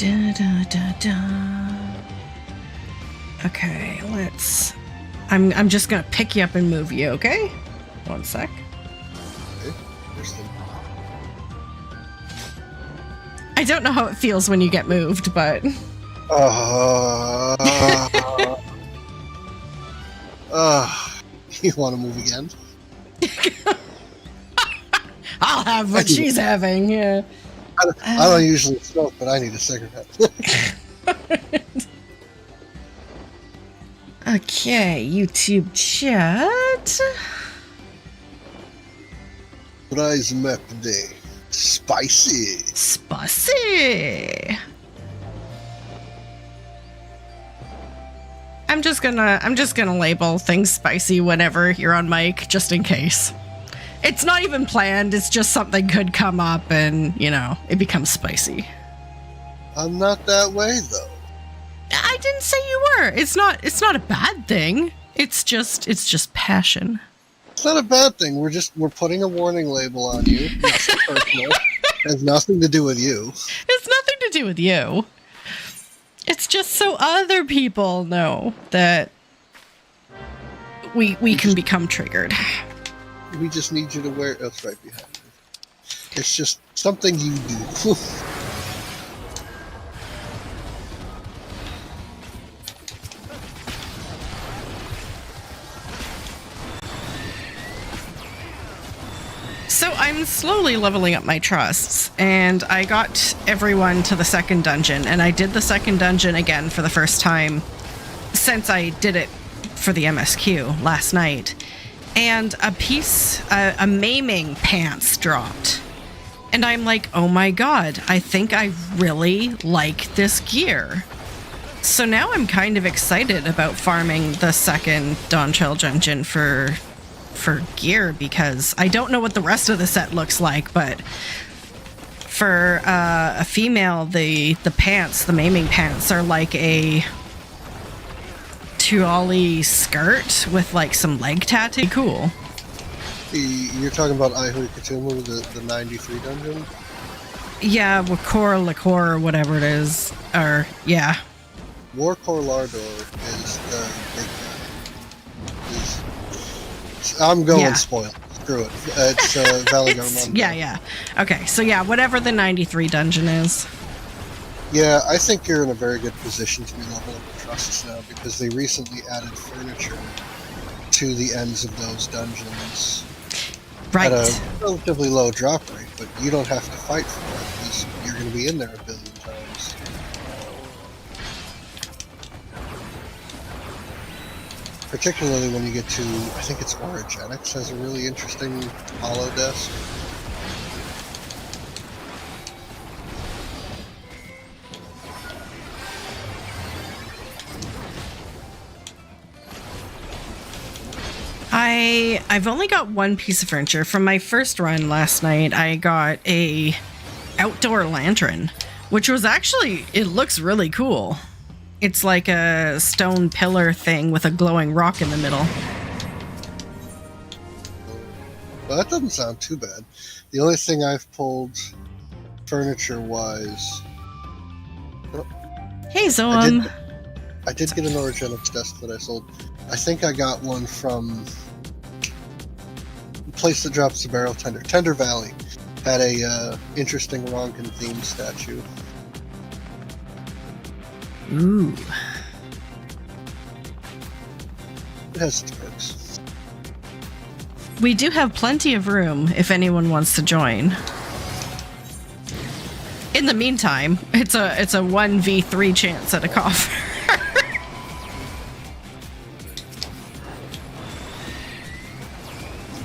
Da, da, da, da. Okay, let's... I'm just gonna pick you up and move you, okay? One sec. Okay. There's the... I don't know how it feels when you get moved, but... You want to move again? I'll have what she's having, yeah. I don't usually smoke, but I need a cigarette. Okay, YouTube chat. Surprise map today. Spicy. Spicy. I'm just gonna label things spicy whenever you're on mic, just in case. It's not even planned, it's just something could come up and, you know, it becomes spicy. I'm not that way though. I didn't say you were. It's not a bad thing. It's just passion. It's not a bad thing. We're putting a warning label on you. Nothing personal. It has nothing to do with you. It's nothing to do with you. It's just so other people know that we can become triggered. We just need you to wear it. Oh, it's right behind you. It's just something you do. So I'm slowly leveling up my trusts, and I got everyone to the second dungeon, and I did the second dungeon again for the first time since I did it for the MSQ last night. And a maiming pants dropped. And I'm like, oh my god, I think I really like this gear. So now I'm kind of excited about farming the second Dawntrail dungeon for gear, because I don't know what the rest of the set looks like, but for a female, the pants, the maiming pants, are like a tulle skirt with like some leg tattoo. Cool. You're talking about Ihoi Katumu, the 93 dungeon? Yeah, Wakor Lakor or whatever it is. Or, yeah. Warkor Lardor is the big guy. I'm going spoiled. Screw it. It's Valley Garmon. Yeah. Okay, so yeah, whatever the 93 dungeon is. Yeah, I think you're in a very good position to be leveling up the trusts now, because they recently added furniture to the ends of those dungeons. Right. At a relatively low drop rate, but you don't have to fight for it, because you're going to be in there a billion times. Particularly when you get to, I think it's Origenics has a really interesting hollow desk. I've only got one piece of furniture. From my first run last night, I got a outdoor lantern, which was actually, it looks really cool. It's like a stone pillar thing with a glowing rock in the middle. Well, that doesn't sound too bad. The only thing I've pulled furniture-wise... Hey, Zoam. I did get an Origenics desk that I sold. I think I got one from the place that drops the barrel tender. Tender Valley had a interesting Ronkin themed statue. Ooh. It has its perks. We do have plenty of room if anyone wants to join. In the meantime, it's a 1v3 chance at a coffer.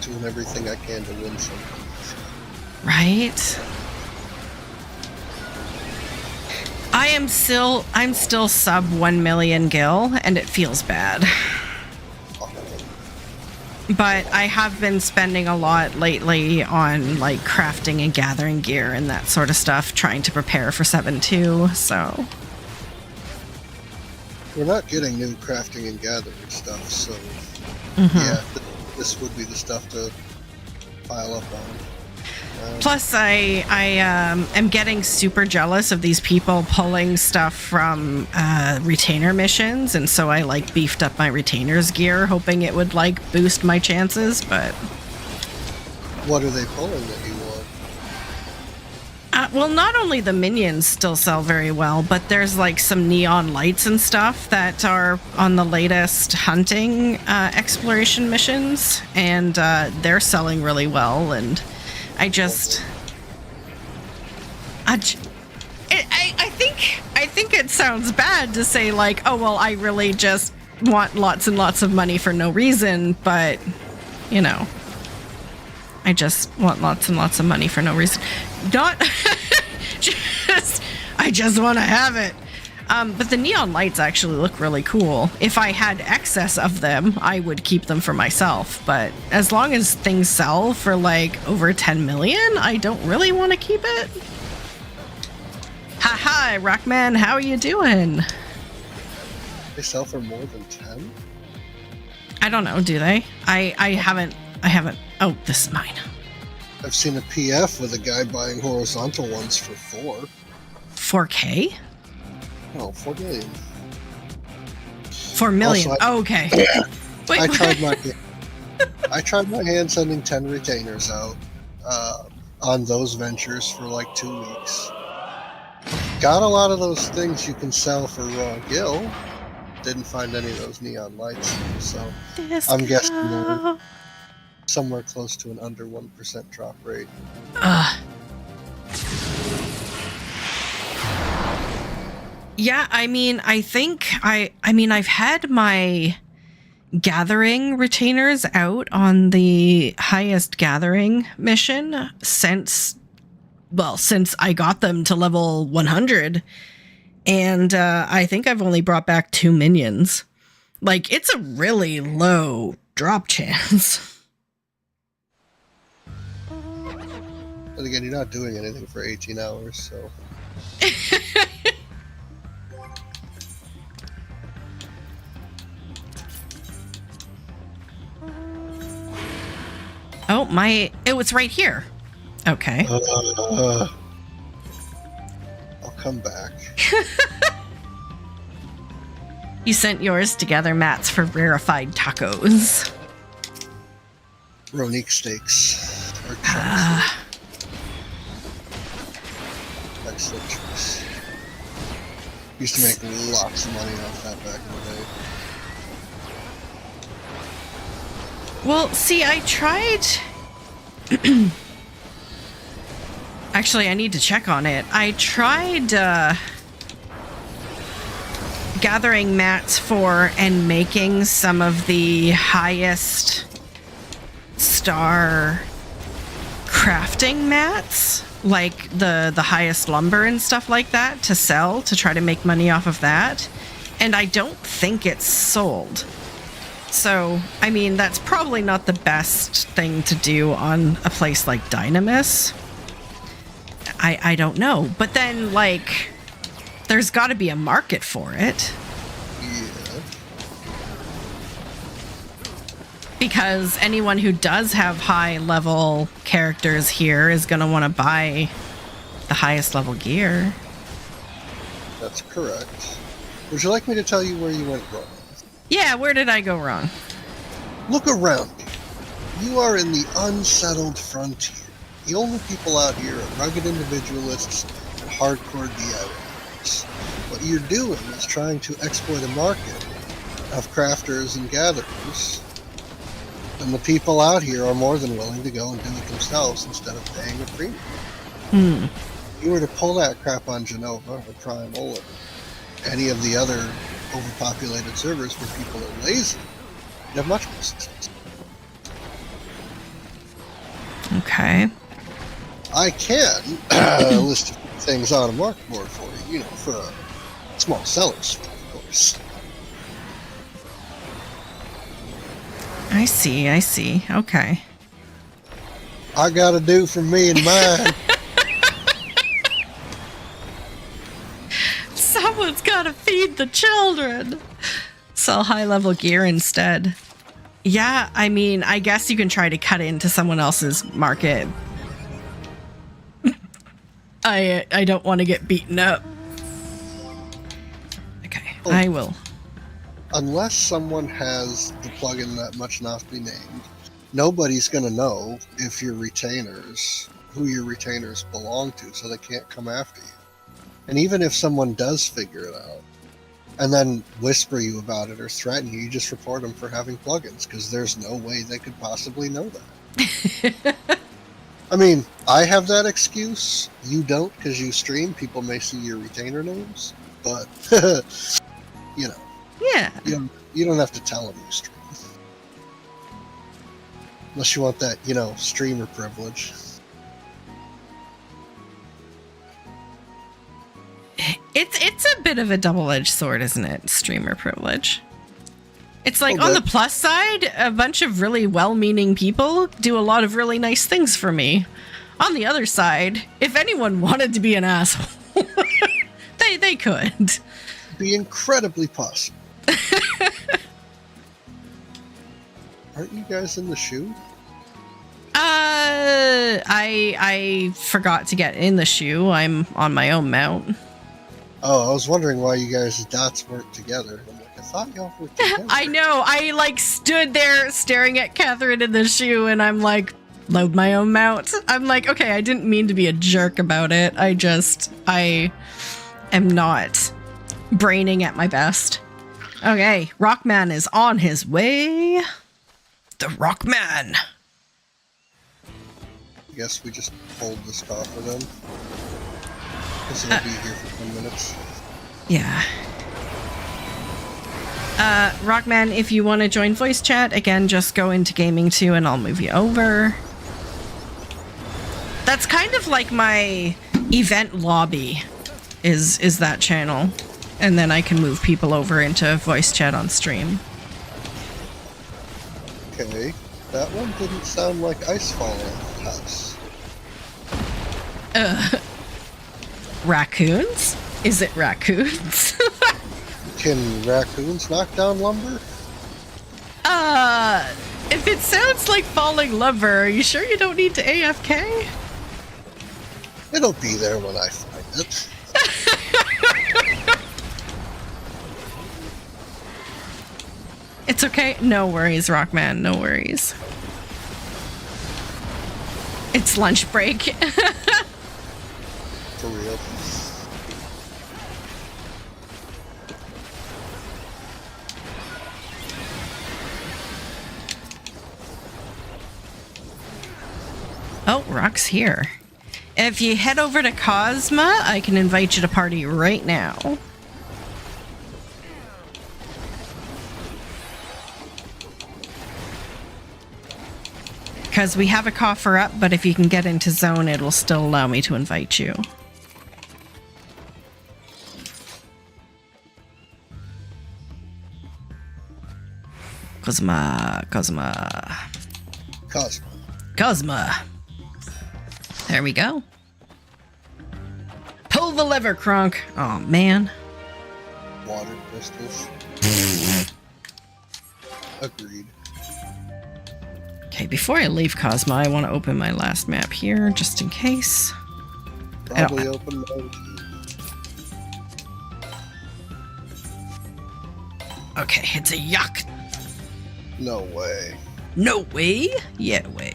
Doing everything I can to win something. Right? I'm still sub 1 million gil, and it feels bad. But I have been spending a lot lately on like crafting and gathering gear and that sort of stuff, trying to prepare for 7.2, so... We're not getting new crafting and gathering stuff, so yeah, this would be the stuff to pile up on. Plus, I am getting super jealous of these people pulling stuff from retainer missions, and so I like beefed up my retainers gear, hoping it would like boost my chances. But what are they pulling that you want? Well, not only the minions still sell very well, but there's like some neon lights and stuff that are on the latest hunting exploration missions, and they're selling really well. And I think it sounds bad to say like, oh well, I really just want lots and lots of money for no reason, but you know, I just want lots and lots of money for no reason. Not I just want to have it. But the neon lights actually look really cool. If I had excess of them, I would keep them for myself. But as long as things sell for like over 10 million, I don't really want to keep it. Hi, Rockman, how are you doing? They sell for more than 10? I don't know, do they? I haven't. Oh, this is mine. I've seen a PF with a guy buying horizontal ones for 4K? Oh, 4 million. 4 million. Also, oh, okay. Wait, I tried my hand sending 10 retainers out on those ventures for like 2 weeks. Got a lot of those things you can sell for raw gil. Didn't find any of those neon lights, so I'm guessing they're somewhere close to an under 1% drop rate. Yeah, I mean, I think I've had my gathering retainers out on the highest gathering mission since I got them to level 100, and I think I've only brought back 2 minions. Like, it's a really low drop chance. But again, you're not doing anything for 18 hours, so... Oh, it's right here. Okay. I'll come back. You sent yours to gather mats for rarefied tacos. Ronique steaks. Or chunks. Excellent choice. Used to make lots of money off that back in the day. Well, see, I tried... Actually, I need to check on it. I tried gathering mats for and making some of the highest star crafting mats, like the highest lumber and stuff like that, to sell, to try to make money off of that. And I don't think it's sold. So, I mean, that's probably not the best thing to do on a place like Dynamis. I don't know. But then, like, there's got to be a market for it. Yeah. Because anyone who does have high-level characters here is going to want to buy the highest level gear. That's correct. Would you like me to tell you where you went wrong? Yeah, where did I go wrong? Look around you. You are in the unsettled frontier. The only people out here are rugged individualists and hardcore DIYers. What you're doing is trying to exploit a market of crafters and gatherers. And the people out here are more than willing to go and do it themselves instead of paying a premium. If you were to pull that crap on Genova or Primal or any of the other overpopulated servers where people are lazy, you'd have much more success. Okay. I can list a few things on a market board for you, you know, for a small seller's fee, of course. I see. Okay. I gotta do for me and mine. Someone's gotta feed the children. Sell high-level gear instead. Yeah, I mean, I guess you can try to cut into someone else's market. I don't want to get beaten up. Okay, Oh. I will. Unless someone has the plugin that must not be named, nobody's going to know if your retainers, who your retainers belong to, so they can't come after you. And even if someone does figure it out, and then whisper you about it or threaten you, you just report them for having plugins, because there's no way they could possibly know that. I mean, I have that excuse. You don't, because you stream. People may see your retainer names, but, you know. Yeah. You don't have to tell them you stream. Unless you want that, streamer privilege. It's a bit of a double-edged sword, isn't it? Streamer privilege. It's like, Okay. on the plus side, a bunch of really well-meaning people do a lot of really nice things for me. On the other side, if anyone wanted to be an asshole, they could. Be incredibly possible. Aren't you guys in the shoe? I forgot to get in the shoe. I'm on my own mount. Oh, I was wondering why you guys' dots weren't together. I'm like, I thought y'all were together. I know. I stood there staring at Catherine in the shoe, and I'm like, load my own mount. I'm like, okay, I didn't mean to be a jerk about it. I am not braining at my best. Okay, Rockman is on his way. The Rockman. I guess we just hold this coffer then. Because it'll be here for 10 minutes. Yeah. Rockman, if you want to join voice chat, again, just go into Gaming 2 and I'll move you over. That's kind of like my event lobby, is that channel. And then I can move people over into voice chat on stream. Okay, that one didn't sound like ice falling off the house. Raccoons? Is it raccoons? Can raccoons knock down lumber? If it sounds like falling lumber, are you sure you don't need to AFK? It'll be there when I find it. It's okay. No worries, Rockman. No worries. It's lunch break. For real. Oh, Rock's here. If you head over to Cosma, I can invite you to party right now. Because we have a coffer up, but if you can get into zone, it will still allow me to invite you. Cosma. There we go. Pull the lever, Kronk. Oh, man. Water crystals. Agreed. Okay, before I leave Cosma, I want to open my last map here, just in case. Probably open mode. Okay, it's a yuck. No way. No way? Yeah, way.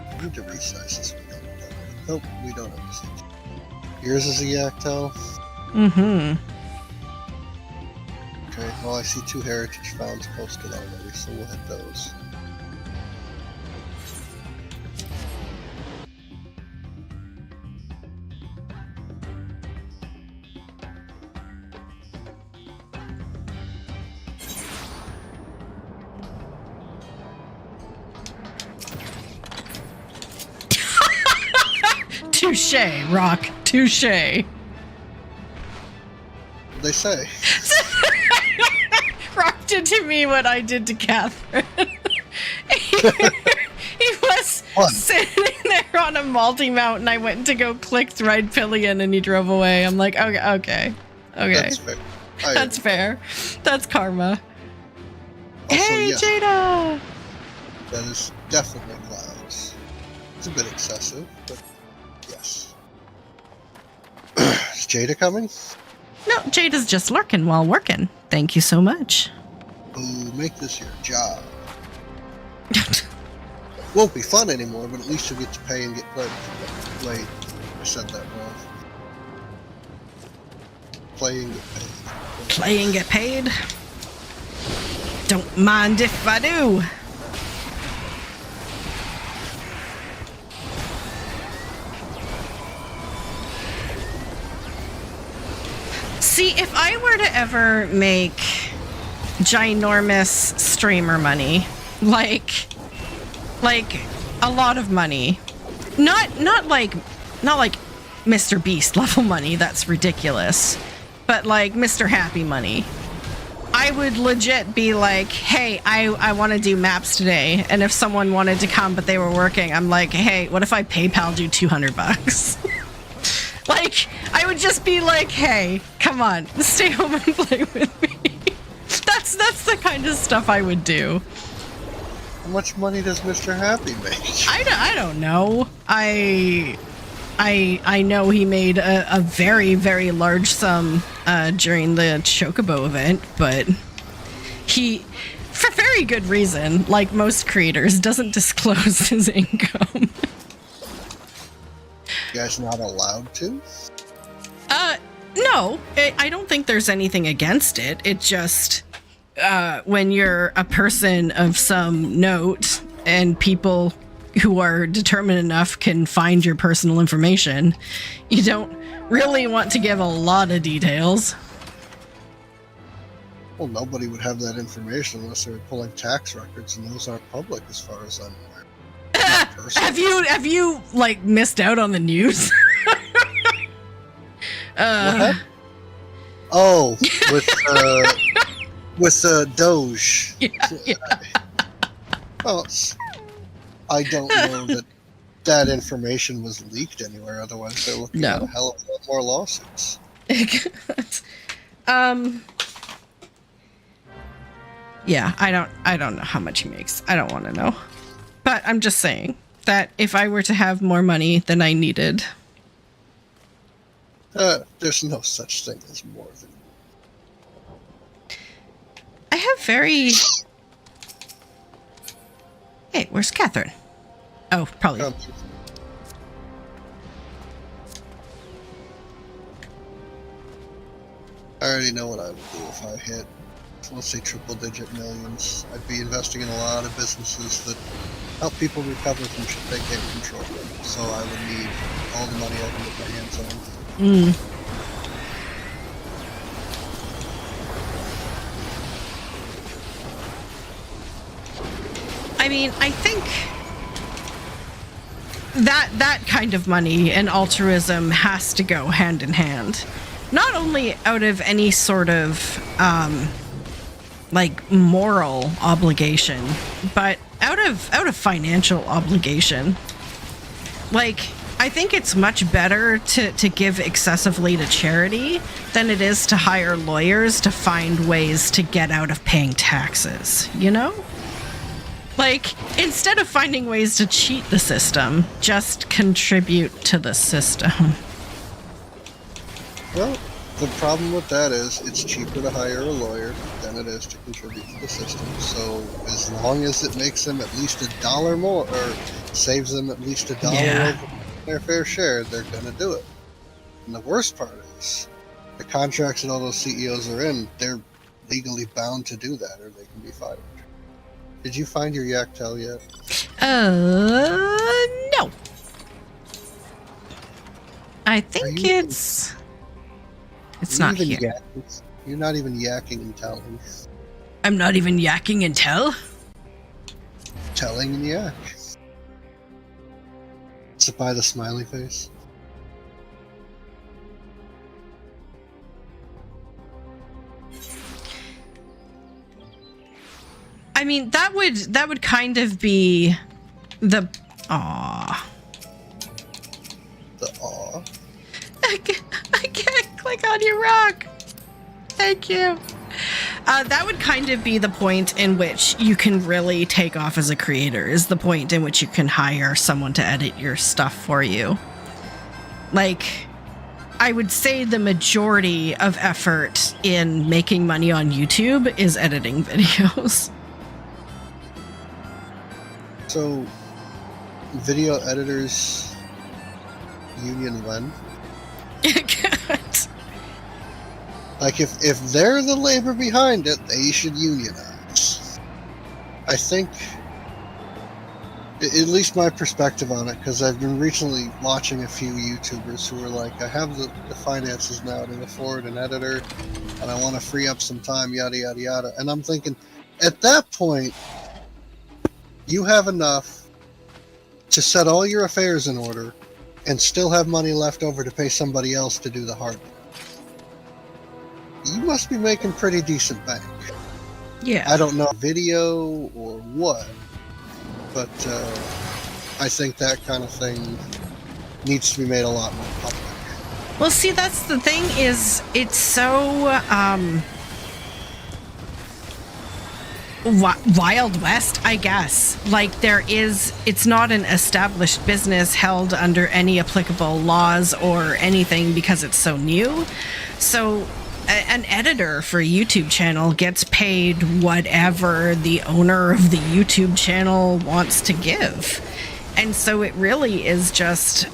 I need to resize this one. Nope, we don't have this. Yours is a Yaktel. Mm-hmm. Okay, well I see 2 heritage founds posted already, so we'll hit those. Touche, Rock. Touche. What'd they say? Rock did to me what I did to Catherine. he was Fun. sitting there on a multi-mount and I went to go click Thread Pillion and he drove away. I'm like, okay. That's fair. That's fair. That's karma. Also, Hey, yeah. Jada! That is definitely clouds. It's a bit excessive, but yes. Is Jada coming? No, Jada's just lurking while working. Thank you so much. Ooh, make this your job. Won't be fun anymore, but at least you'll get to pay and get played. Wait, I said that wrong. Play and get paid. Play and get paid? Don't mind if I do. See, if I were to ever make ginormous streamer money, like a lot of money, not like Mr. Beast level money, that's ridiculous, but like Mr. Happy money, I would legit be like, hey, I want to do maps today, and if someone wanted to come but they were working, I'm like, hey, what if I PayPal'd you $200? Like, I would just be like, hey, come on, stay home and play with me. That's the kind of stuff I would do. How much money does Mr. Happy make? I don't know. I know he made a very, very large sum during the Chocobo event, but he, for very good reason, like most creators, doesn't disclose his income. You guys not allowed to? No, I don't think there's anything against it. It just, when you're a person of some note and people who are determined enough can find your personal information, you don't really want to give a lot of details. Well, nobody would have that information unless they were pulling tax records, and those aren't public as far as I'm aware. Have you like missed out on the news? What? Oh, with Doge. Yeah. Well, I don't know that information was leaked anywhere. Otherwise, they're looking at a hell of a lot more lawsuits. Yeah, I don't know how much he makes. I don't want to know. But I'm just saying that if I were to have more money than I needed. There's no such thing as more than. I have very. Hey, where's Catherine? Oh, probably. I already know what I would do if I hit, let's say, triple-digit millions. I'd be investing in a lot of businesses that help people recover from shit they can't control. So I would need all the money I can get my hands on. I mean, I think that kind of money and altruism has to go hand in hand. Not only out of any sort of like moral obligation, but out of financial obligation. Like, I think it's much better to give excessively to charity than it is to hire lawyers to find ways to get out of paying taxes, you know? Like, instead of finding ways to cheat the system, just contribute to the system. Well, the problem with that is it's cheaper to hire a lawyer than it is to contribute to the system. So as long as it makes them at least $1 more, or saves them at least $1 over their fair share, they're going to do it. And the worst part is, the contracts that all those CEOs are in, they're legally bound to do that, or they can be fired. Did you find your yak tail yet? No. I think it's not here. You're not even yakking and telling. I'm not even yakking and tell? Telling and yak. Is it by the smiley face? I mean, that would kind of be the aw. The aw. I can't click on your rock. Thank you. That would kind of be the point in which you can really take off as a creator, is the point in which you can hire someone to edit your stuff for you. Like, I would say the majority of effort in making money on YouTube is editing videos. So, video editors union when? Like, if they're the labor behind it, they should unionize. I think, at least my perspective on it, because I've been recently watching a few YouTubers who are like, I have the finances now to afford an editor, and I want to free up some time, yada, yada, yada. And I'm thinking, at that point, you have enough to set all your affairs in order and still have money left over to pay somebody else to do the hard work. You must be making pretty decent bank. Yeah. I don't know video or what, but I think that kind of thing needs to be made a lot more public. Well, see, that's the thing, is it's so Wild West, I guess. Like, it's not an established business held under any applicable laws or anything because it's so new. So an editor for a YouTube channel gets paid whatever the owner of the YouTube channel wants to give. And so it really is just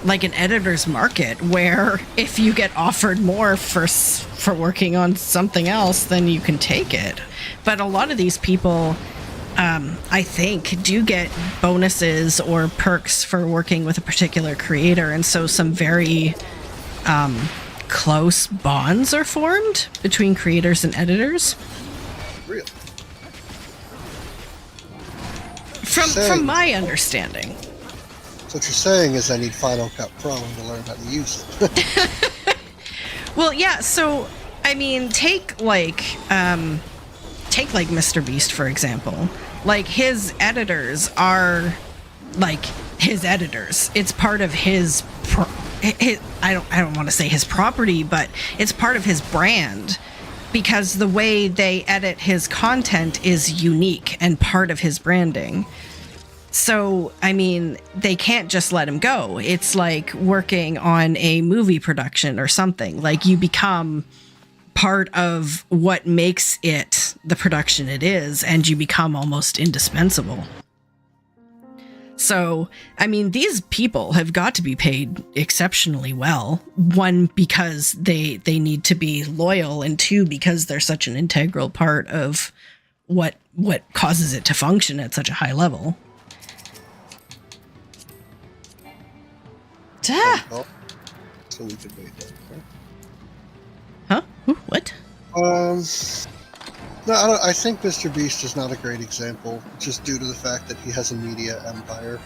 like an editor's market, where if you get offered more for working on something else, then you can take it. But a lot of these people, I think, do get bonuses or perks for working with a particular creator. And so some very close bonds are formed between creators and editors. Really? From my understanding. So what you're saying is I need Final Cut Pro to learn how to use it. Well, yeah, so, I mean, take like Mr. Beast, for example. Like, his editors are, like, his editors. It's part of his I don't want to say his property, but it's part of his brand, because the way they edit his content is unique and part of his branding. So, I mean, they can't just let him go. It's like working on a movie production or something. Like, you become part of what makes it the production it is, and you become almost indispensable. So, I mean, these people have got to be paid exceptionally well. One, because they need to be loyal, and two, because they're such an integral part of what causes it to function at such a high level. Well, so we could wait that. Huh? What? No, I think Mr. Beast is not a great example, just due to the fact that he has a media empire.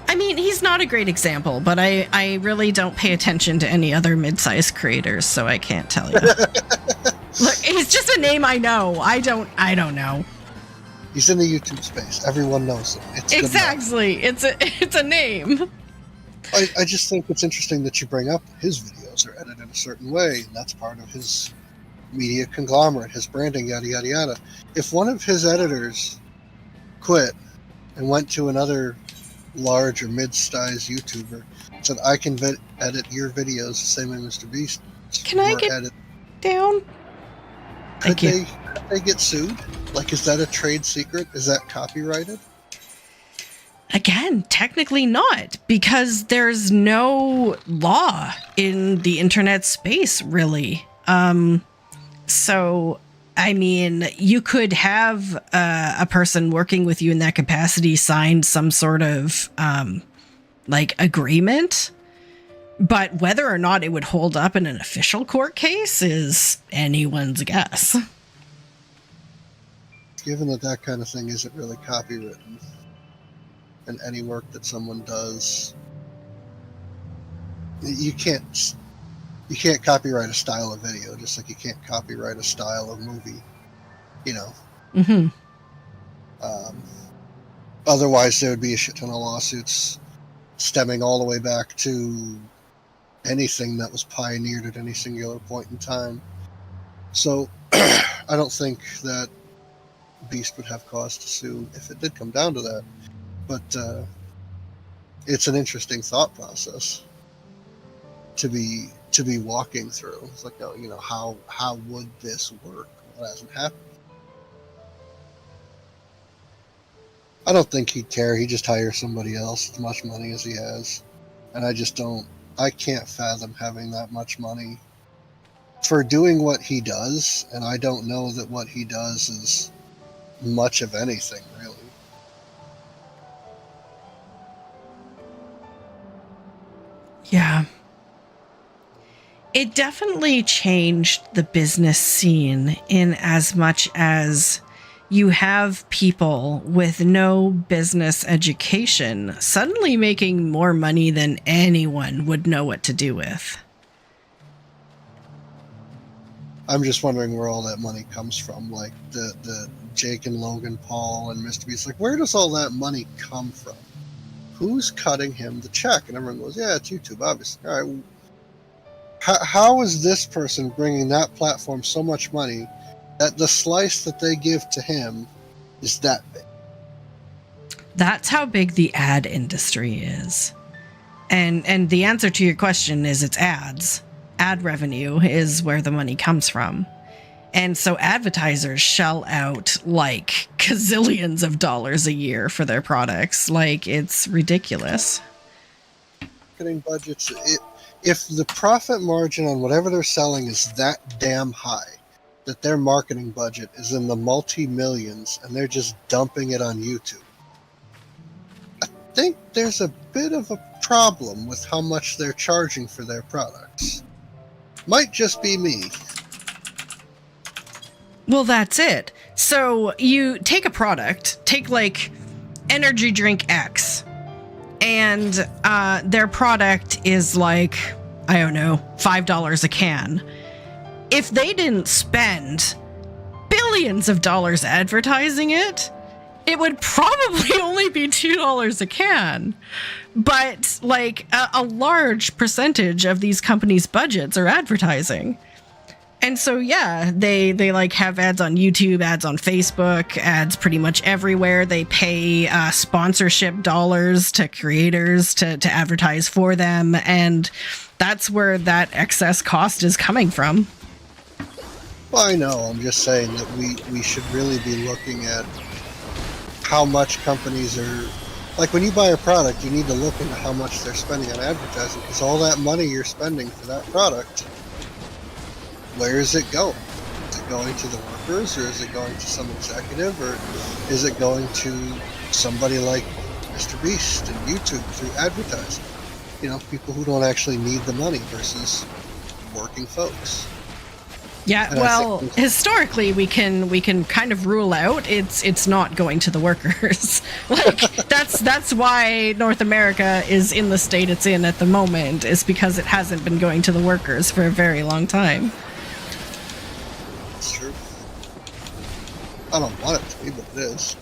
I mean, he's not a great example, but I really don't pay attention to any other mid-sized creators, so I can't tell you. Look, he's just a name I know. I don't know. He's in the YouTube space. Everyone knows him. It's exactly. It's a name. I just think it's interesting that you bring up his videos are edited a certain way, and that's part of his media conglomerate, his branding, yada, yada, yada. If one of his editors quit and went to another large or mid-sized YouTuber and said, I can edit your videos the same way Mr. Beast. Can I get down? Could they get sued? Like, is that a trade secret? Is that copyrighted? Again, technically not, because there's no law in the internet space, really. So, I mean, you could have a person working with you in that capacity sign some sort of, like, agreement, but whether or not it would hold up in an official court case is anyone's guess. Given that kind of thing isn't really copywritten, and any work that someone does, you can't copyright a style of video, just like you can't copyright a style of movie, you know. Mm-hmm. Otherwise, there would be a shit ton of lawsuits stemming all the way back to anything that was pioneered at any singular point in time. So I don't think that Beast would have cause to sue if it did come down to that. But it's an interesting thought process to be walking through. It's like, how would this work? What hasn't happened? I don't think he'd care. He'd just hire somebody else as much money as he has. And I can't fathom having that much money for doing what he does. And I don't know that what he does is much of anything, really. Yeah. It definitely changed the business scene in as much as you have people with no business education suddenly making more money than anyone would know what to do with. I'm just wondering where all that money comes from. Like the Jake and Logan Paul and Mr. Beast. Like, where does all that money come from? Who's cutting him the check? And everyone goes, yeah, it's YouTube, obviously. All right. How is this person bringing that platform so much money that the slice that they give to him is that big? That's how big the ad industry is. And the answer to your question is it's ads. Ad revenue is where the money comes from. And so advertisers shell out like gazillions of dollars a year for their products. Like, it's ridiculous. Marketing budgets, if the profit margin on whatever they're selling is that damn high, that their marketing budget is in the multi-millions and they're just dumping it on YouTube, I think there's a bit of a problem with how much they're charging for their products. Might just be me. Well, that's it. So you take a product, take like energy drink X, and their product is like, I don't know, $5 a can. If they didn't spend billions of dollars advertising it, it would probably only be $2 a can. But like a large percentage of these companies' budgets are advertising. And so, yeah, they like have ads on YouTube, ads on Facebook, ads pretty much everywhere. They pay sponsorship dollars to creators to advertise for them. And that's where that excess cost is coming from. Well, I know. I'm just saying that we should really be looking at how much companies are... Like, when you buy a product, you need to look into how much they're spending on advertising, because all that money you're spending for that product, where is it going? Is it going to the workers, or is it going to some executive, or is it going to somebody like Mr. Beast and YouTube through advertising? You know, people who don't actually need the money versus working folks. Yeah, And well, historically we can kind of rule out it's not going to the workers. Like, that's why North America is in the state it's in at the moment, is because it hasn't been going to the workers for a very long time. It's true. I don't want it to be, but it is.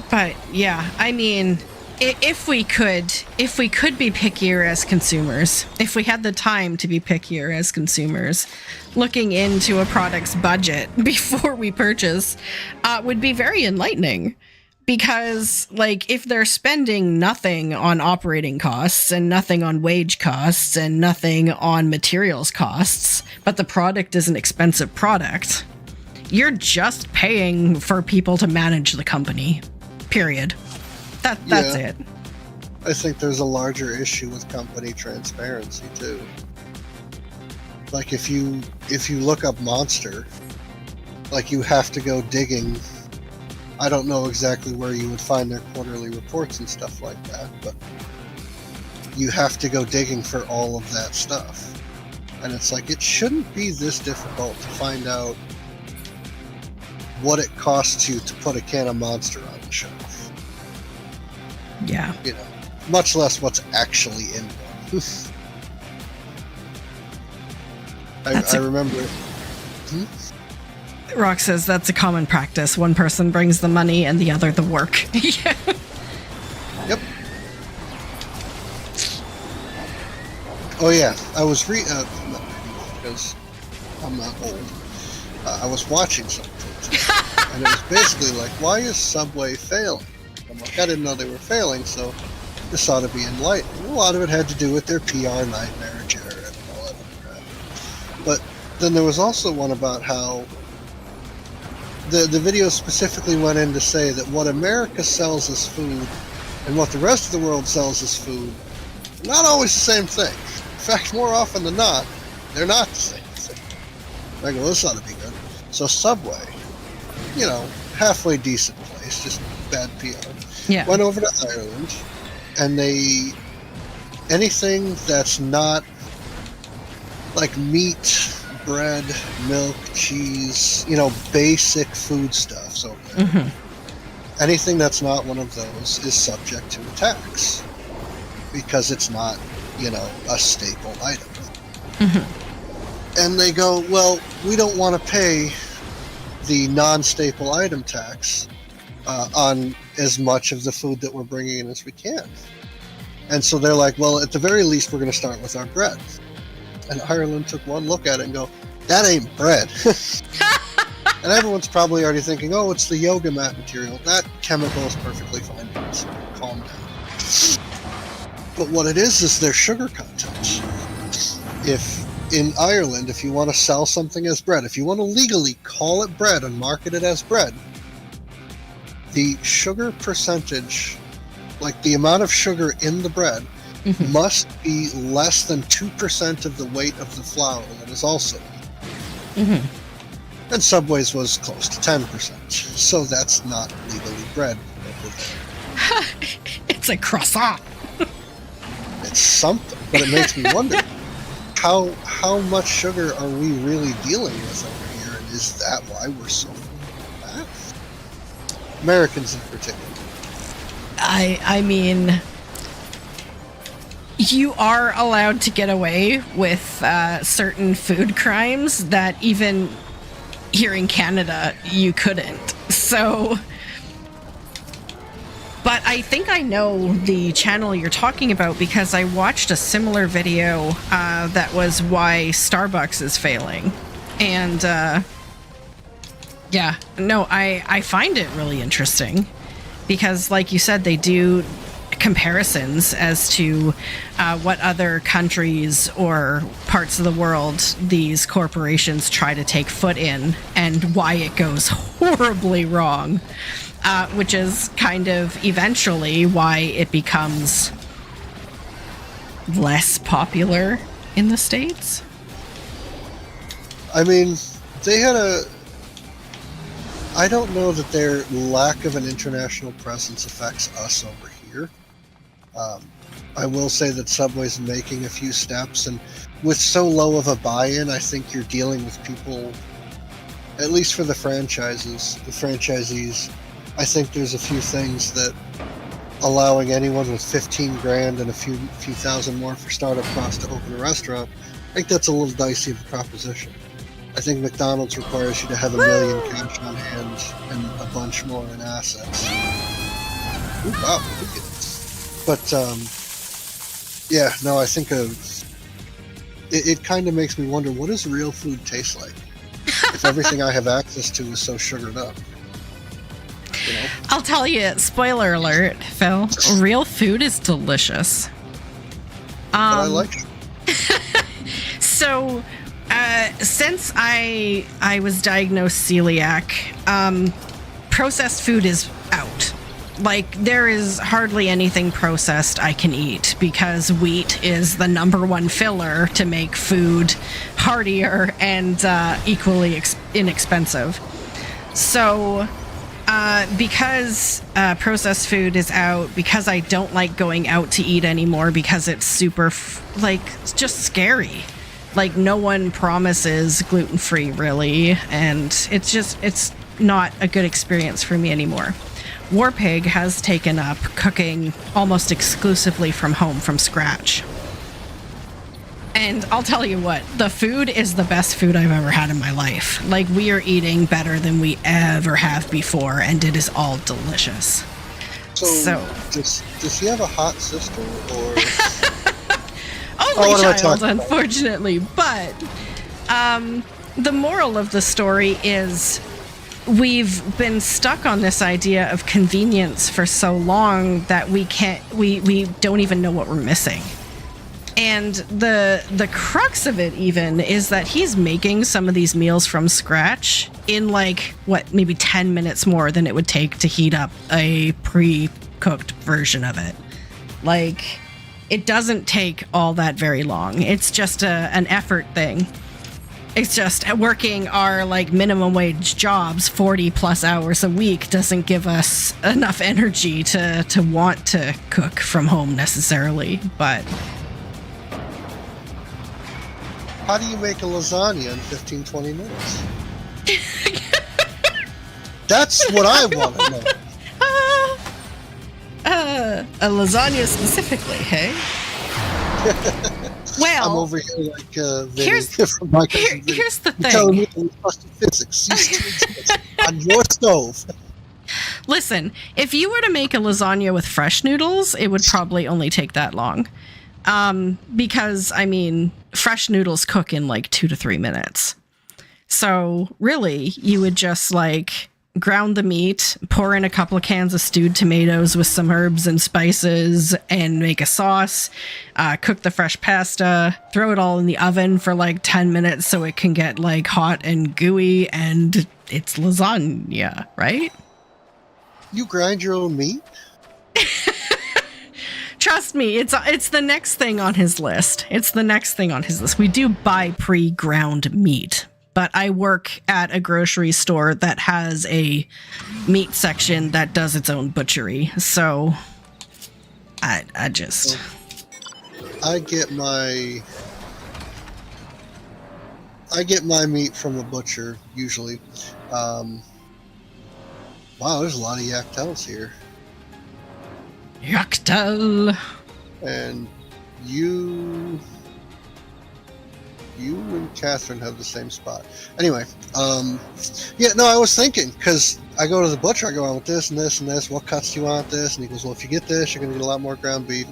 But yeah, I mean, if we could be pickier as consumers, if we had the time to be pickier as consumers, looking into a product's budget before we purchase would be very enlightening. Because, like, if they're spending nothing on operating costs and nothing on wage costs and nothing on materials costs, but the product is an expensive product, you're just paying for people to manage the company. Period. That's it. I think there's a larger issue with company transparency too. Like, if you look up Monster, like, you have to go digging. I don't know exactly where you would find their quarterly reports and stuff like that, but you have to go digging for all of that stuff. And it's like, it shouldn't be this difficult to find out what it costs you to put a can of Monster on the shelf. Yeah. You know, much less what's actually in them. I remember... Rock says that's a common practice. One person brings the money and the other the work. Yeah. Oh yeah, I was not reading because I'm not old. I was watching something, and it was basically like, why is Subway failing? I'm like, I didn't know they were failing, so this ought to be enlightening. A lot of it had to do with their PR nightmare, Jared, and all that other crap. But then there was also one about how the video specifically went in to say that what America sells as food and what the rest of the world sells as food, not always the same thing. In fact, more often than not, they're not the same thing. I go, this ought to be good. So Subway, halfway decent place, just bad PR. Yeah. Went over to Ireland, and anything that's not like meat, bread, milk, cheese, basic food stuff. So anything that's not one of those is subject to a tax because it's not, a staple item. And they go, well, we don't want to pay the non-staple item tax on as much of the food that we're bringing in as we can. And so they're like, well, at the very least, we're going to start with our bread. And Ireland took one look at it and go, that ain't bread. And everyone's probably already thinking, oh, it's the yoga mat material. That chemical is perfectly fine. So calm down. But what it is their sugar content. If in Ireland, if you want to sell something as bread, if you want to legally call it bread and market it as bread, the sugar percentage, like the amount of sugar in the bread, must be less than 2% of the weight of the flour that is also in. And Subway's was close to 10%. So that's not legally bread. It's a croissant. It's something, but it makes me wonder how much sugar are we really dealing with over here, and is that why we're so fat? Americans in particular. I mean, you are allowed to get away with certain food crimes that even here in Canada you couldn't. So, but I think I know the channel you're talking about because I watched a similar video that was why Starbucks is failing. And I find it really interesting because, like you said, they do comparisons as to what other countries or parts of the world these corporations try to take foot in and why it goes horribly wrong, which is kind of eventually why it becomes less popular in the States. I mean, they had I don't know that their lack of an international presence affects us over here. I will say that Subway's making a few steps, and with so low of a buy-in, I think you're dealing with people, at least for the franchisees, I think there's a few things that allowing anyone with 15 grand and a few thousand more for startup costs to open a restaurant, I think that's a little dicey of a proposition. I think McDonald's requires you to have $1 million cash on hand and a bunch more in assets. Ooh, wow, look at it. But I think it kind of makes me wonder, what does real food taste like if everything I have access to is so sugared up? I'll tell you, spoiler alert, Phil, real food is delicious. But I like it. So, since I was diagnosed celiac, processed food is out. Like, there is hardly anything processed I can eat because wheat is the number one filler to make food heartier and equally inexpensive. So, because processed food is out, because I don't like going out to eat anymore because it's super, it's just scary. Like, no one promises gluten-free, really, and it's not a good experience for me anymore. Warpig has taken up cooking almost exclusively from home, from scratch. And I'll tell you what, the food is the best food I've ever had in my life. Like, we are eating better than we ever have before, and it is all delicious. So does he have a hot sister, or? Oh, what am I child, talking about? unfortunately. But the moral of the story is we've been stuck on this idea of convenience for so long that we don't even know what we're missing. And the crux of it even is that he's making some of these meals from scratch in like, maybe 10 minutes more than it would take to heat up a pre-cooked version of it. Like, it doesn't take all that very long. It's just an effort thing. It's just working our like minimum wage jobs 40 plus hours a week doesn't give us enough energy to want to cook from home necessarily, but... How do you make a lasagna in 15, 20 minutes? That's what I want to know. A lasagna specifically, hey? Well, I'm over here like here's the thing. Telling me the cost of physics on your stove. Listen, if you were to make a lasagna with fresh noodles, it would probably only take that long. Because, I mean, fresh noodles cook in like 2 to 3 minutes. So really, you would just like ground the meat, pour in a couple of cans of stewed tomatoes with some herbs and spices, and make a sauce, cook the fresh pasta, throw it all in the oven for like 10 minutes so it can get like hot and gooey, and it's lasagna, right? You grind your own meat? Trust me, it's the next thing on his list. It's the next thing on his list. We do buy pre-ground meat, but I work at a grocery store that has a meat section that does its own butchery. So I get my meat from a butcher usually. Wow, there's a lot of yak tails here. Yaktal. And you and Catherine have the same spot. Anyway, yeah, no, I was thinking, because I go to the butcher, I go, I want this and this and this, what cuts do you want this? And he goes, well, if you get this, you're going to get a lot more ground beef.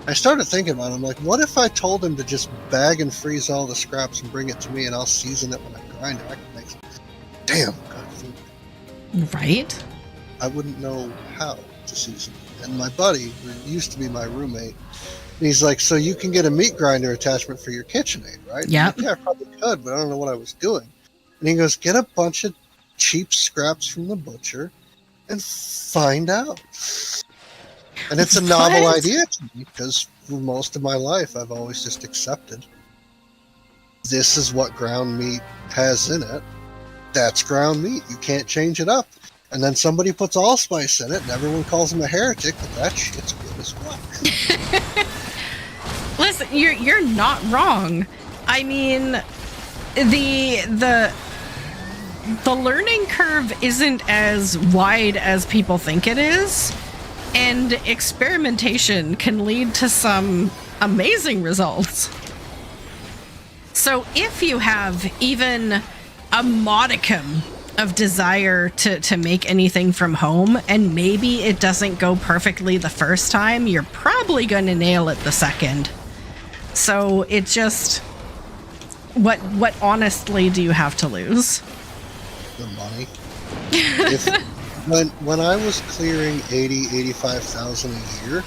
I started thinking about it, I'm like, what if I told him to just bag and freeze all the scraps and bring it to me, and I'll season it when I grind it? I can make some damn good food. Right? I wouldn't know how to season it. And my buddy, who used to be my roommate, he's like, so you can get a meat grinder attachment for your KitchenAid, right? Yeah. Like, yeah, I probably could, but I don't know what I was doing. And he goes, get a bunch of cheap scraps from the butcher and find out. And it's a novel idea to me, because for most of my life, I've always just accepted this is what ground meat has in it. That's ground meat. You can't change it up. And then somebody puts allspice in it, and everyone calls him a heretic, but that shit's good as well. Listen, you're not wrong. I mean, the learning curve isn't as wide as people think it is, and experimentation can lead to some amazing results. So if you have even a modicum of desire to make anything from home, and maybe it doesn't go perfectly the first time, you're probably going to nail it the second. So it just, what honestly do you have to lose? The money. When I was clearing 85,000 a year,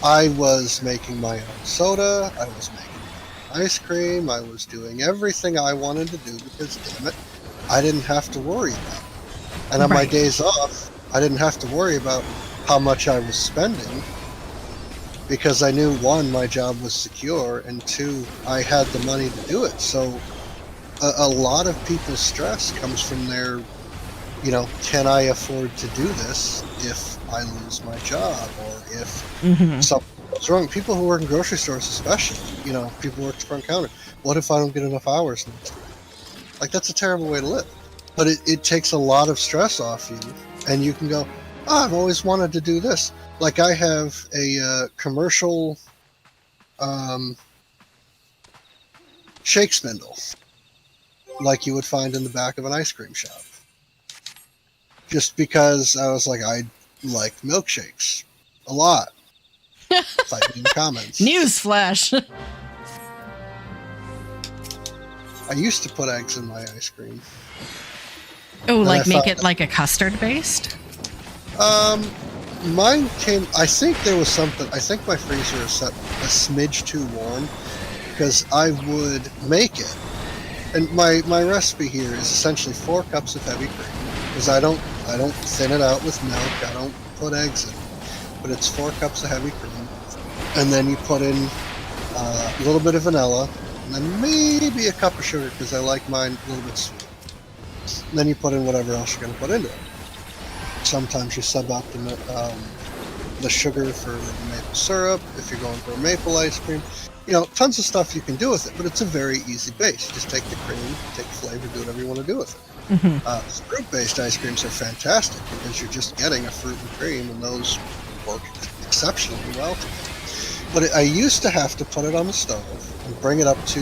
I was making my own soda, I was making my own ice cream, I was doing everything I wanted to do, because damn it, I didn't have to worry about it. And on my days off, I didn't have to worry about how much I was spending, because I knew, one, my job was secure, and two, I had the money to do it. So a lot of people's stress comes from their, can I afford to do this if I lose my job, or if something goes wrong? People who work in grocery stores especially, people who work the front counter. What if I don't get enough hours next week? Like, that's a terrible way to live. But it takes a lot of stress off you, and you can go, oh, I've always wanted to do this. Like, I have a commercial shake spindle, like you would find in the back of an ice cream shop. Just because I was like, I like milkshakes a lot. Fight me in the comments. Newsflash. I used to put eggs in my ice cream. Oh, like make it like a custard based? Mine came, I think there was something, I think my freezer is set a smidge too warm, because I would make it. And my recipe here is essentially 4 cups of heavy cream, because I don't thin it out with milk, I don't put eggs in it, but it's 4 cups of heavy cream, and then you put in a little bit of vanilla, and then maybe a cup of sugar, because I like mine a little bit sweet. And then you put in whatever else you're going to put into it. Sometimes you sub out the sugar for the maple syrup, if you're going for a maple ice cream. You know, tons of stuff you can do with it, but it's a very easy base. Just take the cream, take the flavor, do whatever you want to do with it. Fruit-based ice creams are fantastic because you're just getting a fruit and cream, and those work exceptionally well together. But I used to have to put it on the stove and bring it up to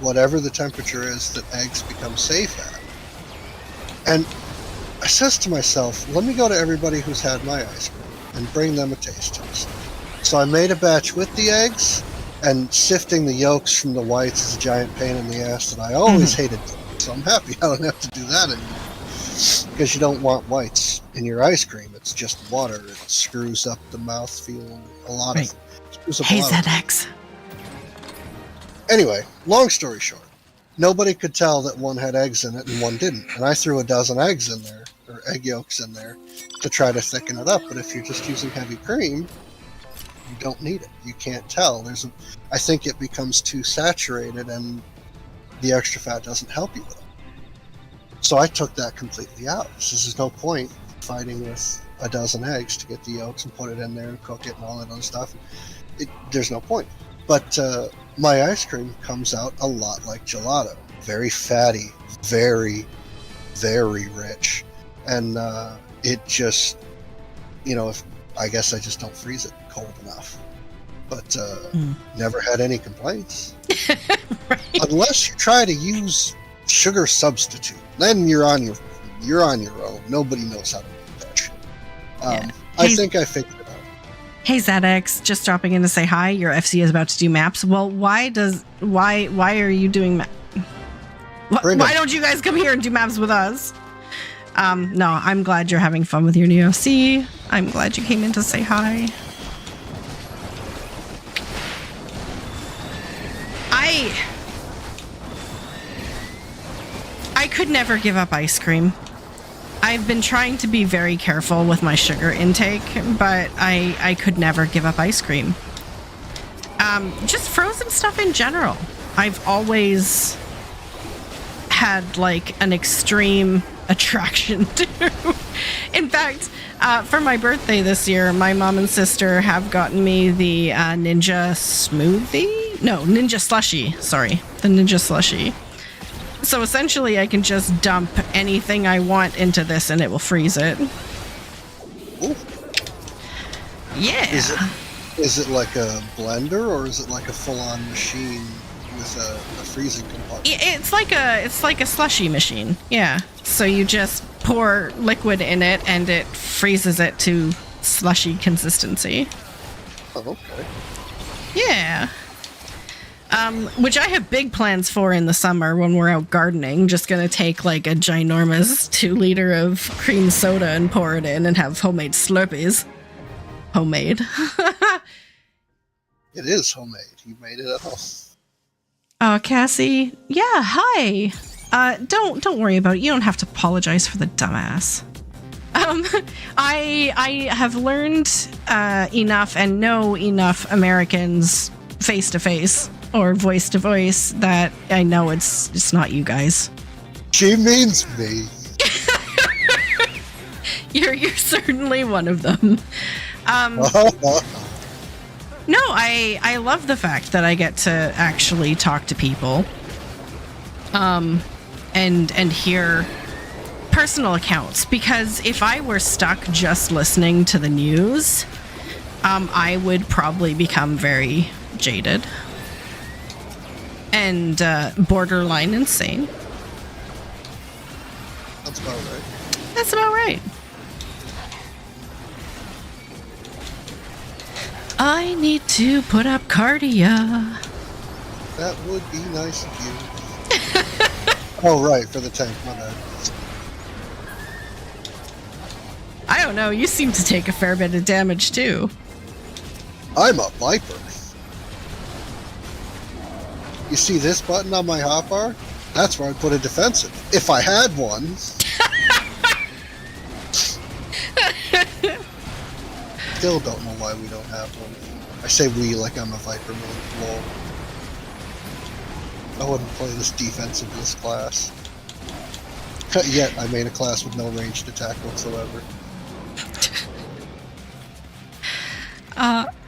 whatever the temperature is that eggs become safe at. And I says to myself, let me go to everybody who's had my ice cream and bring them a taste test. So I made a batch with the eggs, and sifting the yolks from the whites is a giant pain in the ass that I always hated. So I'm happy I don't have to do that anymore. Because you don't want whites in your ice cream. It's just water. It screws up the mouthfeel. A lot of Hey, ZX. Anyway, long story short, nobody could tell that one had eggs in it and one didn't. And I threw a dozen eggs in there, or egg yolks in there, to try to thicken it up. But if you're just using heavy cream, you don't need it. You can't tell. I think it becomes too saturated, and the extra fat doesn't help you with it. So I took that completely out. There's no point fighting with a dozen eggs to get the yolks and put it in there and cook it and all that other stuff. There's no point. But my ice cream comes out a lot like gelato. Very fatty, very, very rich. And it just, I guess I just don't freeze it cold enough. But never had any complaints. Right. Unless you try to use sugar substitute, then you're on your own. Nobody knows how to do that shit. I think I figured it out. Hey ZX, just dropping in to say hi. Your FC is about to do maps. Well, why are you doing maps? Why don't you guys come here and do maps with us? No, I'm glad you're having fun with your new FC. I'm glad you came in to say hi. I could never give up ice cream. I've been trying to be very careful with my sugar intake, but I could never give up ice cream. Just frozen stuff in general. I've always had like an extreme attraction to. In fact, for my birthday this year, my mom and sister have gotten me the Ninja Slushie. Sorry, the Ninja Slushie. So essentially, I can just dump anything I want into this and it will freeze it. Ooh. Yeah. Is it like a blender, or is it like a full-on machine with a freezing compartment? It's like a slushy machine. Yeah. So you just pour liquid in it and it freezes it to slushy consistency. Oh, okay. Yeah. Which I have big plans for in the summer when we're out gardening. Just gonna take like a ginormous 2-liter of cream soda and pour it in and have homemade Slurpees. Homemade. It is homemade. You made it at home. Cassie. Yeah, hi. Don't worry about it. You don't have to apologize for the dumbass. I have learned enough and know enough Americans face to face or voice to voice that I know it's not you guys. She means me. You're certainly one of them. No, I love the fact that I get to actually talk to people, and hear personal accounts, because if I were stuck just listening to the news, I would probably become very jaded and borderline insane. That's about right. That's about right. I need to put up cardia. That would be nice of you. Oh, right, for the tank, my bad. I don't know, you seem to take a fair bit of damage too. I'm a Viper. You see this button on my hotbar? That's where I put a defensive. If I had one. Still don't know why we don't have one. I say we like I'm a Viper man. Lol. I wouldn't play this defensiveness class. Yet I made a class with no ranged attack whatsoever.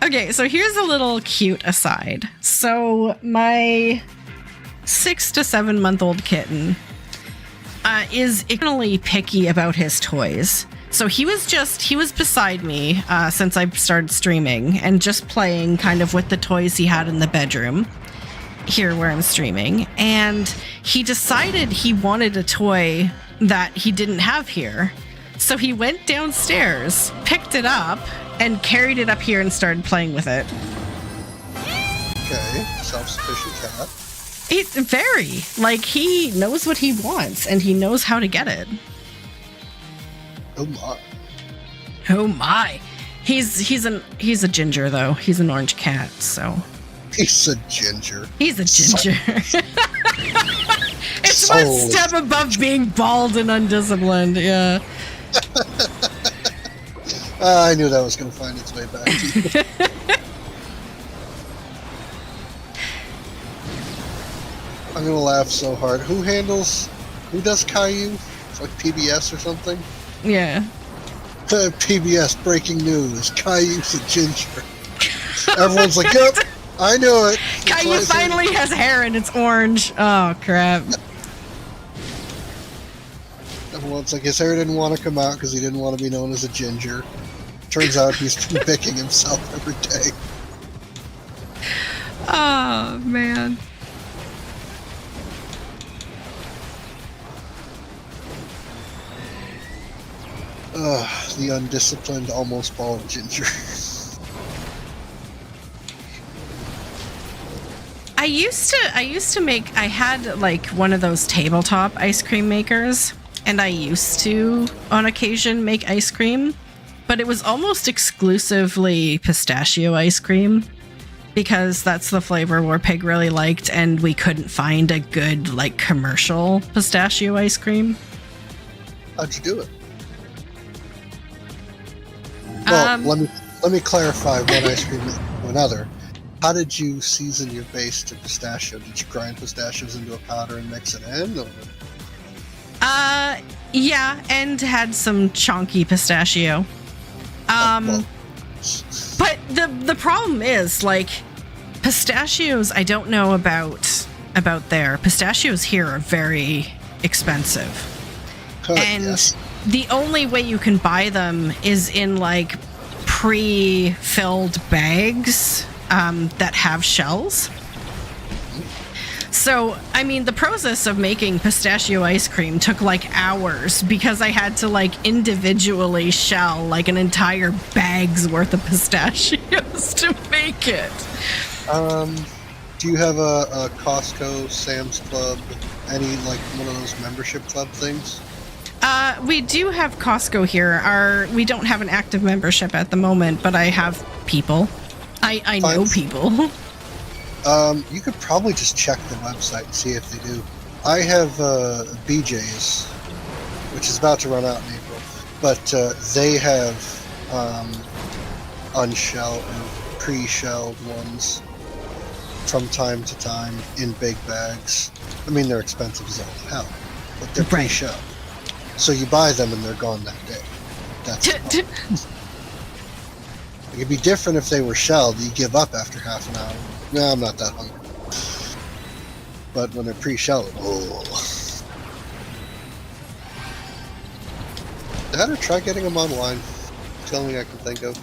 Okay, so here's a little cute aside. So my 6 to 7 month old kitten is extremely picky about his toys. So he was beside me since I started streaming and just playing kind of with the toys he had in the bedroom here where I'm streaming. And he decided he wanted a toy that he didn't have here. So he went downstairs, picked it up, and carried it up here and started playing with it. Okay, self-sufficient cat. It's very, like, he knows what he wants and he knows how to get it. Oh my. Oh my. He's a ginger though. He's an orange cat, so. He's a ginger. He's a ginger. It's one step above being bald and undisciplined, yeah. I knew that was going to find its way back to you. I'm going to laugh so hard. Who does Caillou? It's like PBS or something? Yeah. PBS breaking news. Caillou's a ginger. Everyone's like, yep, I knew it. Caillou finally has hair and it's orange. Oh, crap. Everyone's like, his hair didn't want to come out because he didn't want to be known as a ginger. Turns out he's picking himself every day. Oh, man. The undisciplined, almost bald ginger. I used to make, I had like one of those tabletop ice cream makers, and I used to on occasion make ice cream, but it was almost exclusively pistachio ice cream because that's the flavor War Pig really liked, and we couldn't find a good like commercial pistachio ice cream. How'd you do it? Well, let me clarify one ice cream to another. How did you season your base to pistachio? Did you grind pistachios into a powder and mix it in? Or? Yeah, and had some chunky pistachio. But the problem is, like, pistachios, I don't know about there. Pistachios here are very expensive. And yes. The only way you can buy them is in, like, pre-filled bags that have shells. So, I mean, the process of making pistachio ice cream took, like, hours because I had to, like, individually shell, like, an entire bag's worth of pistachios to make it. Do you have a Costco, Sam's Club, any, like, one of those membership club things? We do have Costco here. We don't have an active membership at the moment, but I have people. I know people. You could probably just check the website and see if they do. I have BJ's, which is about to run out in April, but they have unshelled or pre-shelled ones from time to time in big bags. I mean, they're expensive as all hell, but they're pre-shelled. So you buy them and they're gone that day. That's it. It'd be different if they were shelled. You give up after half an hour. No, I'm not that hungry. But when they're pre-shelled, oh. That or try getting them online. It's the only thing I can think of.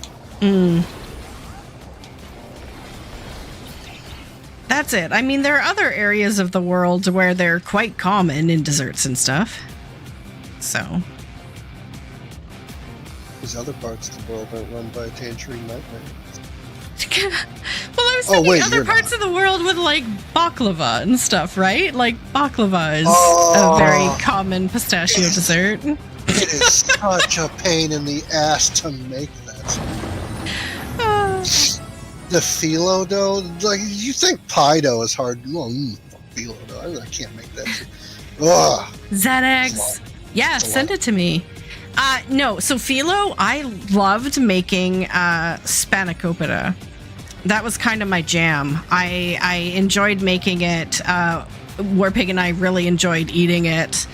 That's it. I mean, there are other areas of the world where they're quite common in desserts and stuff. So. These other parts of the world aren't run by Tangerine Nightmare. Well, I was thinking other parts of the world with like baklava and stuff, right? Like baklava is a very common pistachio dessert. It is such a pain in the ass to make that. The phyllo dough, like you think pie dough is hard? Well, phyllo dough, I can't make that shit. Ugh. ZX, yeah, send it to me. No, so phyllo, I loved making spanakopita. That was kind of my jam. I enjoyed making it. Warpig and I really enjoyed eating it.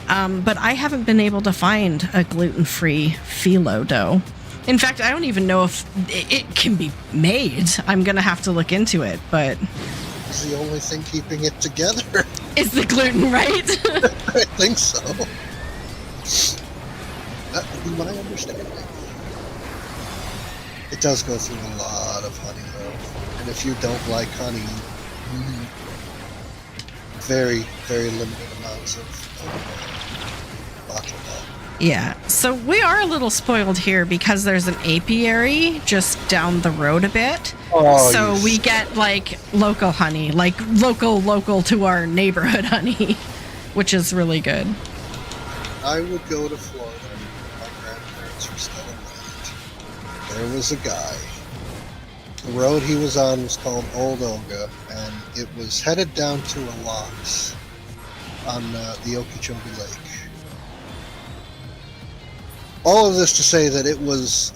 But I haven't been able to find a gluten-free phyllo dough. In fact, I don't even know if it can be made. I'm going to have to look into it, but... It's the only thing keeping it together. Is the gluten, right? I think so. That would be my understanding. It does go through a lot of honey, though. And if you don't like honey, very, very limited amounts of baklava. Yeah, so we are a little spoiled here because there's an apiary just down the road a bit. So we get like local honey, like local to our neighborhood honey, which is really good. I would go to Florida when my grandparents were still alive. There was a guy. The road he was on was called Old Olga, and it was headed down to a locks on the Okeechobee Lake. All of this to say that it was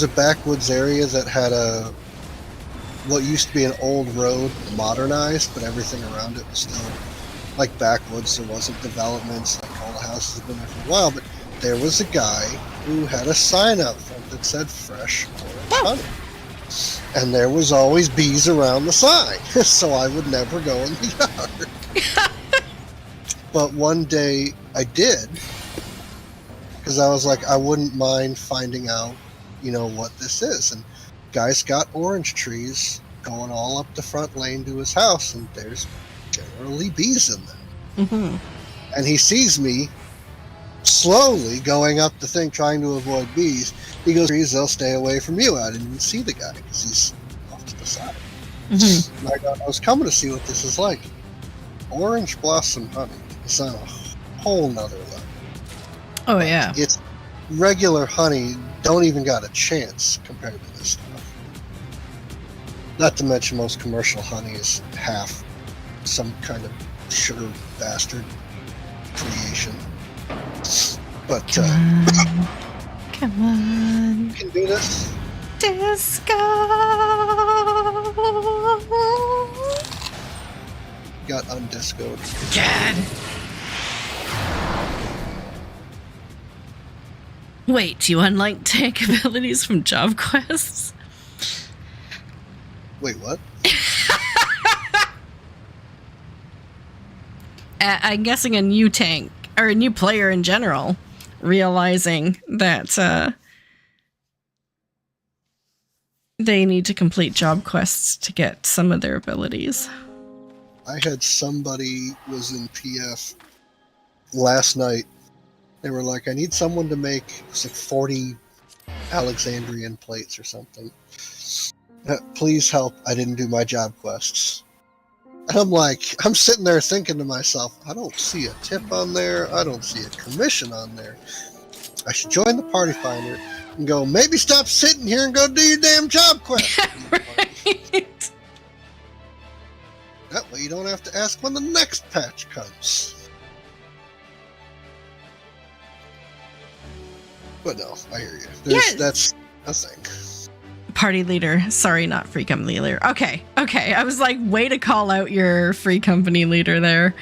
a backwoods area that had what used to be an old road modernized, but everything around it was still like backwoods. There wasn't developments, like all the houses have been there for a while, but there was a guy who had a sign out front that said fresh orange honey. And there was always bees around the sign, so I would never go in the yard. But one day I did, because I was like, I wouldn't mind finding out, what this is. And guy's got orange trees going all up the front lane to his house, and there's generally bees in them. Mm-hmm. And he sees me slowly going up the thing, trying to avoid bees. He goes, they'll stay away from you. I didn't even see the guy because he's off to the side. Mm-hmm. And I was coming to see what this is like. Orange blossom honey is on a whole nother level. Oh, yeah. It's regular honey, don't even got a chance compared to this stuff. Not to mention most commercial honey is half some kind of sugar bastard creation. But, come on. You can do this. Disco! Got undiscoed. Jad! Wait, do you unlock tank abilities from job quests? Wait, what? I'm guessing a new tank, or a new player in general, realizing that they need to complete job quests to get some of their abilities. I had somebody was in PF last night. They were like, I need someone to make, it was like 40 Alexandrian plates or something. Please help. I didn't do my job quests. And I'm sitting there thinking to myself, I don't see a tip on there. I don't see a commission on there. I should join the party finder and go, maybe stop sitting here and go do your damn job quest. Right. That way you don't have to ask when the next patch comes. But no, I hear you. That's a thing. Party leader. Sorry, not free company leader. Okay. I was like, way to call out your free company leader there.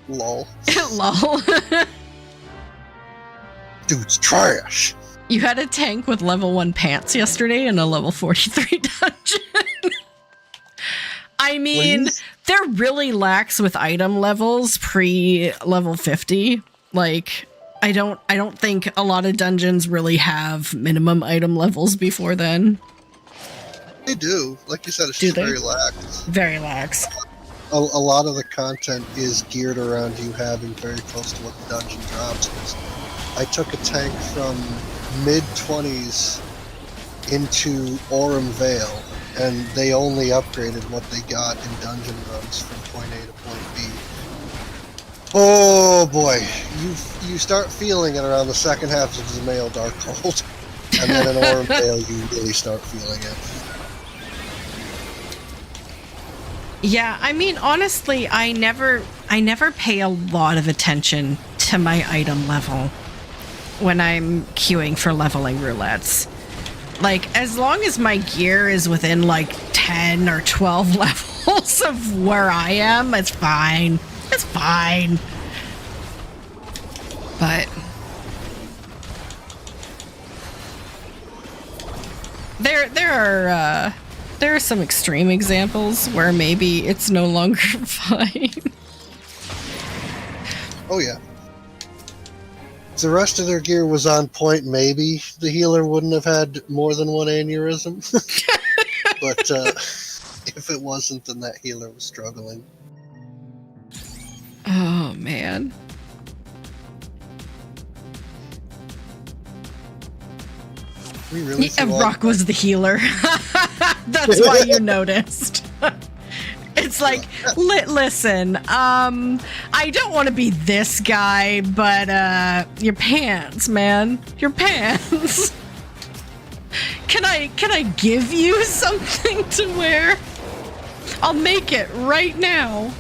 Lol. Lol. Dude's trash. You had a tank with level 1 pants yesterday in a level 43 dungeon. I mean, they're really lax with item levels pre-level 50. Like, I don't think a lot of dungeons really have minimum item levels before then. They do. Like you said, it's just very lax. Very lax. A lot of the content is geared around you having very close to what the dungeon drops. I took a tank from mid-20s into Aurum Vale, and they only upgraded what they got in dungeon runs from point A to point B. Oh boy, you start feeling it around the second half of Zemail Darkhold, and then in Aurum Vale you really start feeling it. Yeah, I mean, honestly, I never pay a lot of attention to my item level when I'm queuing for leveling roulettes. Like, as long as my gear is within like 10 or 12 levels of where I am, it's fine. It's fine. But there are some extreme examples where maybe it's no longer fine. Oh yeah. If the rest of their gear was on point, maybe the healer wouldn't have had more than one aneurysm. But if it wasn't, then that healer was struggling. Oh, man. We really Rock was the healer. That's why you noticed. It's like, listen, I don't want to be this guy, but your pants, man. Your pants. Can I give you something to wear? I'll make it right now.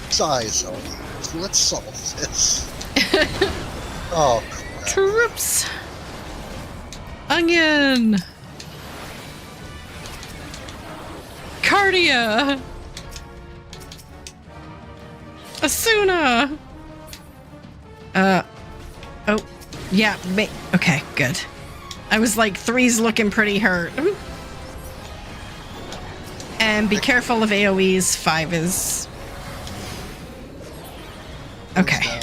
Size on you. Let's solve this. Oh, crap. Troops. Onion. Cardia. Asuna. Oh, yeah, okay, good. I was like, 3's looking pretty hurt. And be careful of AoEs, 5 is... Okay,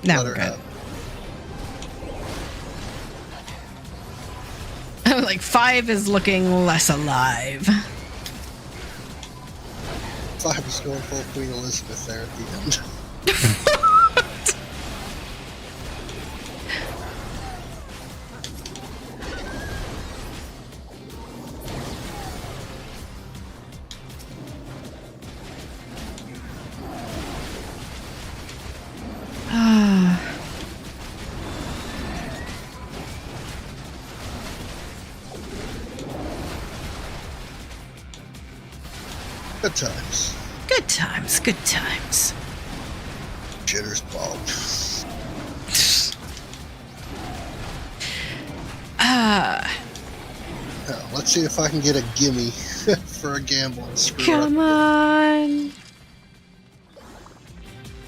now we're good. Like, 5 is looking less alive. 5 is going full Queen Elizabeth there at the end. Good times. Good times, good times. Jitter's bald. Now, let's see if I can get a gimme for a gamble and screw Come on.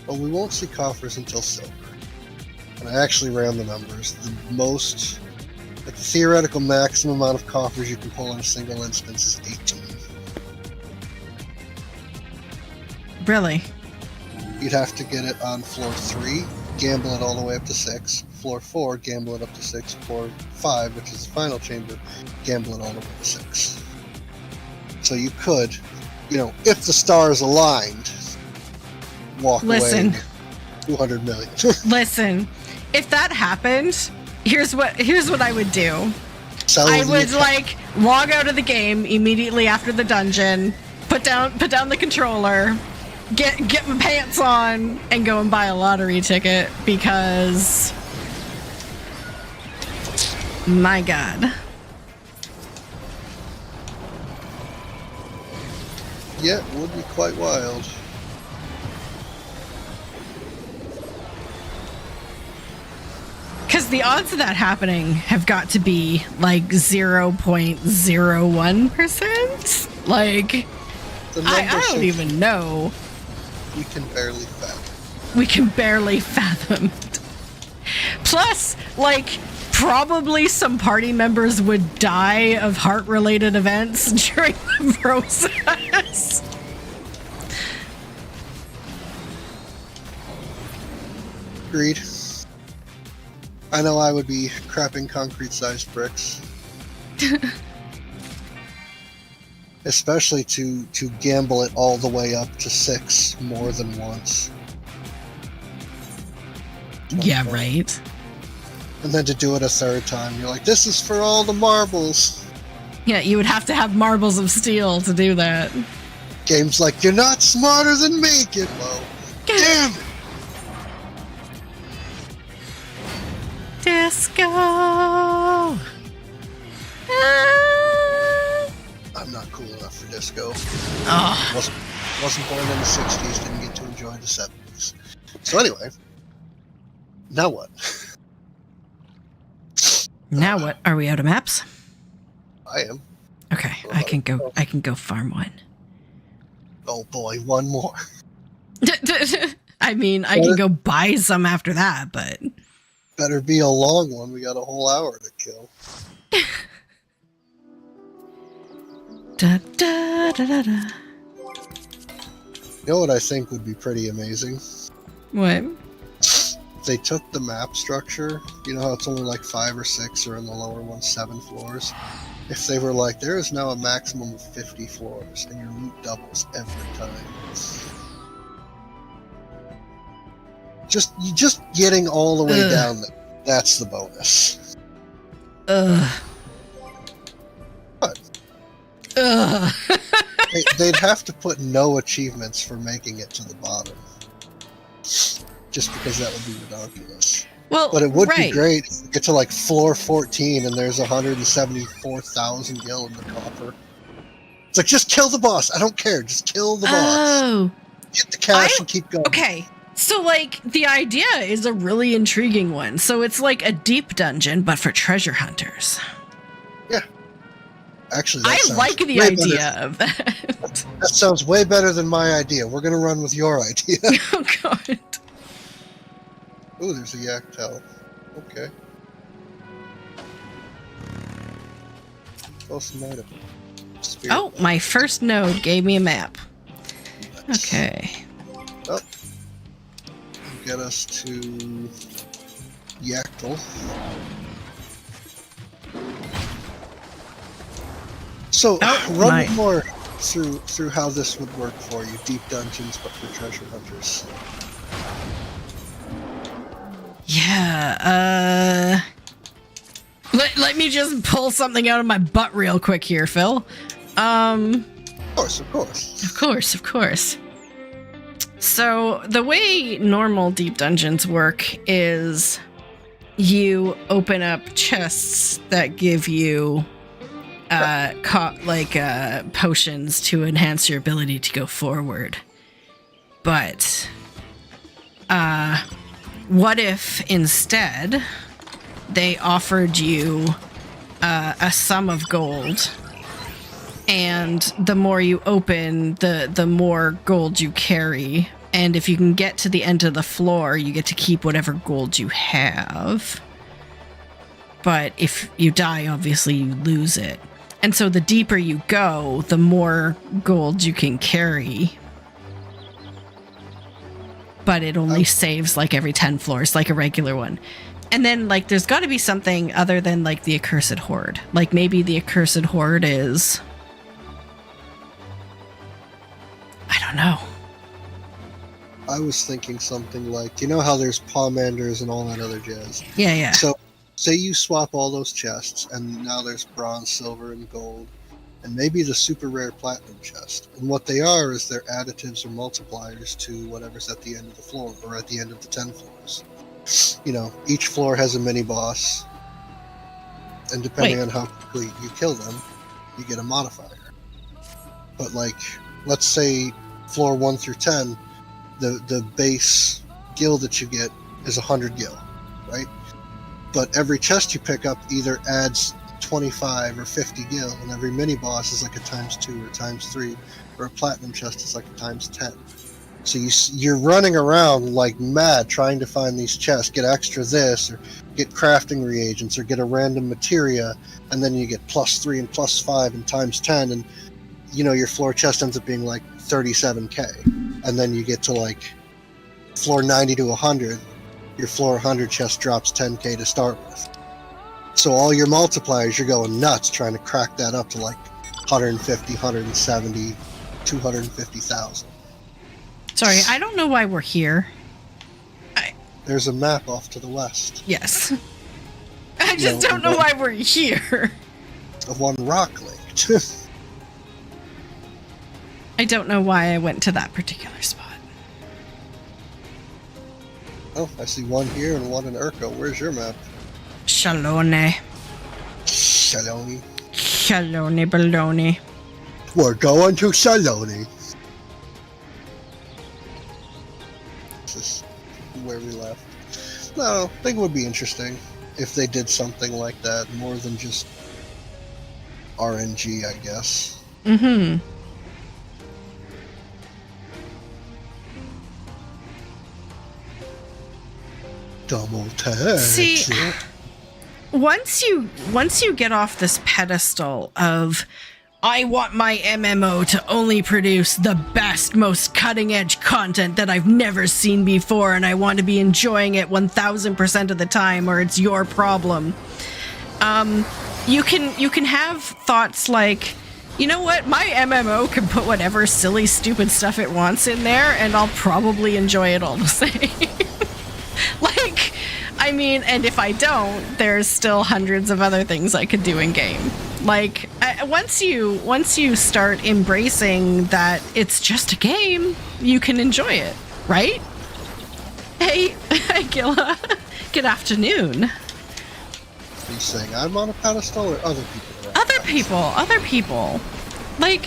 Well, we won't see coffers until silver. And I actually ran the numbers. The most, like the theoretical maximum amount of coffers you can pull in a single instance is 18. Really? You'd have to get it on floor 3, gamble it all the way up to 6. Floor 4, gamble it up to 6. Floor 5, which is the final chamber, gamble it all the way to 6. So you could, if the stars aligned, walk away with 200 million. Listen, if that happened, here's what I would do. I would log out of the game immediately after the dungeon, put down the controller, get my pants on, and go and buy a lottery ticket, because my god. Yeah, it would be quite wild. Because the odds of that happening have got to be like 0.01%. Like, I don't even know. We can barely fathom. We can barely fathom. Plus, like, probably some party members would die of heart-related events during the process. Agreed. I know I would be crapping concrete-sized bricks. Especially to gamble it all the way up to 6 more than once. Yeah, right. And then to do it a third time, you're like, this is for all the marbles. Yeah, you would have to have marbles of steel to do that. Game's like, you're not smarter than me, Gitmo. Damn it! Disco! I'm not cool enough for disco. Oh. Wasn't born in the 60s, didn't get to enjoy the 70s. So anyway, now what? Now what? Are we out of maps? I am. Okay, I can go farm one. Oh boy, one more. I mean, I can go buy some after that, but better be a long one. We got a whole hour to kill. Da, da, da, da, da. You know what I think would be pretty amazing? What? If they took the map structure, you know how it's only like 5 or 6, or in the lower one 7 floors? If they were like, there is now a maximum of 50 floors, and your loot doubles every time. Just getting all the way down there, that's the bonus. Ugh. What? Ugh. They'd have to put no achievements for making it to the bottom. Just because that would be ridiculous. Well, but it would be great if you get to like floor 14 and there's 174,000 gil in the copper. It's like, just kill the boss. I don't care. Just kill the boss. Oh. Get the cash and keep going. Okay. So, like, the idea is a really intriguing one. So it's like a deep dungeon, but for treasure hunters. Yeah. Actually, I like the idea of that. That sounds way better than my idea. We're going to run with your idea. Oh, God. Ooh, there's a yak tail. Okay. Awesome item. Oh, my first node gave me a map. Okay. Oh. Get us to Yaktel. So, run more through how this would work for you. Deep dungeons, but for treasure hunters. Yeah, let me just pull something out of my butt real quick here, Phil. Of course. So the way normal deep dungeons work is you open up chests that give you potions to enhance your ability to go forward. But what if instead they offered you a sum of gold, and the more you open, the more gold you carry, and if you can get to the end of the floor, you get to keep whatever gold you have. But if you die, obviously you lose it. And so the deeper you go, the more gold you can carry. But it only saves like every 10 floors, like a regular one. And then like there's got to be something other than like the accursed horde. Like maybe the accursed horde is, I don't know. I was thinking something like, you know how there's pomanders and all that other jazz? Yeah. So say you swap all those chests and now there's bronze, silver, and gold. And maybe the super rare platinum chest. And what they are is they're additives or multipliers to whatever's at the end of the floor, or at the end of the 10 floors. You know, each floor has a mini boss, and depending on how quickly you kill them, you get a modifier. But like, let's say floor 1 through 10, the base gil that you get is 100 gil, right? But every chest you pick up either adds 25 or 50 gil, and every mini boss is like a ×2 or ×3, or a platinum chest is like a ×10. So you're running around like mad trying to find these chests, get extra this, or get crafting reagents, or get a random materia, and then you get +3 and +5 and ×10, and you know your floor chest ends up being like 37k, and then you get to like floor 90 to 100, your floor 100 chest drops 10k to start with. So all your multipliers, you're going nuts trying to crack that up to like 150, 170, 250,000. Sorry, I don't know why we're here. There's a map off to the west. Yes. I just don't know why we're here. of one rock linked. I don't know why I went to that particular spot. Oh, I see one here and one in Urko. Where's your map? Shalone. Shaloni. Shalone baloney. We're going to Shaloni. This is where we left. No, I think it would be interesting if they did something like that, more than just RNG, I guess. Mm-hmm. Double tag. See, once you get off this pedestal of I want my MMO to only produce the best, most cutting-edge content that I've never seen before, and I want to be enjoying it 1000% of the time, or it's your problem. You can have thoughts like, you know what, my MMO can put whatever silly, stupid stuff it wants in there, and I'll probably enjoy it all the same. Like, I mean, and if I don't, there's still hundreds of other things I could do in game. Like, once you start embracing that it's just a game, you can enjoy it, right? Hey, Gilla. Good afternoon. Are you saying I'm on a pedestal or other people? Other people. Like,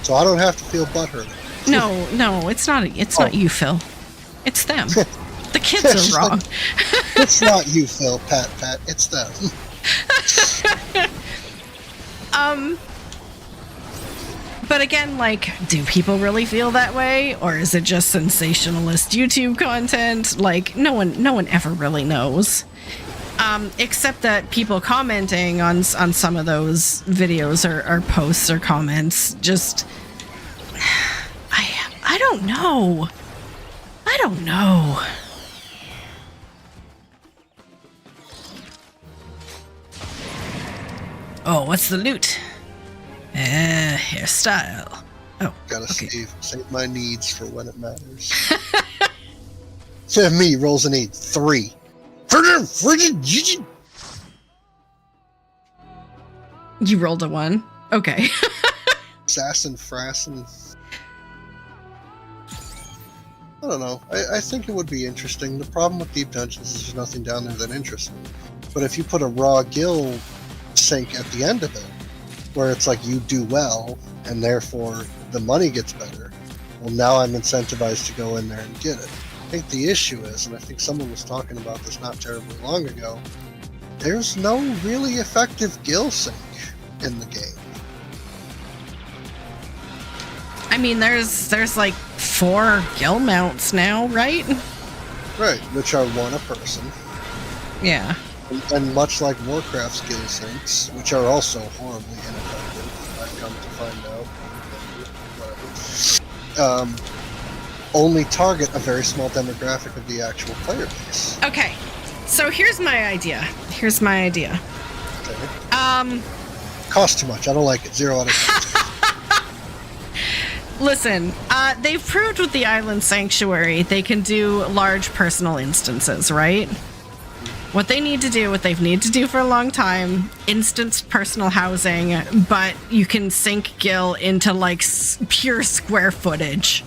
so I don't have to feel butthurt. No, it's not you, Phil. It's them. The kids are wrong. It's not you, Phil, Pat. It's them. But again, like, do people really feel that way? Or is it just sensationalist YouTube content? Like, no one ever really knows. Except that people commenting on some of those videos or posts or comments just... I don't know. Oh, what's the loot? Hairstyle. Oh, Gotta okay. save my needs for when it matters. Me rolls a need 3. You rolled a 1. Okay. Assassin Frassin. I don't know. I think it would be interesting. The problem with deep dungeons is there's nothing down there that interests me. But if you put a raw gill sink at the end of it, where it's like you do well, and therefore the money gets better, well, now I'm incentivized to go in there and get it. I think the issue is, and I think someone was talking about this not terribly long ago, there's no really effective gill sink in the game. I mean, there's like 4 gill mounts now, right? Right, which are one a person. Yeah. And much like Warcraft's gill sinks, which are also horribly ineffective, I've come to find out. Whatever. Only target a very small demographic of the actual player base. Okay, so here's my idea. Okay. Costs too much. I don't like it. 0 out of 10. Listen, they've proved with the Island Sanctuary they can do large personal instances, right? What they've needed to do for a long time, instanced personal housing, but you can sink Gil into like pure square footage.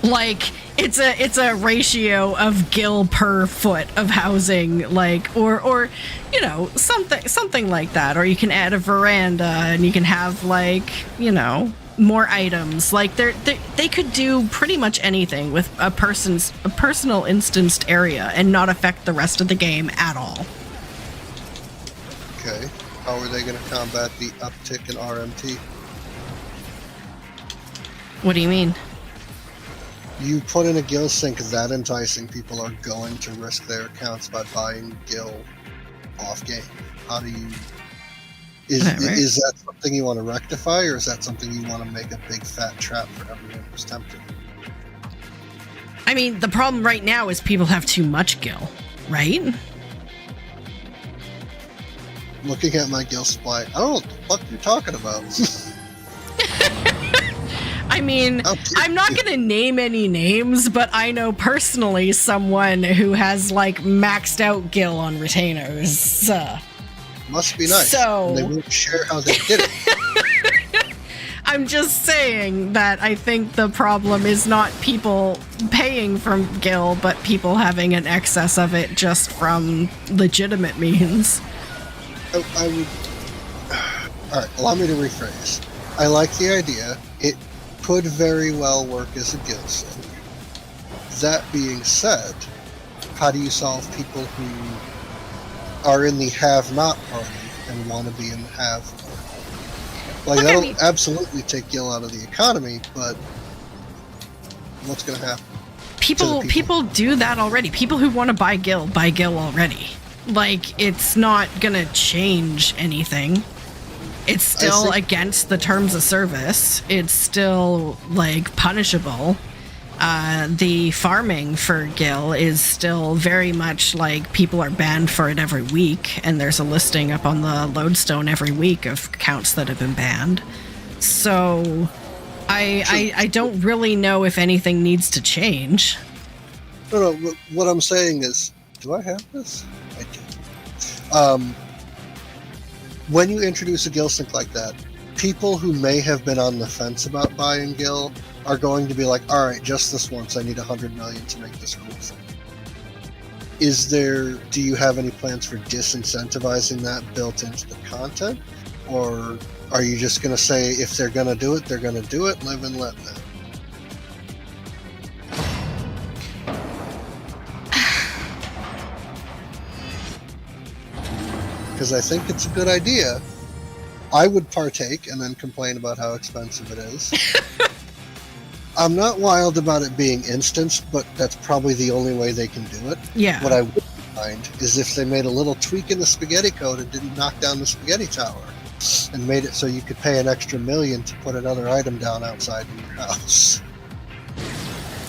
Like it's a ratio of Gil per foot of housing, like or you know, something like that. Or you can add a veranda and you can have like, you know, more items. Like they could do pretty much anything with a personal instanced area and not affect the rest of the game at all. Okay. How are they going to combat the uptick in RMT? What do you mean? You put in a Gil sink that enticing, people are going to risk their accounts by buying Gil off game. How do you... Is that something you want to rectify, or is that something you want to make a big fat trap for everyone who's tempted? I mean, the problem right now is people have too much Gil, right? Looking at my Gil supply, I don't know what the fuck you're talking about. I mean, I'm not going to name any names, but I know personally someone who has, like, maxed out Gil on retainers. Must be nice. So and they won't share how they did it. I'm just saying that I think the problem is not people paying from Gil, but people having an excess of it just from legitimate means. I would... Alright, allow me to rephrase. I like the idea. It could very well work as a guild sync. That being said, how do you solve people who are in the have-not party and want to be in the have party? Like, that'll absolutely take Gil out of the economy, but what's going to happen? People do that already. People who want to buy Gil already. Like, it's not going to change anything. It's still against the terms of service. It's still, like, punishable. The farming for Gil is still very much like people are banned for it every week, and there's a listing up on the lodestone every week of accounts that have been banned. So I don't really know if anything needs to change. No, what I'm saying is, do I have this? I do. When you introduce a Gil sync like that, people who may have been on the fence about buying Gil are going to be like, all right, just this once, I need 100 million to make this cool thing. Do you have any plans for disincentivizing that built into the content? Or are you just going to say, if they're going to do it, they're going to do it, live and let them? Because I think it's a good idea. I would partake and then complain about how expensive it is. I'm not wild about it being instanced, but that's probably the only way they can do it. Yeah. What I would mind is if they made a little tweak in the spaghetti code and didn't knock down the spaghetti tower and made it so you could pay an extra $1 million to put another item down outside in your house.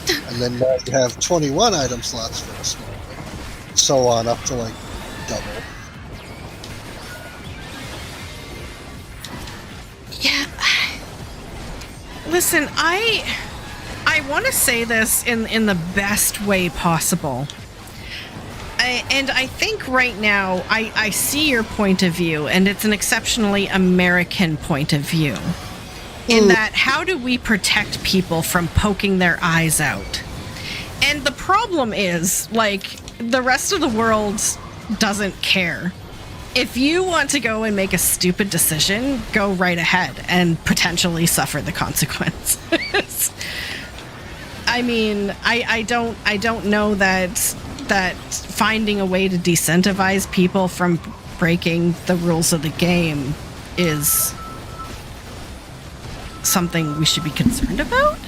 And then now you have 21 item slots for a small thing. So on up to like double. Yeah. Listen, I want to say this in the best way possible. I think right now I see your point of view, and it's an exceptionally American point of view. In that, how do we protect people from poking their eyes out? And the problem is, like, the rest of the world doesn't care. If you want to go and make a stupid decision, go right ahead and potentially suffer the consequences. I mean, I don't know that finding a way to decentivize people from breaking the rules of the game is something we should be concerned about.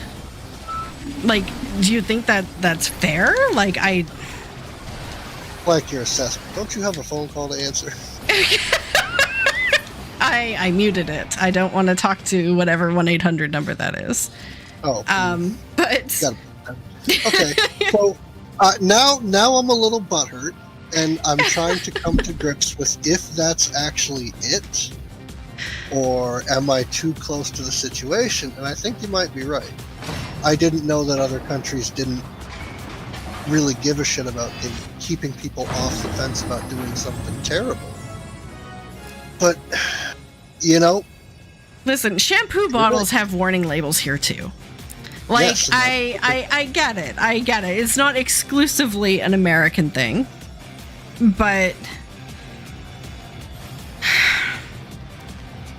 Like, do you think that that's fair? Like your assessment. Don't you have a phone call to answer? I muted it. I don't want to talk to whatever 1-800 number that is. Oh. But okay. So now I'm a little butthurt, and I'm trying to come to grips with if that's actually it, or am I too close to the situation? And I think you might be right. I didn't know that other countries didn't really give a shit about keeping people off the fence about doing something terrible. But, you know... Listen, shampoo bottles have warning labels here, too. Like, yes, I get it. I get it. It's not exclusively an American thing. But...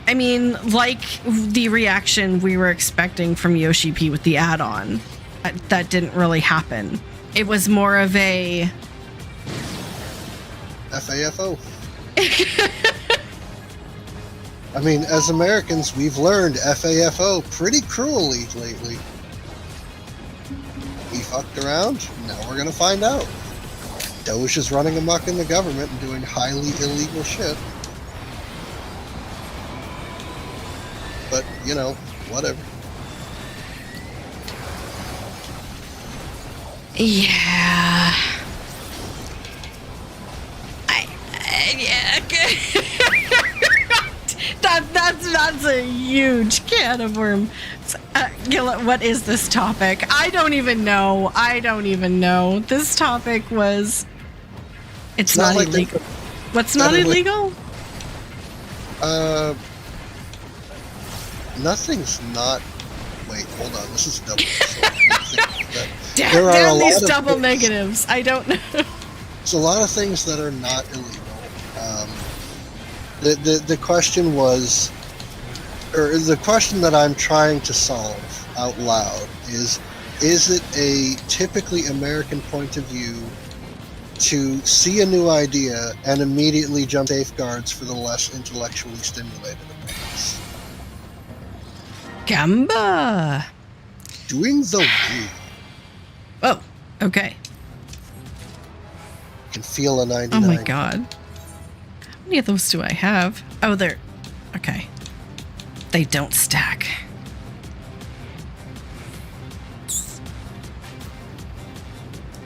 I mean, like the reaction we were expecting from Yoshi P with the add-on, that didn't really happen. It was more of a... FAFO. I mean, as Americans, we've learned FAFO pretty cruelly lately. We fucked around, now we're gonna find out. Doge is running amok in the government and doing highly illegal shit. But, you know, whatever. Yeah. That's a huge can of worms. Gillett, what is this topic? I don't even know. This topic was... It's not illegal. What's not illegal? Uh, nothing's not. Wait, hold on. This is double. Damn these double negatives. I don't know. There's a lot of things that are not illegal. The question was, or the question that I'm trying to solve out loud is it a typically American point of view to see a new idea and immediately jump safeguards for the less intellectually stimulated opinions? Gamba. Doing the weird. Oh, okay. Can feel a 99. Oh my god. How many of those do I have? Oh, they're... Okay. They don't stack.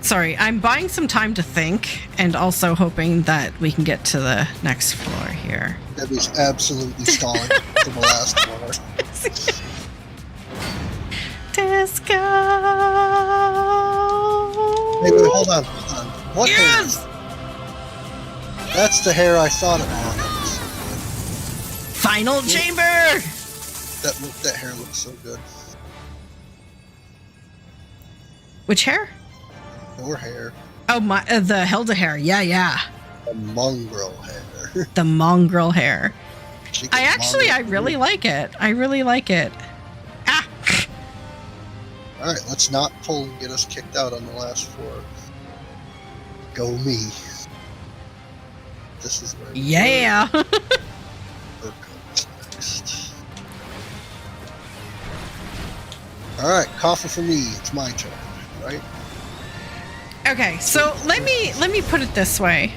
Sorry, I'm buying some time to think and also hoping that we can get to the next floor here. Debbie's absolutely stalling for the last floor. Disco! Hey, wait, hold on. What yes! hair? That's the hair I thought it was. Final chamber! That hair looks so good. Which hair? Your hair. Oh, my, the Hilda hair. Yeah. The mongrel hair. The mongrel hair. I really hair. like it. I really like it. Ah! Alright, let's not pull and get us kicked out on the last floor. Go me. This is where Yeah! Burke comes next. Alright, coffee for me. It's my turn, right? Okay, so let me put it this way.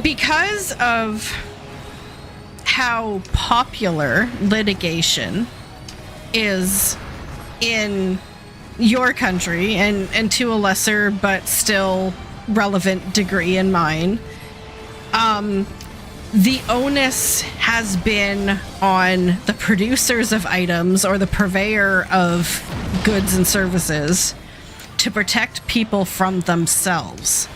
Because of how popular litigation is in your country and to a lesser but still relevant degree in mine, the onus has been on the producers of items or the purveyor of goods and services to protect people from themselves.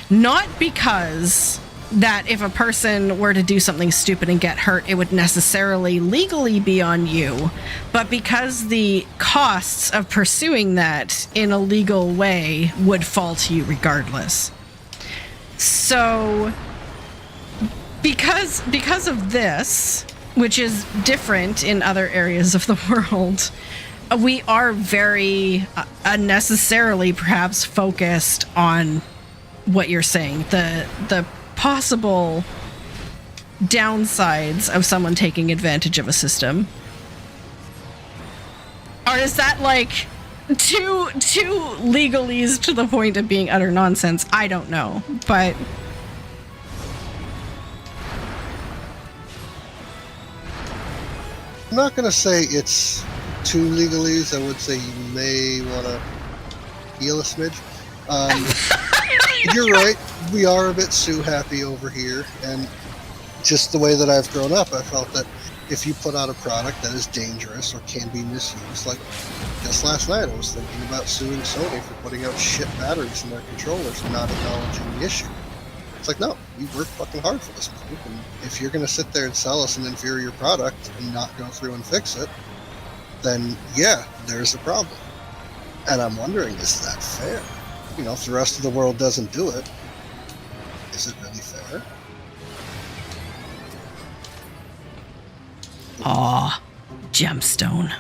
Not because that if a person were to do something stupid and get hurt, it would necessarily legally be on you, but because the costs of pursuing that in a legal way would fall to you regardless. So, because of this, which is different in other areas of the world, we are very unnecessarily perhaps focused on what you're saying, the possible downsides of someone taking advantage of a system. Or is that like too legalese to the point of being utter nonsense? I don't know, but I'm not going to say it's too legalese. I would say you may want to heal a smidge. You're right. We are a bit Sue happy over here, and just the way that I've grown up, I felt that if you put out a product that is dangerous or can be misused, like just last night, I was thinking about suing Sony for putting out shit batteries in their controllers and not acknowledging the issue. It's like, no, we worked fucking hard for this group, and if you're going to sit there and sell us an inferior product and not go through and fix it, then yeah, there's a problem. And I'm wondering, is that fair? You know, if the rest of the world doesn't do it, is it really fair? aw, gemstone.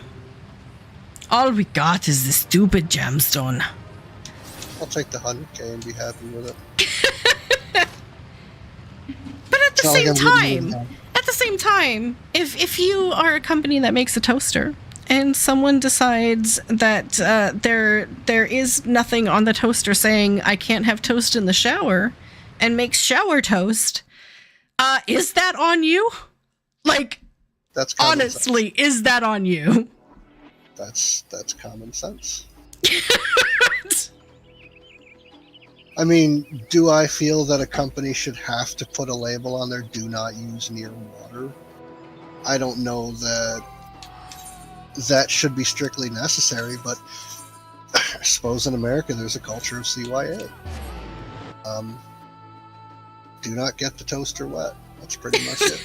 All we got is this stupid gemstone. I'll take the 100K and be happy with it. But at the same time, if you are a company that makes a toaster and someone decides that there is nothing on the toaster saying I can't have toast in the shower and makes shower toast, is that on you? Like, That's honestly, is that on you? That's common sense. I mean, do I feel that a company should have to put a label on there, do not use near water? I don't know that should be strictly necessary, but I suppose in America there's a culture of CYA. Do not get the toaster wet. That's pretty much it.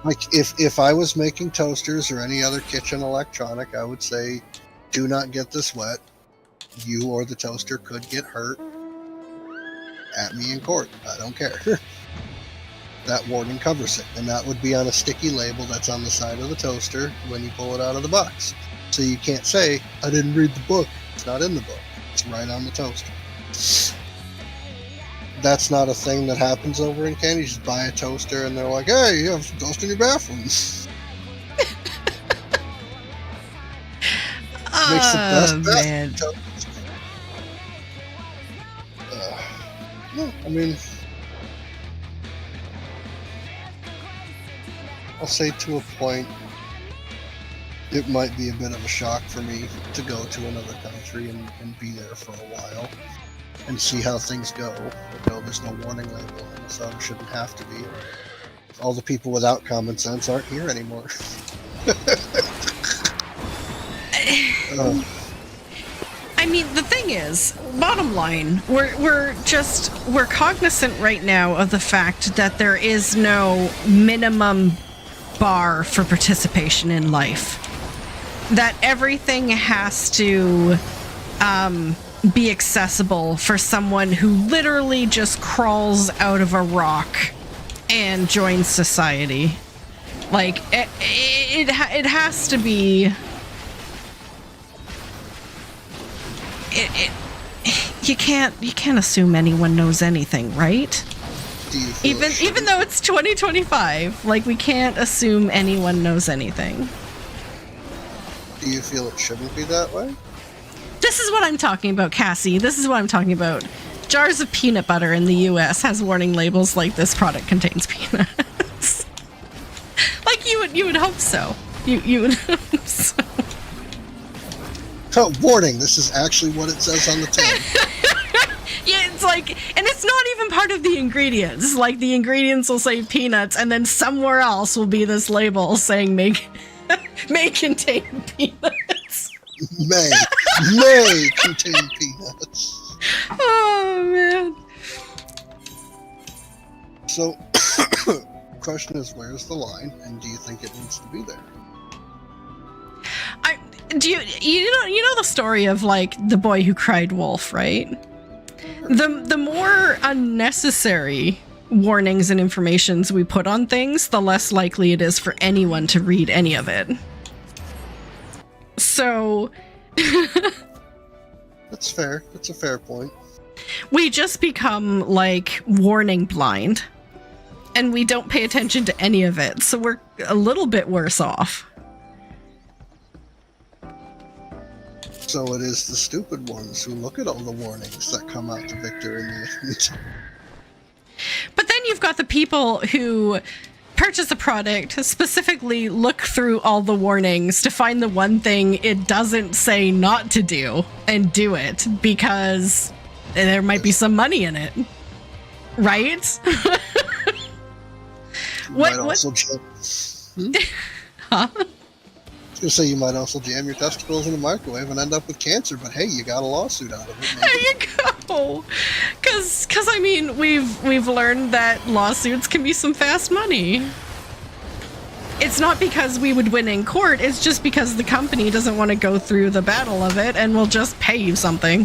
Like if I was making toasters or any other kitchen electronic, I would say, do not get this wet. You or the toaster could get hurt. At me in court. I don't care. That warning covers it, and that would be on a sticky label that's on the side of the toaster when you pull it out of the box. So you can't say, I didn't read the book. It's not in the book. It's right on the toaster. That's not a thing that happens over in Canada. You just buy a toaster and they're like, hey, you have some toast in your bathroom. Makes the best man. toast. No, I mean, I'll say to a point, it might be a bit of a shock for me to go to another country and be there for a while and see how things go. You know, there's no warning label on it, so it shouldn't have to be. All the people without common sense aren't here anymore. I mean, the thing is, bottom line, we're cognizant right now of the fact that there is no minimum bar for participation in life. That everything has to be accessible for someone who literally just crawls out of a rock and joins society. Like, it has to be... You can't assume anyone knows anything, right? Even though it's 2025, like, we can't assume anyone knows anything. Do you feel it shouldn't be that way? This is what I'm talking about, Cassie. This is what I'm talking about. Jars of peanut butter in the US has warning labels like this product contains peanuts. Like, you would hope so. You would hope so. Oh, warning, this is actually what it says on the tin. Yeah, it's like, and it's not even part of the ingredients. Like, the ingredients will say peanuts, and then somewhere else will be this label saying may contain peanuts. May contain peanuts. Oh, man. So, question is, where's the line, and do you think it needs to be there? You know the story of, like, the boy who cried wolf, right? The more unnecessary warnings and informations we put on things, the less likely it is for anyone to read any of it. So that's fair. That's a fair point. We just become, like, warning blind, and we don't pay attention to any of it, so we're a little bit worse off. So it is the stupid ones who look at all the warnings that come out the victor in the end. But then you've got the people who purchase a product, specifically look through all the warnings to find the one thing it doesn't say not to do, and do it, because there might be some money in it. Right? What? Huh? So you might also jam your testicles in the microwave and end up with cancer, but hey, you got a lawsuit out of it. Maybe. There you go. Because I mean, we've learned that lawsuits can be some fast money. It's not because we would win in court, it's just because the company doesn't want to go through the battle of it and will just pay you something.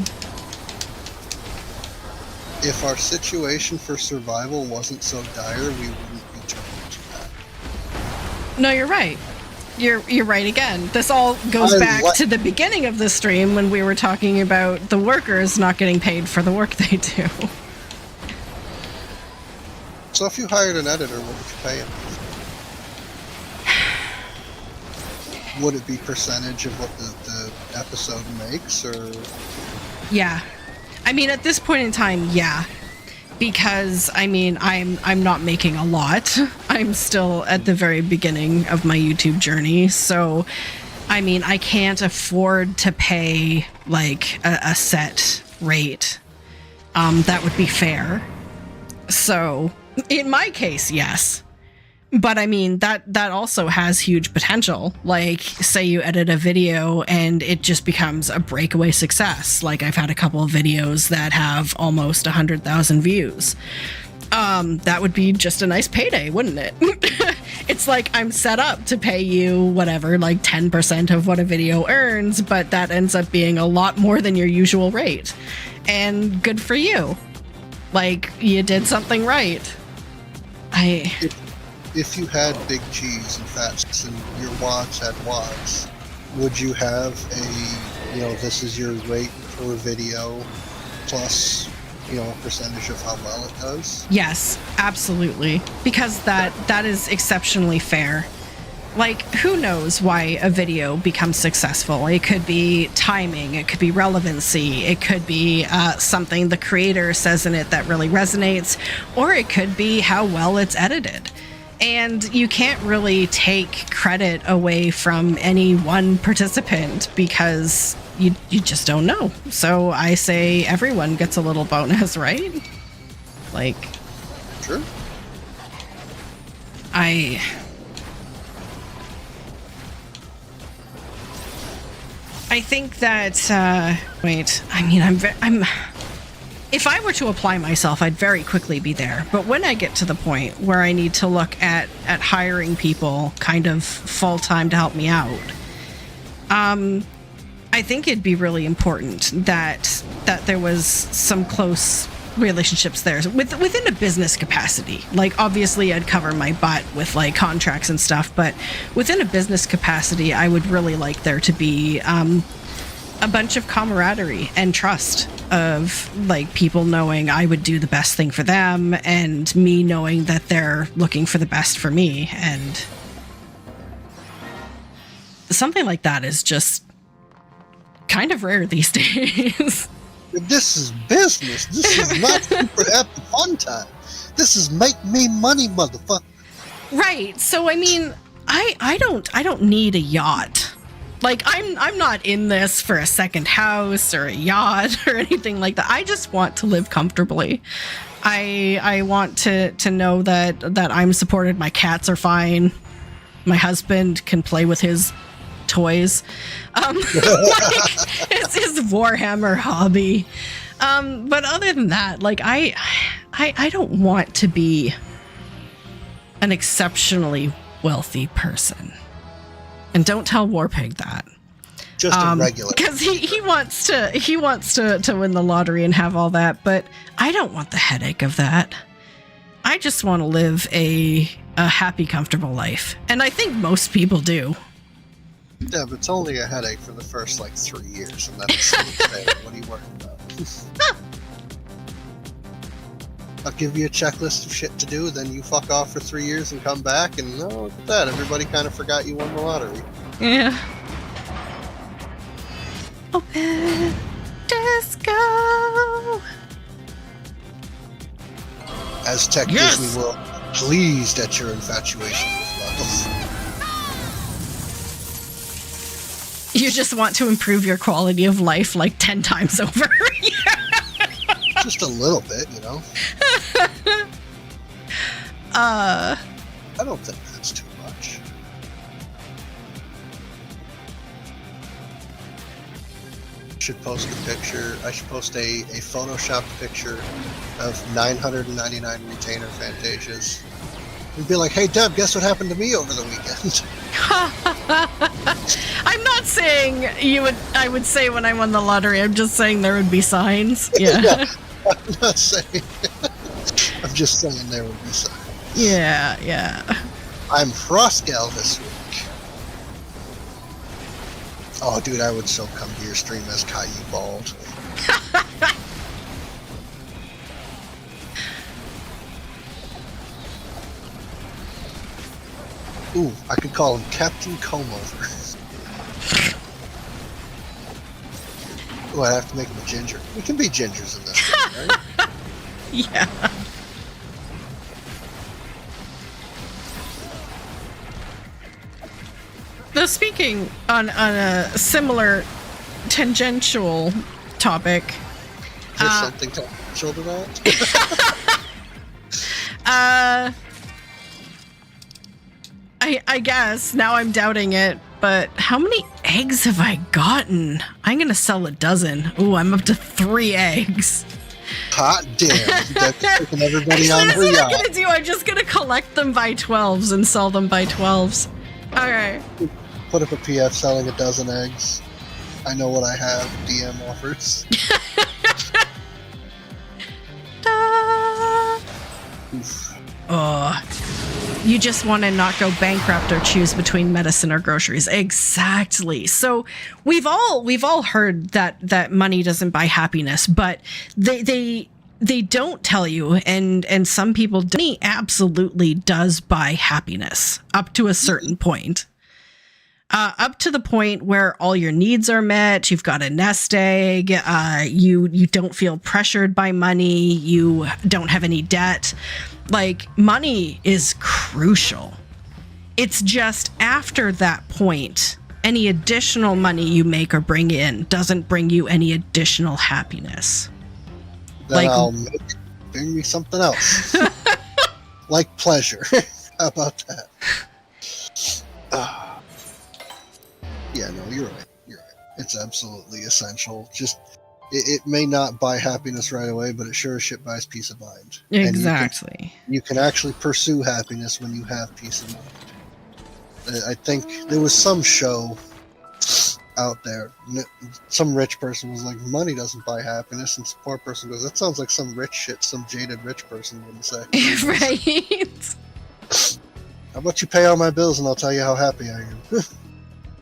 If our situation for survival wasn't so dire, we wouldn't be turning to that. No, you're right. You're right again. This all goes back to the beginning of the stream when we were talking about the workers not getting paid for the work they do. So if you hired an editor, what would you pay him? Would it be percentage of what the episode makes, or? Yeah. I mean, at this point in time, yeah. Because, I mean, I'm not making a lot. I'm still at the very beginning of my YouTube journey. So, I mean, I can't afford to pay, like, a set rate. That would be fair. So, in my case, yes. But I mean, that also has huge potential. Like, say you edit a video and it just becomes a breakaway success. Like, I've had a couple of videos that have almost 100,000 views. That would be just a nice payday, wouldn't it? It's like I'm set up to pay you whatever, like 10% of what a video earns, but that ends up being a lot more than your usual rate. And good for you. Like, you did something right. If you had big G's and fats and your wads had wads, would you have this is your rate per video plus, a percentage of how well it does? Yes, absolutely. Because that is exceptionally fair. Like, who knows why a video becomes successful? It could be timing, it could be relevancy, it could be something the creator says in it that really resonates, or it could be how well it's edited. And you can't really take credit away from any one participant because you just don't know. So I say everyone gets a little bonus, right? Like, sure. I think that if I were to apply myself, I'd very quickly be there. But when I get to the point where I need to look at hiring people kind of full-time to help me out, I think it'd be really important that there was some close relationships there within a business capacity. Like, obviously I'd cover my butt with like contracts and stuff, but within a business capacity, I would really like there to be a bunch of camaraderie and trust of like people knowing I would do the best thing for them and me knowing that they're looking for the best for me. And something like that is just kind of rare these days. This is business. This is not super happy fun time. This is make me money, motherfucker. Right. So I mean, I don't need a yacht. Like, I'm not in this for a second house or a yacht or anything like that. I just want to live comfortably. I want to know that I'm supported. My cats are fine. My husband can play with his toys. Like, it's his Warhammer hobby. But other than that, like, I don't want to be an exceptionally wealthy person. And don't tell Warpig that. Just a regular. Because he wants to win the lottery and have all that, but I don't want the headache of that. I just want to live a happy, comfortable life. And I think most people do. Yeah, but it's only a headache for the first 3 years, and then it's okay. What are you worried about? I'll give you a checklist of shit to do, then you fuck off for 3 years and come back, and look at that, everybody kind of forgot you won the lottery. Yeah. Open disco. Aztec Disney World, pleased at your infatuation with love. You just want to improve your quality of life 10 times over. Just a little bit, I don't think that's too much. I should post a photoshopped picture of 999 retainer Fantasias. And be like, hey Deb, guess what happened to me over the weekend? I'm not saying I would say when I won the lottery. I'm just saying there would be signs. Yeah. Yeah, I'm not saying. I'm just saying there would be signs. Yeah. I'm Frostgal this week. Oh, dude, I would so come to your stream as Caillou Bald. Ooh, I could call him Captain Comeover. Ooh, I'd have to make him a ginger. We can be gingers in this one, right? Yeah. Though speaking on a similar tangential topic. Is there something tangential to that? I guess now I'm doubting it, but how many eggs have I gotten? I'm gonna sell a dozen. Ooh, I'm up to 3 eggs. Hot damn. That's taking everybody on That's her what yacht. I'm gonna do. I'm just gonna collect them by 12s and sell them by 12s. Alright. Put up a PF selling a dozen eggs. I know what I have. DM offers. Oof. You just want to not go bankrupt or choose between medicine or groceries. Exactly. So we've all heard that money doesn't buy happiness, but they don't tell you, and some people don't. Money absolutely does buy happiness up to a certain point. Up to the point where all your needs are met, you've got a nest egg, you don't feel pressured by money, you don't have any debt. Like, money is crucial. It's just after that point, any additional money you make or bring in doesn't bring you any additional happiness. Then I'll bring me something else. Like pleasure. How about that? Yeah, no, you're right. It's absolutely essential. Just, it may not buy happiness right away, but it sure as shit buys peace of mind. Exactly. And you can actually pursue happiness when you have peace of mind. I think there was some show out there. Some rich person was like, money doesn't buy happiness. And some poor person goes, that sounds like some rich shit some jaded rich person wouldn't say. Right. How about you pay all my bills and I'll tell you how happy I am.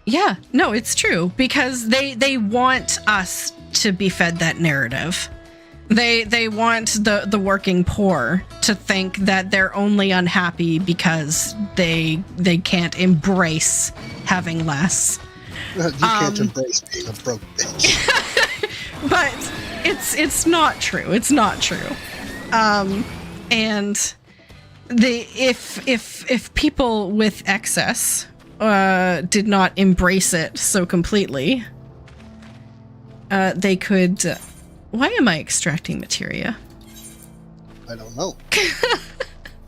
Yeah, no, it's true, because they want us to be fed that narrative. They want the working poor to think that they're only unhappy because they can't embrace having less. You can't embrace being a broke bitch. But it's not true. It's not true. And if people with excess did not embrace it so completely, they could. Why am I extracting materia? I don't know.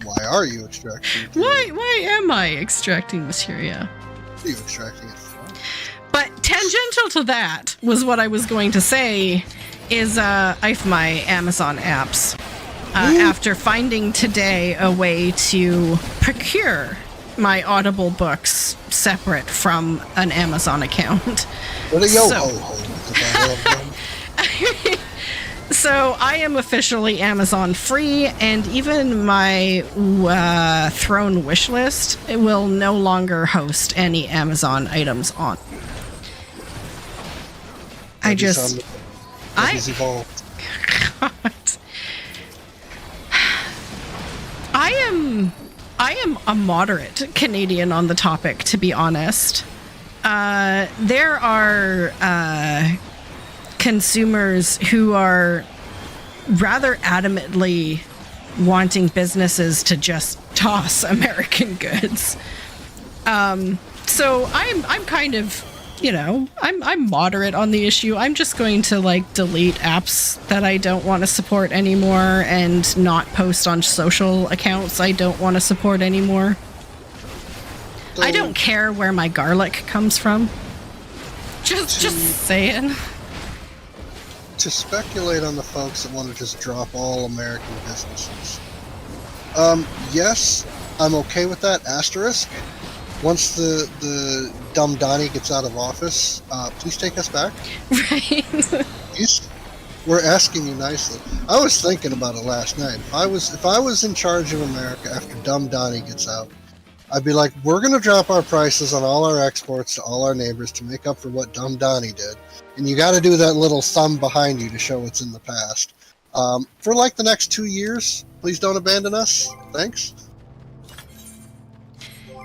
Why are you extracting materia? Why am I extracting materia? What are you extracting it from? But tangential to that was what I was going to say is I have my Amazon apps. After finding today a way to procure my Audible books separate from an Amazon account. What a yo-ho-ho. So I am officially Amazon free, and even my Throne wish list, it will no longer host any Amazon items on. Evolved. God. I am a moderate Canadian on the topic, to be honest. There are consumers who are rather adamantly wanting businesses to just toss American goods. So I'm kind of, I'm moderate on the issue. I'm just going to delete apps that I don't want to support anymore and not post on social accounts I don't want to support anymore. So, I don't care where my garlic comes from. Just saying. To speculate on the folks that want to just drop all American businesses. Yes, I'm okay with that. Asterisk. Once the dumb Donnie gets out of office, please take us back. Right. Please. We're asking you nicely. I was thinking about it last night. If I was in charge of America after dumb Donnie gets out, I'd be like, we're going to drop our prices on all our exports to all our neighbors to make up for what dumb Donnie did. And you got to do that little thumb behind you to show what's in the past. For the next 2 years, please don't abandon us. Thanks.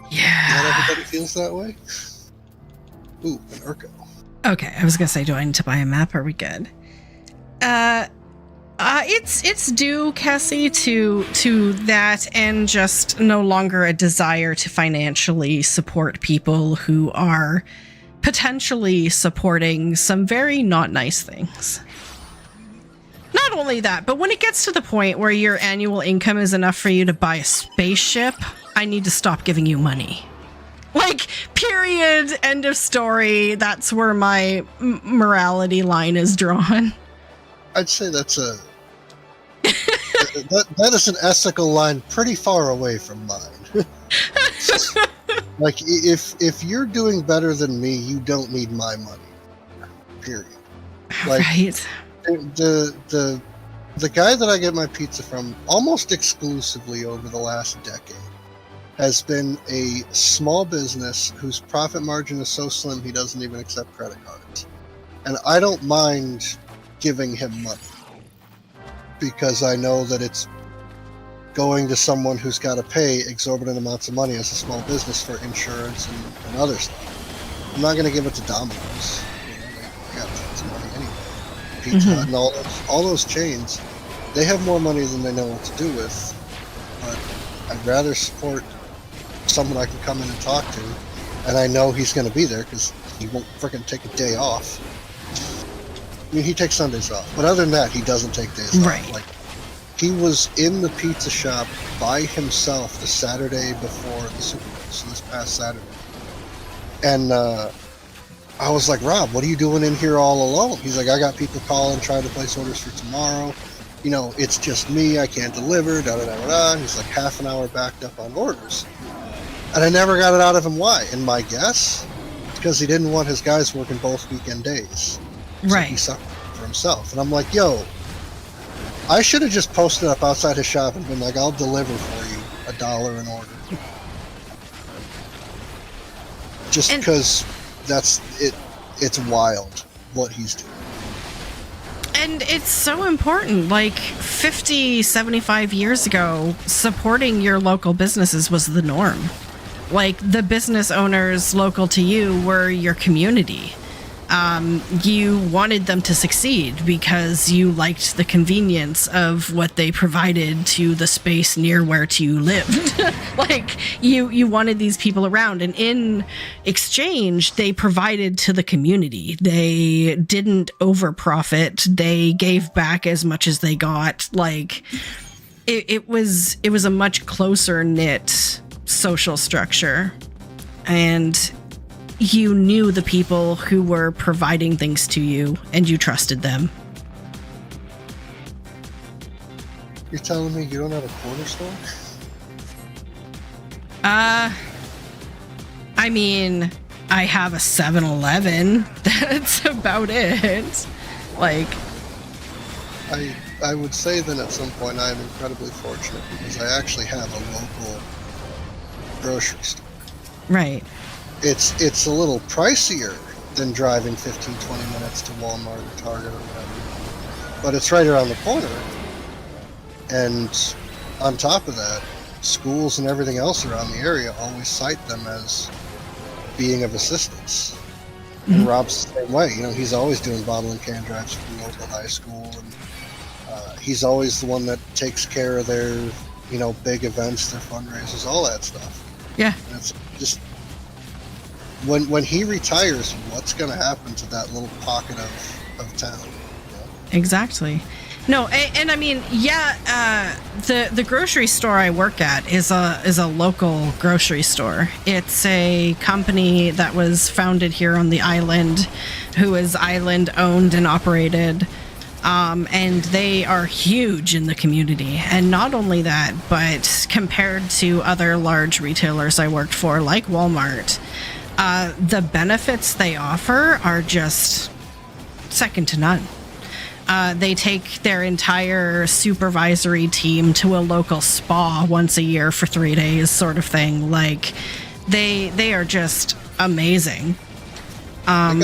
Yeah. Not everybody feels that way. Ooh, an Urko. Okay, I was gonna say, do I need to buy a map? Are we good? It's due, Cassie, to that, and just no longer a desire to financially support people who are potentially supporting some very not nice things. Not only that, but when it gets to the point where your annual income is enough for you to buy a spaceship, I need to stop giving you money. Period, end of story. That's where my morality line is drawn. I'd say that's a that is an ethical line pretty far away from mine. Like, if you're doing better than me, you don't need my money. Period. Like, Right. The guy that I get my pizza from almost exclusively over the last decade has been a small business whose profit margin is so slim he doesn't even accept credit cards. And I don't mind giving him money because I know that it's going to someone who's got to pay exorbitant amounts of money as a small business for insurance and other stuff. I'm not going to give it to Domino's. They got tons of money anyway. Pizza Hut and all those chains, they have more money than they know what to do with. But I'd rather support someone I can come in and talk to, and I know he's going to be there because he won't freaking take a day off. I mean, he takes Sundays off, but other than that, he doesn't take days off. Like, he was in the pizza shop by himself the Saturday before the Super Bowl, so this past Saturday. And I was like, Rob, what are you doing in here all alone? He's like, I got people calling, trying to place orders for tomorrow. You know, it's just me, I can't deliver, da-da-da-da-da. He's like half an hour backed up on orders. And I never got it out of him why. And my guess, because he didn't want his guys working both weekend days. So he sucked for himself. And I'm like, yo, I should have just posted up outside his shop and been like, I'll deliver for you $1 an order. Just because that's it. It's wild what he's doing. And it's so important. Like 50, 75 years ago, supporting your local businesses was the norm. Like, the business owners local to you were your community. You wanted them to succeed because you liked the convenience of what they provided to the space near where you lived. Like, you wanted these people around, and in exchange, they provided to the community. They didn't over-profit. They gave back as much as they got. Like, it was a much closer knit social structure, and you knew the people who were providing things to you, and you trusted them. You're telling me you don't have a corner store? I mean, I have a 7-Eleven. That's about it. Like, I would say that at some point I am incredibly fortunate because I actually have a local grocery store. Right. It's a little pricier than driving 15-20 minutes to Walmart or Target or whatever, but it's right around the corner. And on top of that, schools and everything else around the area always cite them as being of assistance. Mm-hmm. And Rob's the same way. You know, he's always doing bottle and can drives for the local high school, and he's always the one that takes care of their, you know, big events, their fundraisers, all that stuff. Yeah. And it's just when he retires, what's going to happen to that little pocket of town? You know? Exactly. No, and I mean, yeah, the grocery store I work at is a local grocery store. It's a company that was founded here on the island, who is island owned and operated, and they are huge in the community. And not only that, but compared to other large retailers I worked for, like Walmart, the benefits they offer are just second to none. They take their entire supervisory team to a local spa once a year for 3 days, sort of thing. Like, they are just amazing. And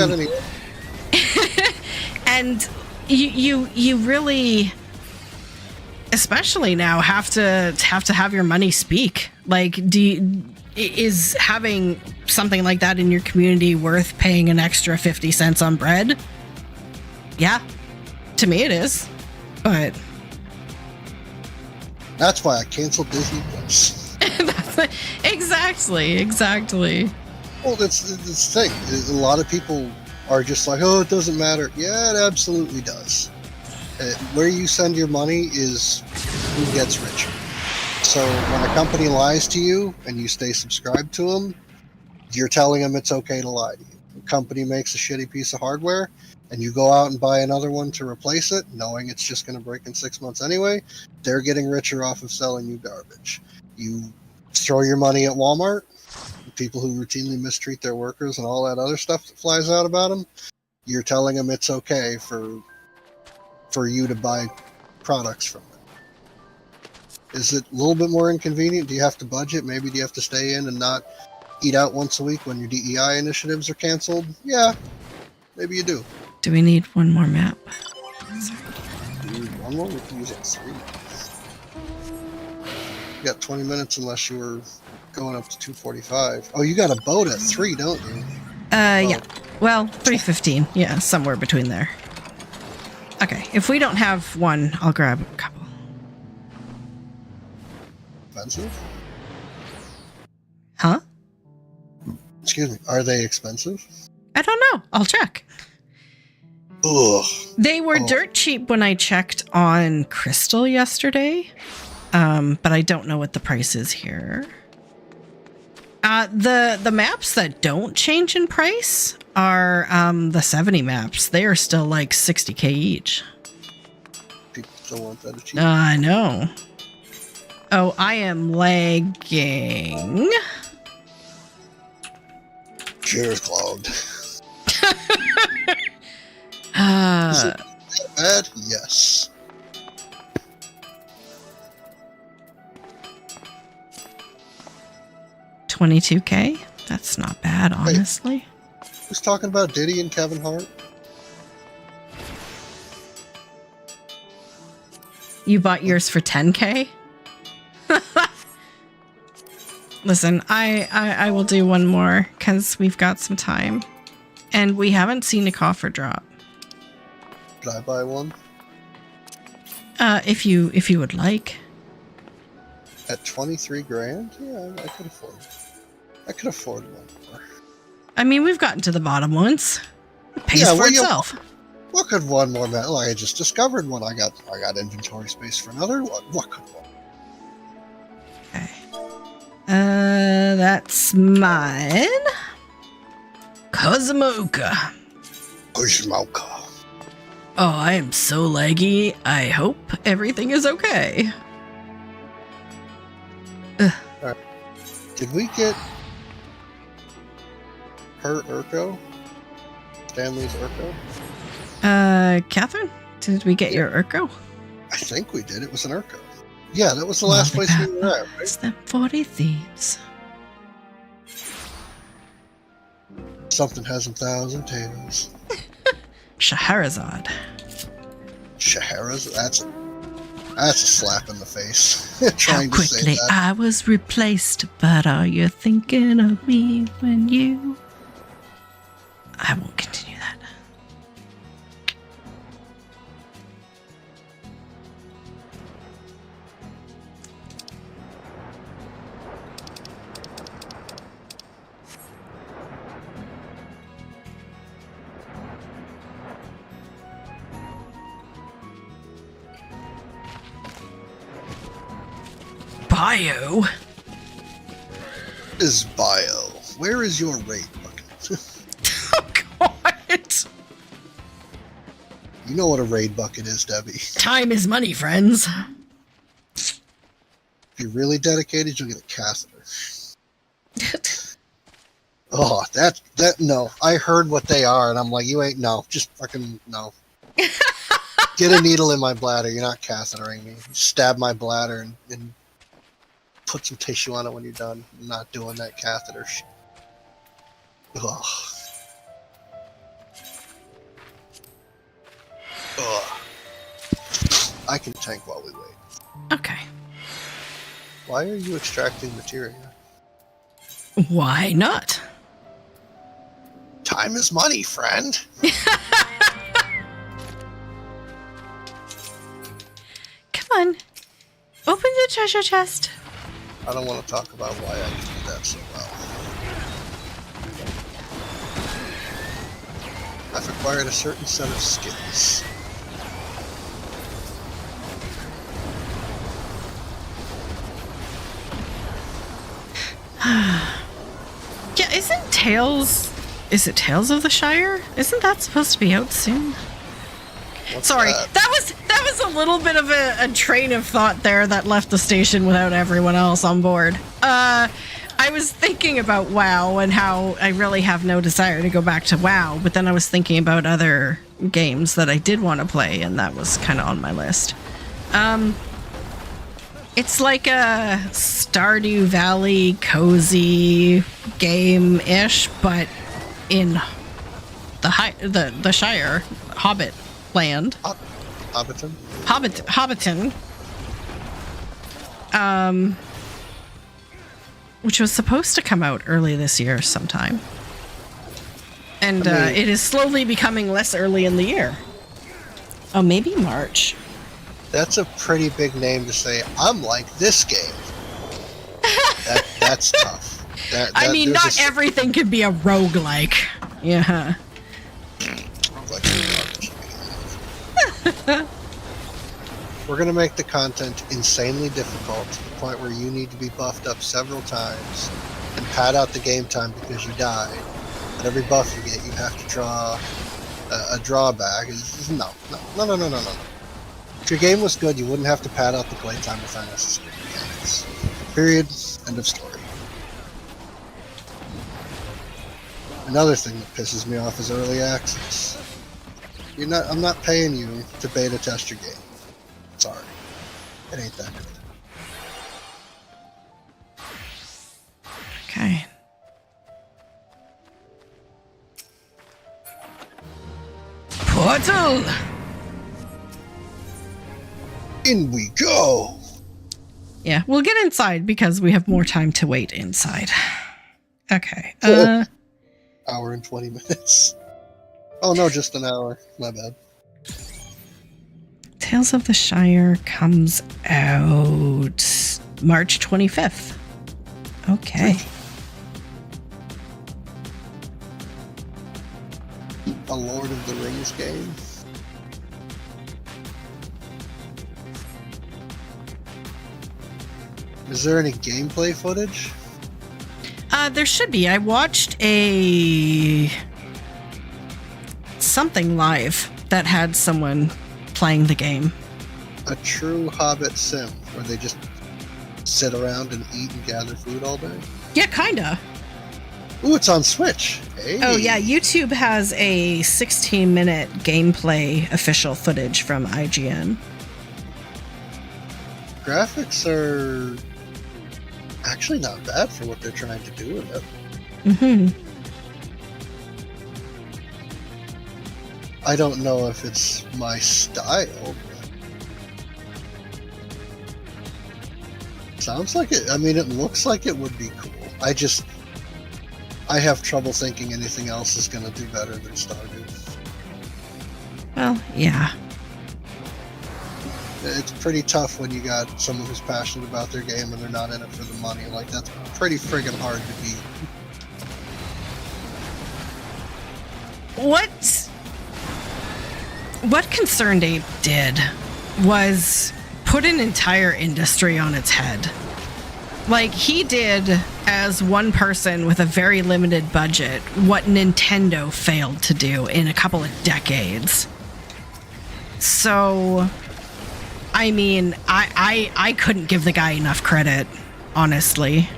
you really, especially now, have to have your money speak. Like, is having something like that in your community worth paying an extra 50 cents on bread? Yeah. To me it is, but that's why I canceled Disney Plus. Exactly. Well, that's the thing. A lot of people are just like, oh, it doesn't matter. Yeah, it absolutely does. Where you send your money is who gets richer. So when a company lies to you and you stay subscribed to them, you're telling them it's okay to lie to you. A company makes a shitty piece of hardware, and you go out and buy another one to replace it, knowing it's just going to break in 6 months anyway, they're getting richer off of selling you garbage. You throw your money at Walmart, people who routinely mistreat their workers and all that other stuff that flies out about them, you're telling them it's okay for you to buy products from them. Is it a little bit more inconvenient? Do you have to budget? Maybe do you have to stay in and not eat out once a week when your DEI initiatives are canceled? Yeah, maybe you do. Do we need one more map? Sorry. Do you need one more? We can use it 3. You got 20 minutes unless you were going up to 2:45. Oh, you got a boat at 3, don't you? Yeah. Well, 3:15. Yeah, somewhere between there. Okay, if we don't have one, I'll grab a couple. Expensive? Huh? Excuse me. Are they expensive? I don't know. I'll check. Ugh. They were dirt cheap when I checked on Crystal yesterday, but I don't know what the price is here. The maps that don't change in price are the 70 maps. They are still like 60K each. People still want that cheap. I know. Oh, I am lagging. Cheers, clogged. Is Uh, it bad? Yes. $22K? That's not bad, honestly. Who's talking about Diddy and Kevin Hart? You bought yours for 10K? Listen, I will do one more because we've got some time. And we haven't seen a coffer drop. Could I buy one? If you would like. At 23 grand? Yeah, I could afford it. I could afford one more. I mean, we've gotten to the bottom once. It pays for itself. What could one more matter? I just discovered one. I got inventory space for another one. What could one? Okay. That's mine. Kozmoka. Kozmoka. Oh, I am so laggy. I hope everything is okay. Right. Did we get her Urko? Stanley's Urko? Catherine? Did we get your Urko? I think we did. It was an Urko. Yeah, that was the last place we were at, It's right? them 40 thieves. Something has 1,000 tails. Scheherazade. Scheherazade? That's a slap in the face. How Trying to say quickly that. I was replaced, but are you thinking of me when you... I won't continue that. Bio? Is bio. Where is your raid bucket? Oh, God. You know what a raid bucket is, Debbie. Time is money, friends. If you're really dedicated, you'll get a catheter. Oh, that no. I heard what they are, and I'm like, you ain't no. Just fucking no. Get a needle in my bladder. You're not cathetering me. Stab my bladder and put some tissue on it when you're done. I'm not doing that catheter shit. Ugh. Ugh. I can tank while we wait. Okay. Why are you extracting materia? Why not? Time is money, friend. Come on. Open the treasure chest. I don't want to talk about why I can do that so well. I've acquired a certain set of skills. Yeah, isn't Tails Is it Tales of the Shire? Isn't that supposed to be out soon? What's Sorry, that? that was a little bit of a train of thought there that left the station without everyone else on board. I was thinking about WoW and how I really have no desire to go back to WoW, but then I was thinking about other games that I did want to play, and that was kind of on my list. It's like a Stardew Valley cozy game-ish, but in the Shire, Hobbit land. Hobbiton? Hobbiton. Which was supposed to come out early this year sometime. And it is slowly becoming less early in the year. Oh, maybe March. That's a pretty big name to say, I'm like this game. That's tough. I mean, not everything can be a roguelike. Yeah. We're going to make the content insanely difficult to the point where you need to be buffed up several times and pad out the game time because you died. And every buff you get, you have to draw a drawback. No. If your game was good, you wouldn't have to pad out the playtime with unnecessary mechanics. Period. End of story. Another thing that pisses me off is early access. I'm not paying you to beta test your game. Sorry. It ain't that good. Okay. Portal! In we go! Yeah, we'll get inside because we have more time to wait inside. Okay. Hour and 20 minutes. Oh no, just an hour. My bad. Tales of the Shire comes out March 25th. Okay. A Lord of the Rings game. Is there any gameplay footage? There should be. I watched something live that had someone playing the game. A true Hobbit sim, where they just sit around and eat and gather food all day? Yeah, kinda. Ooh, it's on Switch. Hey. Oh yeah, YouTube has a 16-minute gameplay official footage from IGN. Graphics are actually not bad for what they're trying to do with it. Mm-hmm. I don't know if it's my style. Sounds like it. I mean, it looks like it would be cool. I have trouble thinking anything else is going to do better than Stardew. Well, yeah. It's pretty tough when you got someone who's passionate about their game and they're not in it for the money. Like, that's pretty friggin' hard to beat. What Concerned Ape did was put an entire industry on its head. Like, he did, as one person with a very limited budget, what Nintendo failed to do in a couple of decades. So, I mean, I couldn't give the guy enough credit, honestly.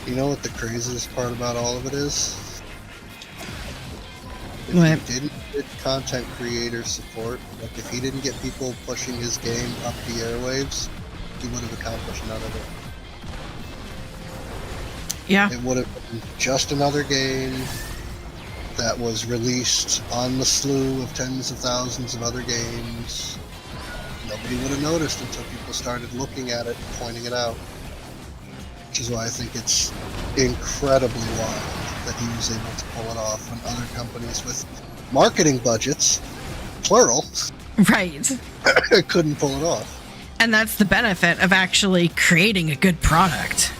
You know what the craziest part about all of it is? If What? he didn't get content creator support, like if he didn't get people pushing his game up the airwaves, he would have accomplished none of it. Yeah. It would have been just another game that was released on the slew of tens of thousands of other games. Nobody would have noticed until people started looking at it and pointing it out. Which is why I think it's incredibly wild that he was able to pull it off when other companies with marketing budgets, plural, Right. couldn't pull it off. And that's the benefit of actually creating a good product.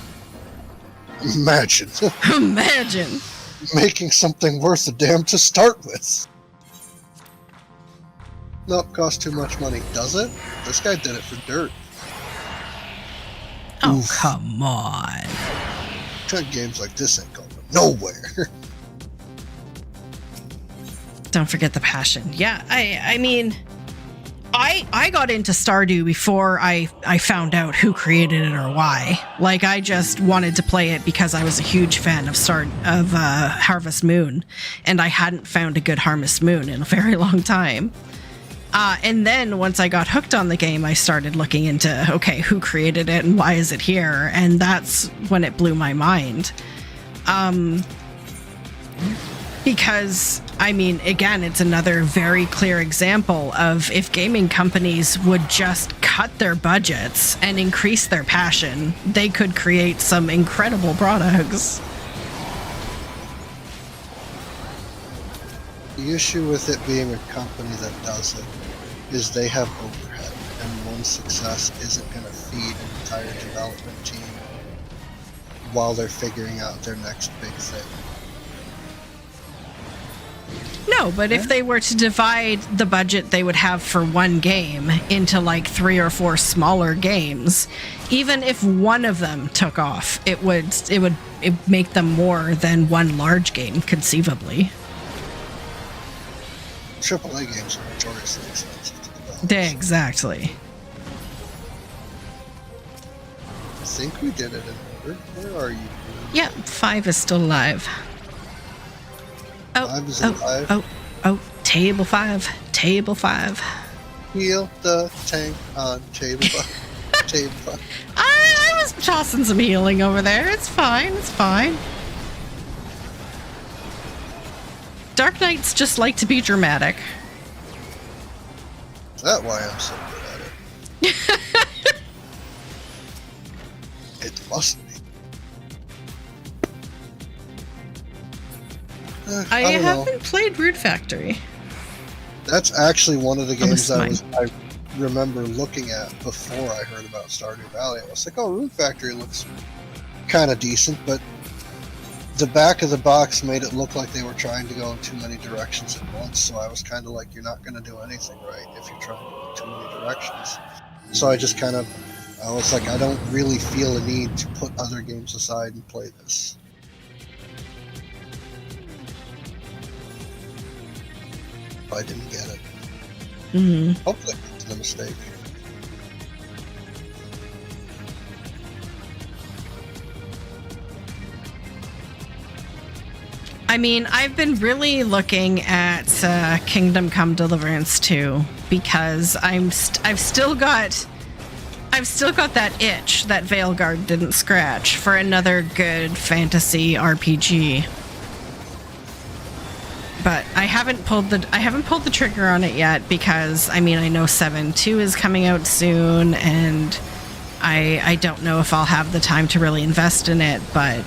Imagine. Imagine. Making something worth a damn to start with. Nope, costs too much money. Does it? This guy did it for dirt. Oh, Oof. come on. Games like this ain't going nowhere. Don't forget the passion. Yeah, I mean, I got into Stardew before I found out who created it or why. Like, I just wanted to play it because I was a huge fan of Harvest Moon, and I hadn't found a good Harvest Moon in a very long time. And then once I got hooked on the game, I started looking into, okay, who created it and why is it here? And that's when it blew my mind. Because, I mean, again, it's another very clear example of if gaming companies would just cut their budgets and increase their passion, they could create some incredible products. The issue with it being a company that does it is they have overhead, and one success isn't going to feed an entire development team while they're figuring out their next big thing. No, but if they were to divide the budget they would have for one game into like 3 or 4 smaller games, even if one of them took off, it would make them more than one large game, conceivably. AAA games are notoriously expensive to develop. Exactly. I think we did it. Where are you? Yeah, 5 is still alive. Oh, 5 is alive. Oh, table 5. Heal the tank on table 5. Table 5. I was tossing some healing over there. It's fine. Dark Knights just like to be dramatic. Is that why I'm so good at it? It must be. I don't know. haven't played Root Factory. That's actually one of the games Oh, I remember looking at before I heard about Stardew Valley. I was like, oh, Root Factory looks kind of decent, but the back of the box made it look like they were trying to go in too many directions at once, so I was kind of like, you're not going to do anything right if you're trying to go in too many directions. So I just I was like, I don't really feel a need to put other games aside and play this. I didn't get it. Mm-hmm. Hopefully it's a mistake. I mean, I've been really looking at Kingdom Come Deliverance 2 because I've still got that itch that Veilguard didn't scratch for another good fantasy RPG. But I haven't pulled the trigger on it yet because I mean I know 7.2 is coming out soon and I don't know if I'll have the time to really invest in it, but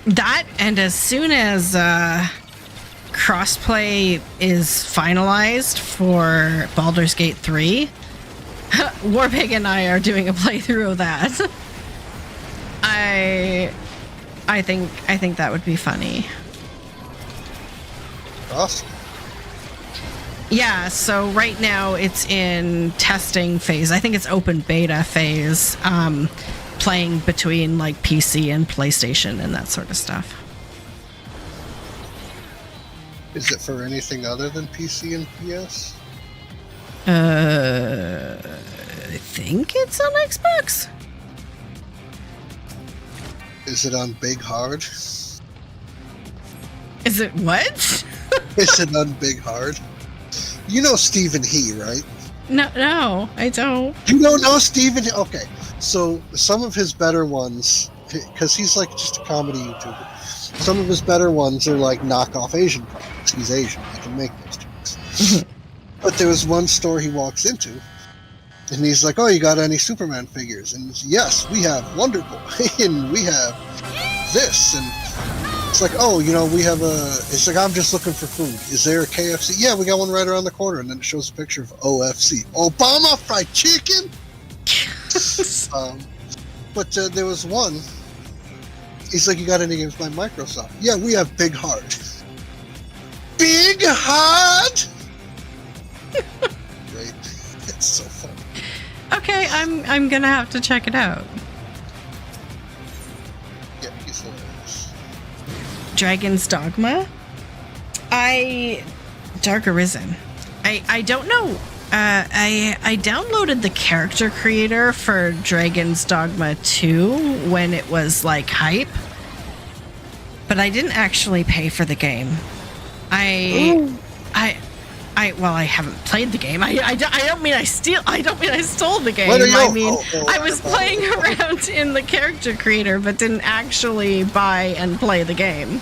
that, and as soon as crossplay is finalized for Baldur's Gate 3, Warpig and I are doing a playthrough of that. I think that would be funny. Awesome. Yeah, so right now it's in testing phase. I think it's open beta phase, playing between like PC and PlayStation and that sort of stuff. Is it for anything other than PC and PS? I think it's on Xbox. Is it on Big Hard? Is it what? Is it on Big Hard? You know Stephen He, right? No, I don't. You don't know Stephen He? Okay, so some of his better ones, because he's like just a comedy YouTuber, some of his better ones are like knockoff Asian products. He's Asian, he can make those jokes. But there was one store he walks into, and he's like, oh, you got any Superman figures? And yes, we have Wonder Boy, and we have this, and it's like, oh, you know, we have it's like, I'm just looking for food. Is there a KFC? Yeah, we got one right around the corner, and then it shows a picture of OFC. Obama Fried Chicken? But there was one, he's like, you got any games by Microsoft? Yeah, we have Big Hard. Big God! Great. It's so fun. Okay, I'm gonna have to check it out. Yeah, he's hilarious. Dragon's Dogma? Dark Arisen. I don't know. I downloaded the character creator for Dragon's Dogma 2 when it was like hype, but I didn't actually pay for the game. I haven't played the game. I don't mean I stole the game. I mean I was playing around in the character creator, but didn't actually buy and play the game.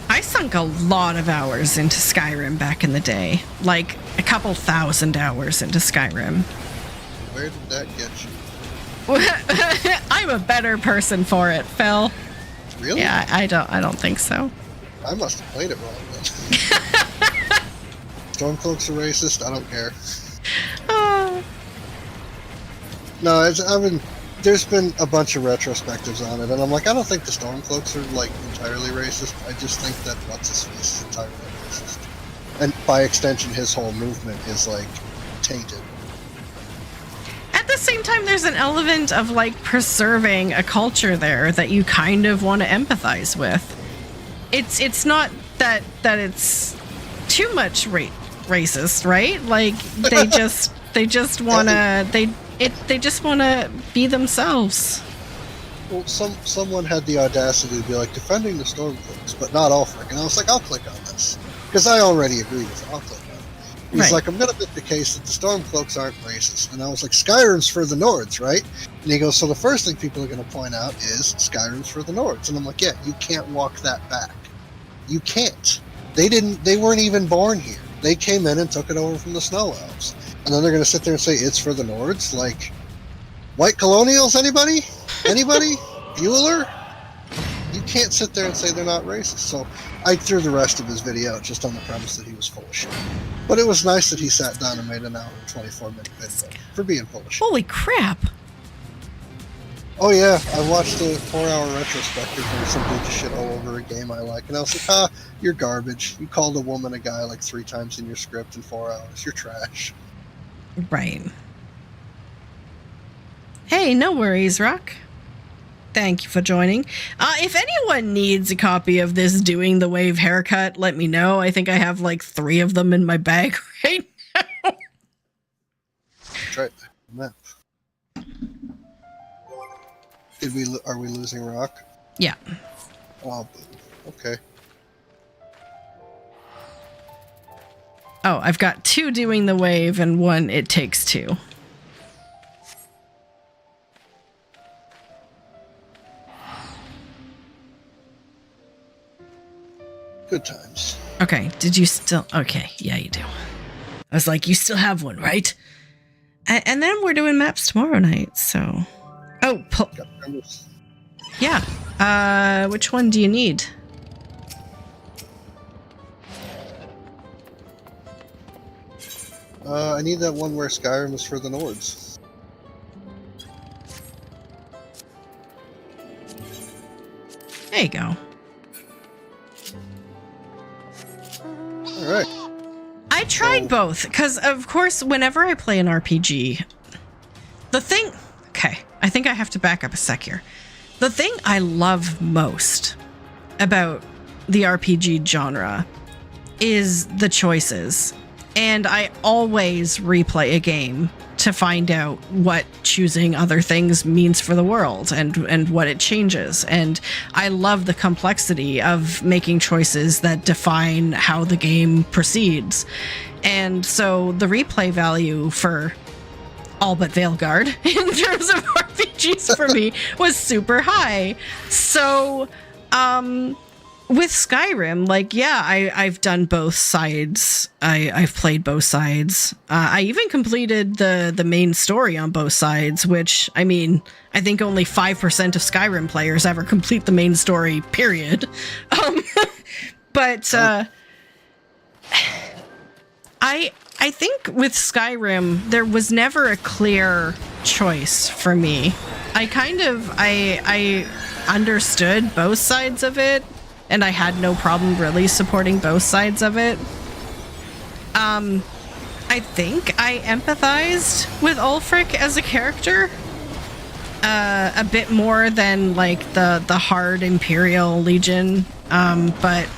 I sunk a lot of hours into Skyrim back in the day, like a couple 1,000 hours into Skyrim. Where did that get you? I'm a better person for it, Phil. Really? Yeah, I don't think so. I must have played it wrong then. Stormcloaks are racist. I don't care. No, there's been a bunch of retrospectives on it, and I'm like, I don't think the Stormcloaks are like entirely racist. I just think that what's his face is entirely racist, and by extension, his whole movement is like tainted. At the same time, there's an element of like preserving a culture there that you kind of want to empathize with. It's not that it's too much racist, right? Like they just want to they just want to be themselves. Well, someone had the audacity to be like defending the Stormcloaks, but not Ulfric, and I was like, I'll click on this because I already agree with it. I'll click on it. He's like, I'm going to make the case that the Stormcloaks aren't racist. And I was like, Skyrim's for the Nords, right? And he goes, so the first thing people are going to point out is Skyrim's for the Nords. And I'm like, yeah, you can't walk that back. You can't. They weren't even born here. They came in and took it over from the Snow Elves. And then they're going to sit there and say, it's for the Nords? Like, white colonials, anybody? Anybody? Bueller? You can't sit there and say they're not racist. So I threw the rest of his video out just on the premise that he was full of shit. But it was nice that he sat down and made an hour and 24-minute video for being full of shit. Holy crap. Oh yeah, I watched a 4-hour retrospective where some dude shit all over a game I like, and I was like, you're garbage. You called a woman a guy like 3 times in your script in 4 hours. You're trash. Right. Hey, no worries, Rock. Thank you for joining. If anyone needs a copy of this Doing the Wave haircut, let me know. I think I have like 3 of them in my bag right now. Try the map. Are we losing Rock? Yeah. Oh, okay. Oh, I've got 2 Doing the Wave and 1 It Takes 2. Good times. Okay, did you still... Okay, yeah, you do. I was like, you still have 1, right? And then we're doing maps tomorrow night, so... Oh, yeah. Which one do you need? I need that one where Skyrim is for the Nords. There you go. Alright. I tried both, because, of course, whenever I play an RPG, the thing... Okay, I think I have to back up a sec here. The thing I love most about the RPG genre is the choices. And I always replay a game to find out what choosing other things means for the world and what it changes. And I love the complexity of making choices that define how the game proceeds. And so the replay value for all but Veilguard in terms of RPGs for me was super high. So, with Skyrim, like, yeah, I've done both sides. I've played both sides. I even completed the main story on both sides, which, I mean, I think only 5% of Skyrim players ever complete the main story, period. But I think with Skyrim, there was never a clear choice for me. I understood both sides of it, and I had no problem really supporting both sides of it. I think I empathized with Ulfric as a character a bit more than like the hard Imperial Legion, but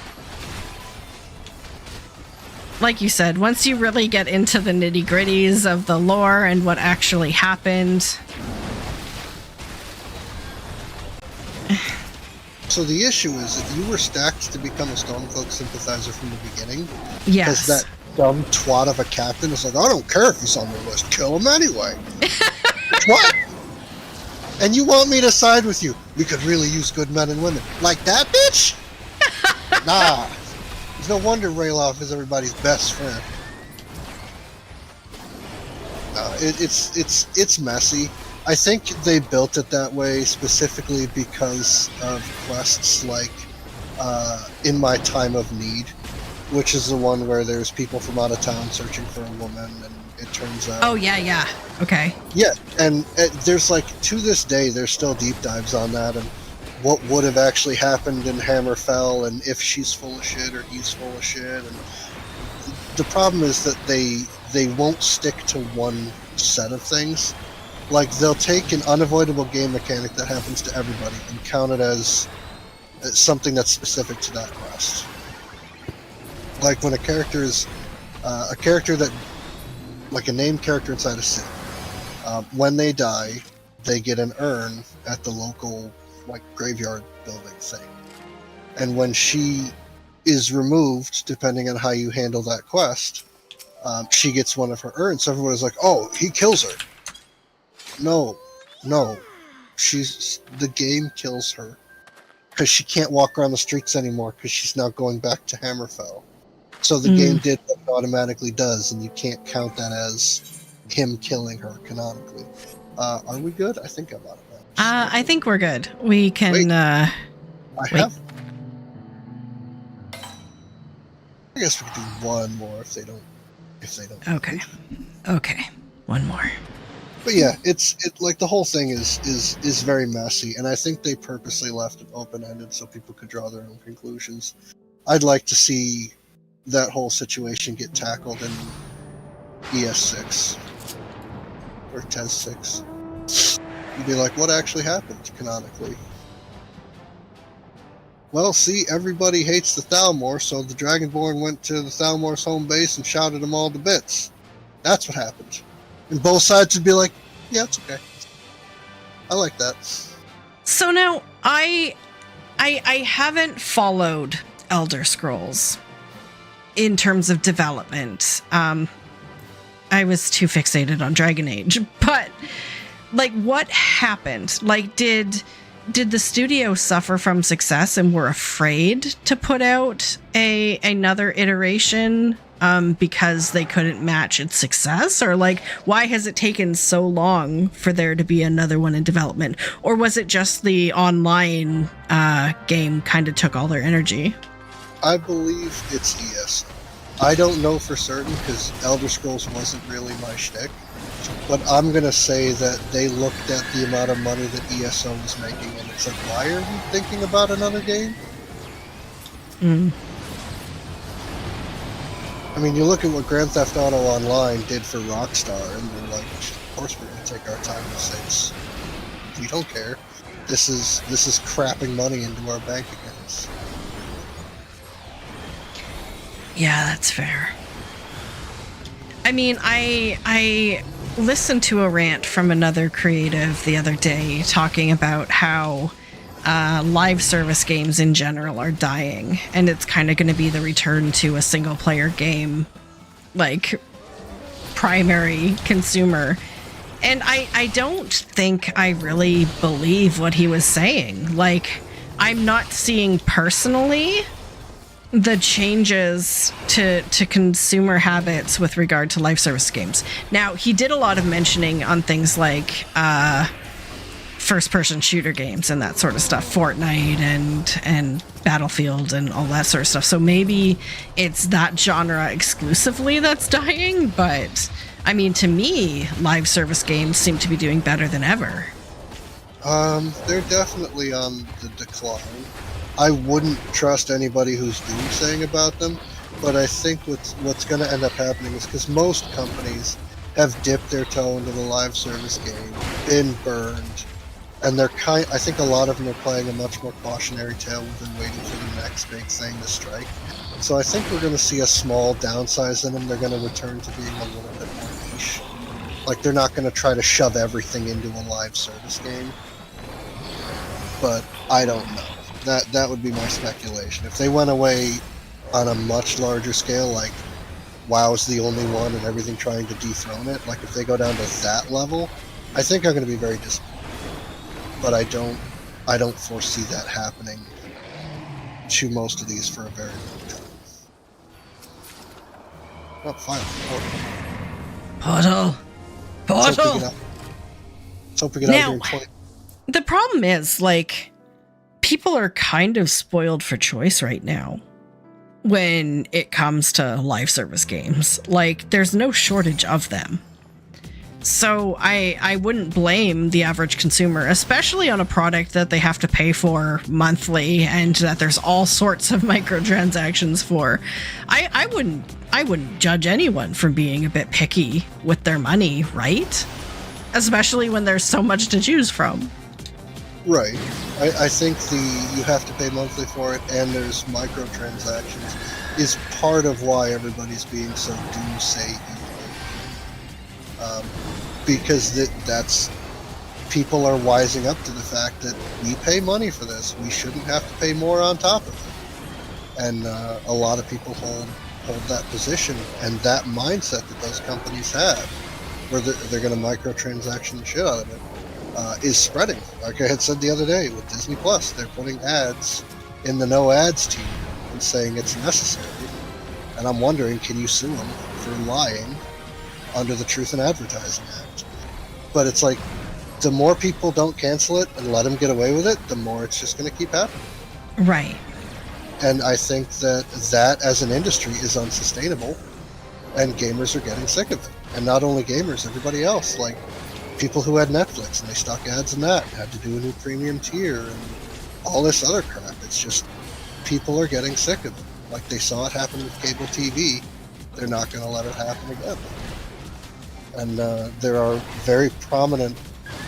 like you said, once you really get into the nitty-gritties of the lore and what actually happened. So the issue is that you were stacked to become a Stormcloak sympathizer from the beginning. Yes. Because that dumb twat of a captain is like, I don't care if he's on the list, kill him anyway. What? And you want me to side with you? We could really use good men and women. Like that, bitch? Nah. There's no wonder Rayloff is everybody's best friend. It's messy. I think they built it that way specifically because of quests like In My Time of Need, which is the one where there's people from out of town searching for a woman, and it turns out... Oh, yeah. Okay. Yeah, and there's like, to this day, there's still deep dives on that, and what would have actually happened in Hammerfell, and if she's full of shit or he's full of shit. And the problem is that they won't stick to one set of things. Like, they'll take an unavoidable game mechanic that happens to everybody and count it as something that's specific to that quest. Like, when a character is a character that, like a named character inside a city, when they die, they get an urn at the local, like, graveyard building thing. And when she is removed, depending on how you handle that quest, she gets one of her urns. So everybody's like, oh, he kills her. No. The game kills her. Because she can't walk around the streets anymore because she's now going back to Hammerfell. So the game did what it automatically does, and you can't count that as him killing her canonically. Are we good? I think I'm out of that. I think we're good. We can... Wait. I guess we could do one more if they don't. Okay. One more. But yeah, it's like the whole thing is very messy, and I think they purposely left it open-ended so people could draw their own conclusions. I'd like to see that whole situation get tackled in ES6 or TES 6. You'd be like, what actually happened canonically? Well, see, everybody hates the Thalmor, so the Dragonborn went to the Thalmor's home base and shouted them all to bits. That's what happened. And both sides would be like, yeah, it's okay. I like that. So now, I haven't followed Elder Scrolls in terms of development. I was too fixated on Dragon Age. But, like, what happened? Like, did the studio suffer from success and were afraid to put out another iteration because they couldn't match its success? Or, like, why has it taken so long for there to be another one in development? Or was it just the online game kind of took all their energy? I believe it's ES. I don't know for certain because Elder Scrolls wasn't really my shtick. But I'm going to say that they looked at the amount of money that ESO was making and it's like, why are you thinking about another game? I mean, you look at what Grand Theft Auto Online did for Rockstar, and they're like, of course we're going to take our time with 6. We don't care. This is crapping money into our bank accounts. Yeah, that's fair. I mean, I listened to a rant from another creative the other day talking about how live service games in general are dying, and it's kind of going to be the return to a single player game, like, primary consumer. And I don't think I really believe what he was saying. Like, I'm not seeing personally the changes to consumer habits with regard to live service games. Now, he did a lot of mentioning on things like first-person shooter games and that sort of stuff, Fortnite and Battlefield and all that sort of stuff. So maybe it's that genre exclusively that's dying, but I mean, to me, live service games seem to be doing better than ever. They're definitely on the decline. I wouldn't trust anybody who's doomsaying about them, but I think what's going to end up happening is because most companies have dipped their toe into the live service game, been burned, and I think a lot of them are playing a much more cautionary tale than waiting for the next big thing to strike. So I think we're going to see a small downsize in them. They're going to return to being a little bit more niche. Like, they're not going to try to shove everything into a live service game. But I don't know. That would be my speculation. If they went away on a much larger scale, like WoW's the only one and everything trying to dethrone it, like if they go down to that level, I think I'm going to be very disappointed. But I don't foresee that happening to most of these for a very long time. Oh, fine. Portal. Let's hope we get out of here in 20. The problem is, like, people are kind of spoiled for choice right now when it comes to live service games. Like, there's no shortage of them. So I wouldn't blame the average consumer, especially on a product that they have to pay for monthly and that there's all sorts of microtransactions for. I wouldn't judge anyone for being a bit picky with their money, right? Especially when there's so much to choose from. Right. I think you have to pay monthly for it, and there's microtransactions, is part of why everybody's being so doomsay. Because that's people are wising up to the fact that we pay money for this. We shouldn't have to pay more on top of it. And a lot of people hold that position, and that mindset that those companies have, where they're going to microtransaction the shit out of it, is spreading. Like I had said the other day with Disney Plus, they're putting ads in the no ads team and saying it's necessary. And I'm wondering, can you sue them for lying under the Truth in Advertising Act? But it's like, the more people don't cancel it and let them get away with it, the more it's just going to keep happening. Right. And I think that as an industry is unsustainable, and gamers are getting sick of it. And not only gamers, everybody else. Like, people who had Netflix and they stuck ads in that, had to do a new premium tier and all this other crap. It's just, people are getting sick of it. Like, they saw it happen with cable TV, they're not going to let it happen again. And there are very prominent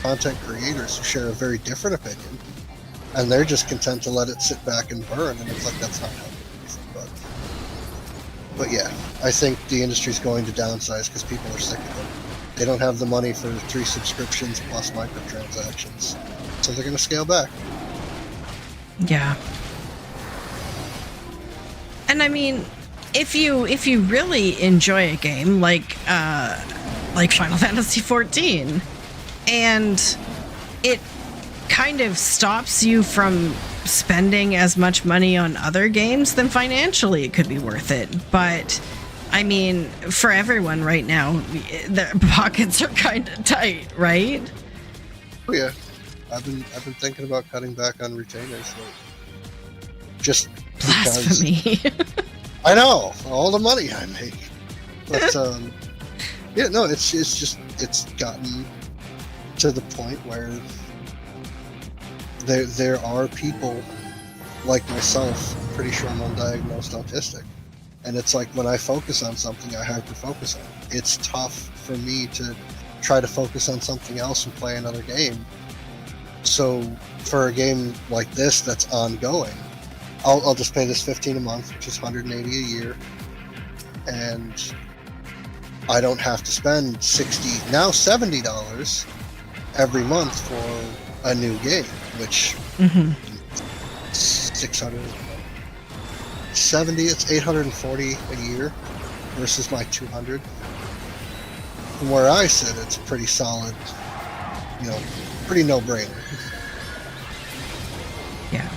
content creators who share a very different opinion, and they're just content to let it sit back and burn, and it's like, that's not helping anything. But yeah, I think the industry's going to downsize because people are sick of it. They don't have the money for 3 subscriptions plus microtransactions, so they're going to scale back. Yeah. And I mean, if you really enjoy a game like Final Fantasy XIV, and it kind of stops you from spending as much money on other games, then financially it could be worth it. But I mean, for everyone right now, their pockets are kind of tight, right? Oh yeah, I've been thinking about cutting back on retainers. Just blasphemy. I know all the money I make, but yeah, no, it's gotten to the point where there are people like myself. I'm pretty sure I'm undiagnosed autistic. And it's like, when I focus on something, I have to focus on it. It's tough for me to try to focus on something else and play another game. So for a game like this that's ongoing, I'll just pay this $15 a month, which is $180 a year. And I don't have to spend $60, now $70 every month for a new game, which 670, it's 840 a year versus my 200. From where I sit, it's a pretty solid, pretty no-brainer. Yeah.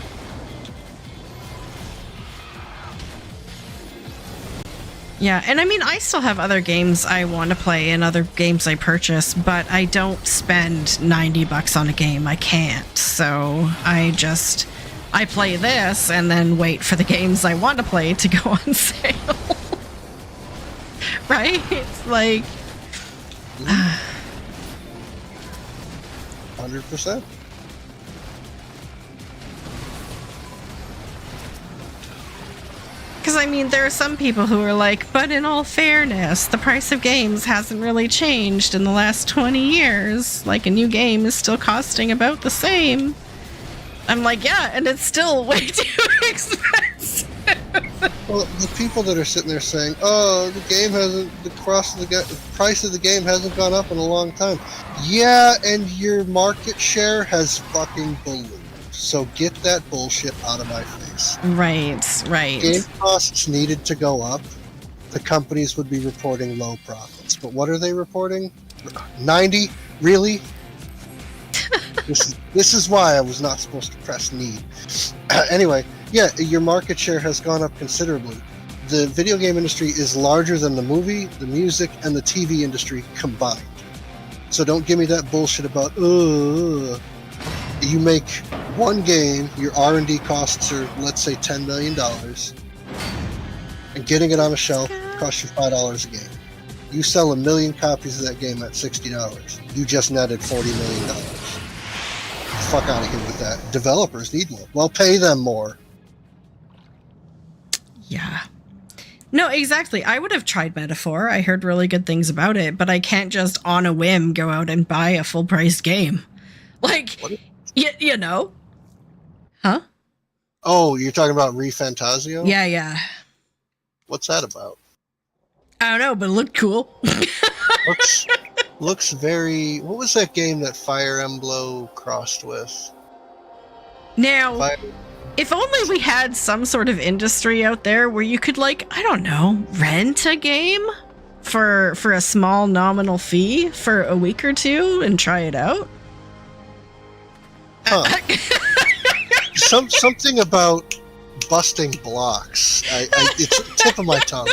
Yeah, and I mean, I still have other games I want to play and other games I purchase, but I don't spend $90 on a game. I can't. So I play this and then wait for the games I want to play to go on sale. Right? It's like, 100%. Because, I mean, there are some people who are like, but in all fairness, the price of games hasn't really changed in the last 20 years. Like, a new game is still costing about the same. I'm like, yeah, and it's still way too expensive. Well, the people that are sitting there saying, "Oh, the price of the game hasn't gone up in a long time." Yeah, and your market share has fucking ballooned. So get that bullshit out of my face. Right. Game costs needed to go up. The companies would be reporting low profits. But what are they reporting? 90? Really? This is why I was not supposed to press need. Anyway, yeah, your market share has gone up considerably. The video game industry is larger than the movie, the music, and the TV industry combined. So don't give me that bullshit about, you make one game, your R&D costs are, let's say, $10 million, and getting it on a shelf costs you $5 a game. You sell 1 million copies of that game at $60. You just netted $40 million. Fuck out of here with that. Developers need more. Well, pay them more. Yeah. No, exactly. I would have tried Metaphor. I heard really good things about it, but I can't just on a whim go out and buy a full-priced game. Like, you know? Huh? Oh, you're talking about ReFantazio? Yeah. What's that about? I don't know, but it looked cool. Looks very... What was that game that Fire Emblem crossed with? Now, if only we had some sort of industry out there where you could, like, I don't know, rent a game for a small nominal fee for a week or two and try it out. Huh. Something about busting blocks. It's the tip of my tongue.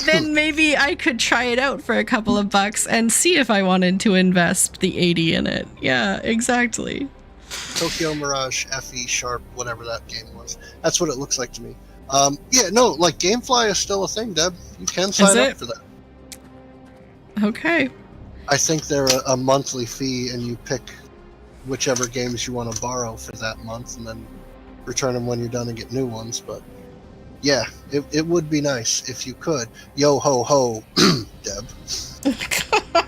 Then maybe I could try it out for a couple of bucks and see if I wanted to invest the 80 in it. Yeah, exactly. Tokyo Mirage FE Sharp, whatever that game was. That's what it looks like to me. Yeah, no, like GameFly is still a thing, Deb. You can sign up for that. Okay. I think they're a monthly fee, and you pick whichever games you want to borrow for that month, and then return them when you're done and get new ones. But yeah, it would be nice if you could. Yo ho ho, Deb. God.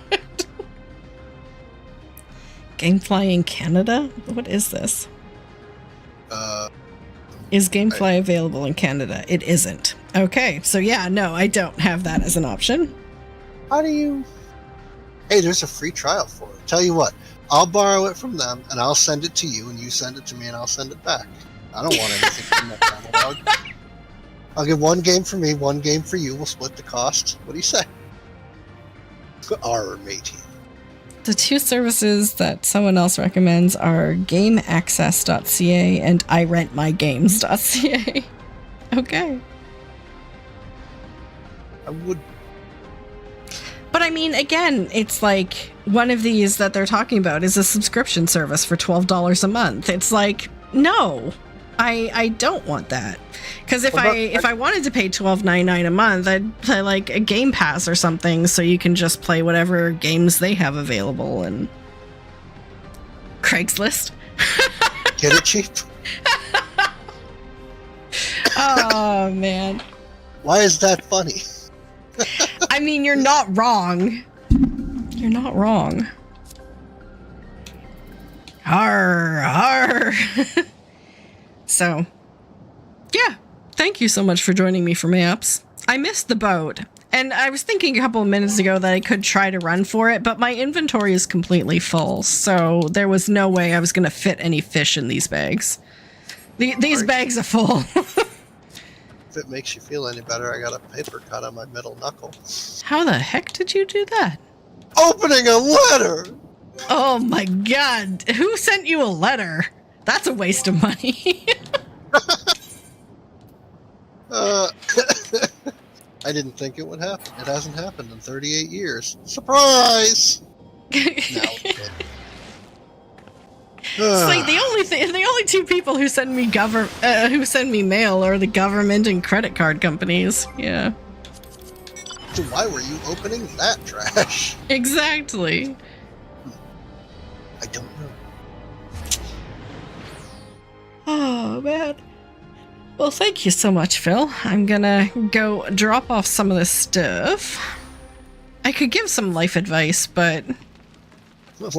Gamefly in Canada? What is this? Is Gamefly available in Canada? It isn't. Okay, so yeah, no, I don't have that as an option. How do you... Hey, there's a free trial for it. Tell you what, I'll borrow it from them, and I'll send it to you, and you send it to me, and I'll send it back. I don't want anything from that channel. I'll give one game for me, one game for you. We'll split the cost. What do you say? Arr, matey. The two services that someone else recommends are GameAccess.ca and IRentMyGames.ca. Okay. I would... But I mean, again, it's like one of these that they're talking about is a subscription service for $12 a month. It's like, no, I don't want that. Because if I wanted to pay $12.99 a month, I'd play like a Game Pass or something, so you can just play whatever games they have available. And Craigslist. Get it cheap. Oh man. Why is that funny? I mean, you're not wrong. You're not wrong. Arr. So, yeah. Thank you so much for joining me for maps. I missed the boat, and I was thinking a couple of minutes ago that I could try to run for it, but my inventory is completely full, so there was no way I was going to fit any fish in these bags. These bags are full. If it makes you feel any better, I got a paper cut on my middle knuckle. How the heck did you do that? Opening a letter! Oh my god, who sent you a letter? That's a waste of money. I didn't think it would happen. It hasn't happened in 38 years. Surprise! It's like the only two people who send me mail are the government and credit card companies. Yeah. to why were you opening that trash? Exactly. I don't know. Oh, man. Well, thank you so much, Phil. I'm gonna go drop off some of this stuff. I could give some life advice, but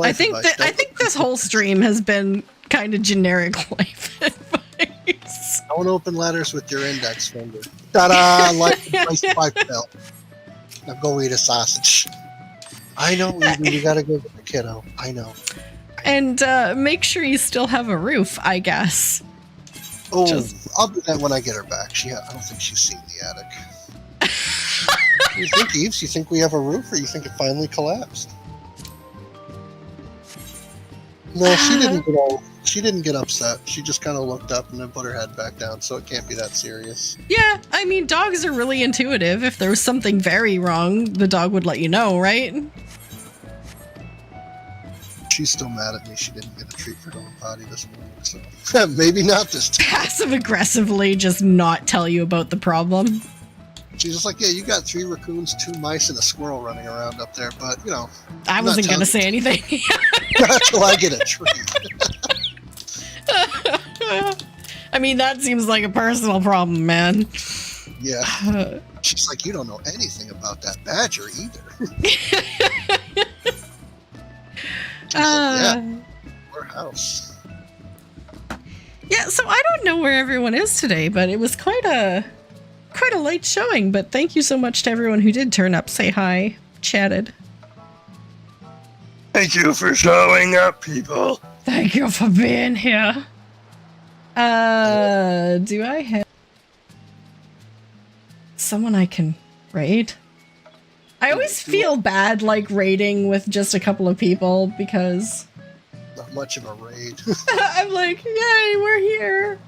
I think this whole stream has been kind of generic life advice. Don't open letters with your index finger. Ta-da! Life advice by Phil. Now go eat a sausage. I know, Evie, you gotta go get the kiddo. I know. And make sure you still have a roof, I guess. Oh, I'll do that when I get her back. I don't think she's seen the attic. What do you think, Eves? You think we have a roof, or you think it finally collapsed? No, she didn't get upset. She just kind of looked up and then put her head back down, so it can't be that serious. Yeah, I mean, dogs are really intuitive. If there was something very wrong, the dog would let you know, right? She's still mad at me. She didn't get a treat for going potty this morning, so maybe not this time. Passive aggressively just not tell you about the problem. She's just like, yeah, you got 3 raccoons, 2 mice, and a squirrel running around up there, but, you know. I wasn't going to say anything. Not till I get a treat. I mean, that seems like a personal problem, man. Yeah. She's like, you don't know anything about that badger either. Yeah, our house. Yeah, so I don't know where everyone is today, but it was quite a light showing. But thank you so much to everyone who did turn up, say hi, chatted. Thank you for showing up, people. Thank you for being here. Do I have someone I can raid? I always feel bad, like, raiding with just a couple of people, because... Not much of a raid. I'm like, yay, we're here!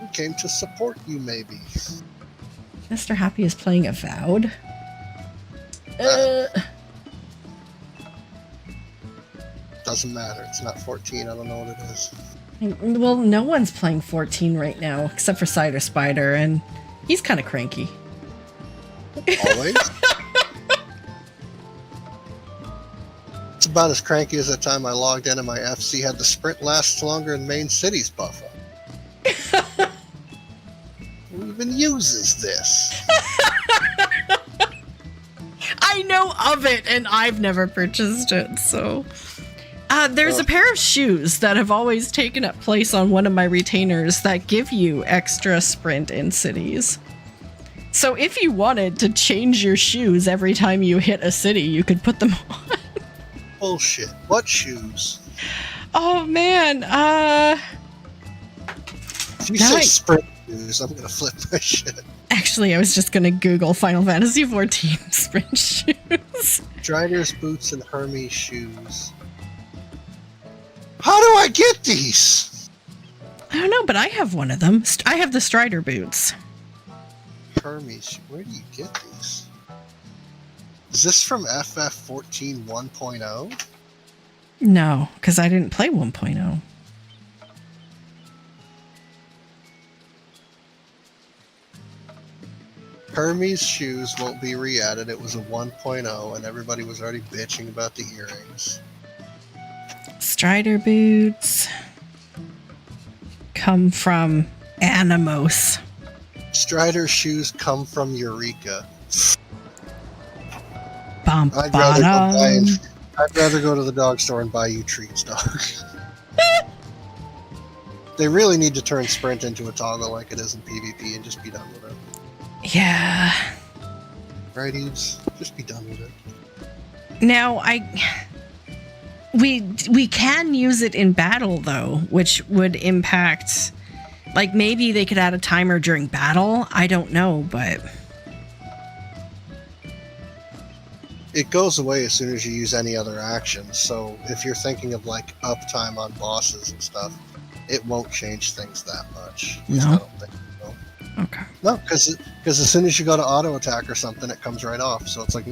We came to support you, maybe. Mr. Happy is playing Avowed. Doesn't matter. It's not 14. I don't know what it is. Well, no one's playing 14 right now, except for Cider Spider, and he's kind of cranky. Always? It's about as cranky as the time I logged in and my FC had the sprint lasts longer than main city's buffer. Who even uses this? I know of it, and I've never purchased it, so... there's a pair of shoes that have always taken up place on one of my retainers that give you extra sprint in cities. So if you wanted to change your shoes every time you hit a city, you could put them on. Bullshit. What shoes? Oh, man. If you say sprint shoes, I'm gonna flip my shit. Actually, I was just gonna Google Final Fantasy XIV sprint shoes. Strider's boots and Hermes shoes. How do I get these? I don't know, but I have one of them. I have the Strider boots. Hermes, where do you get these? Is this from FF14 1.0? No, because I didn't play 1.0. Hermes shoes won't be re-added. It was a 1.0 and everybody was already bitching about the earrings. Strider boots come from Animos. Strider shoes come from Eureka. I'd rather go to the dog store and buy you treats, dog. They really need to turn Sprint into a toggle like it is in PvP and just be done with it. Yeah. Right, Eves? Just be done with it. Now, we can use it in battle, though, which would impact... Like, maybe they could add a timer during battle. I don't know, but... It goes away as soon as you use any other action. So if you're thinking of, like, uptime on bosses and stuff, it won't change things that much. No? I don't think so. Okay. No, because as soon as you go to auto attack or something, it comes right off. So it's like,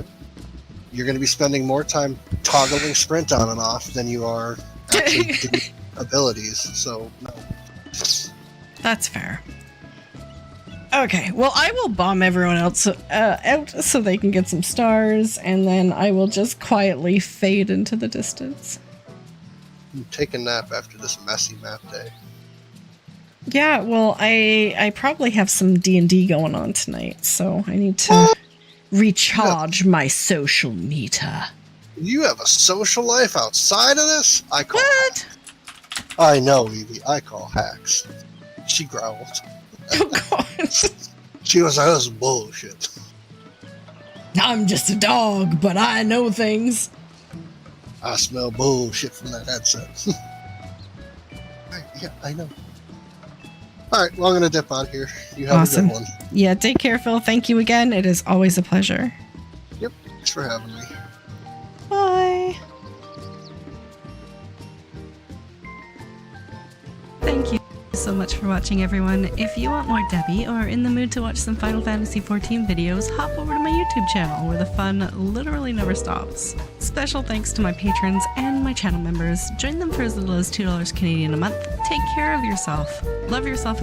you're going to be spending more time toggling sprint on and off than you are actually doing abilities. So, no. That's fair. Okay, well, I will bomb everyone else out so they can get some stars, and then I will just quietly fade into the distance. Take a nap after this messy map day. Yeah, well, I probably have some D&D going on tonight, so I need to recharge my social meter. You have a social life outside of this? I call What? hacks. I know, Evie. I call hacks. She growled. Oh, God. She was like, "That's bullshit." I'm just a dog, but I know things. I smell bullshit from that headset. Right, yeah, I know. Alright, well, I'm going to dip out here. You have Awesome. a good one. Yeah, take care, Phil. Thank you again. It is always a pleasure. Yep, thanks for having me. Bye. Thank you so much for watching, everyone. If you want more Debbie or are in the mood to watch some Final Fantasy XIV videos, hop over to my YouTube channel where the fun literally never stops. Special thanks to my patrons and my channel members. Join them for as little as $2 Canadian a month. Take care of yourself. Love yourself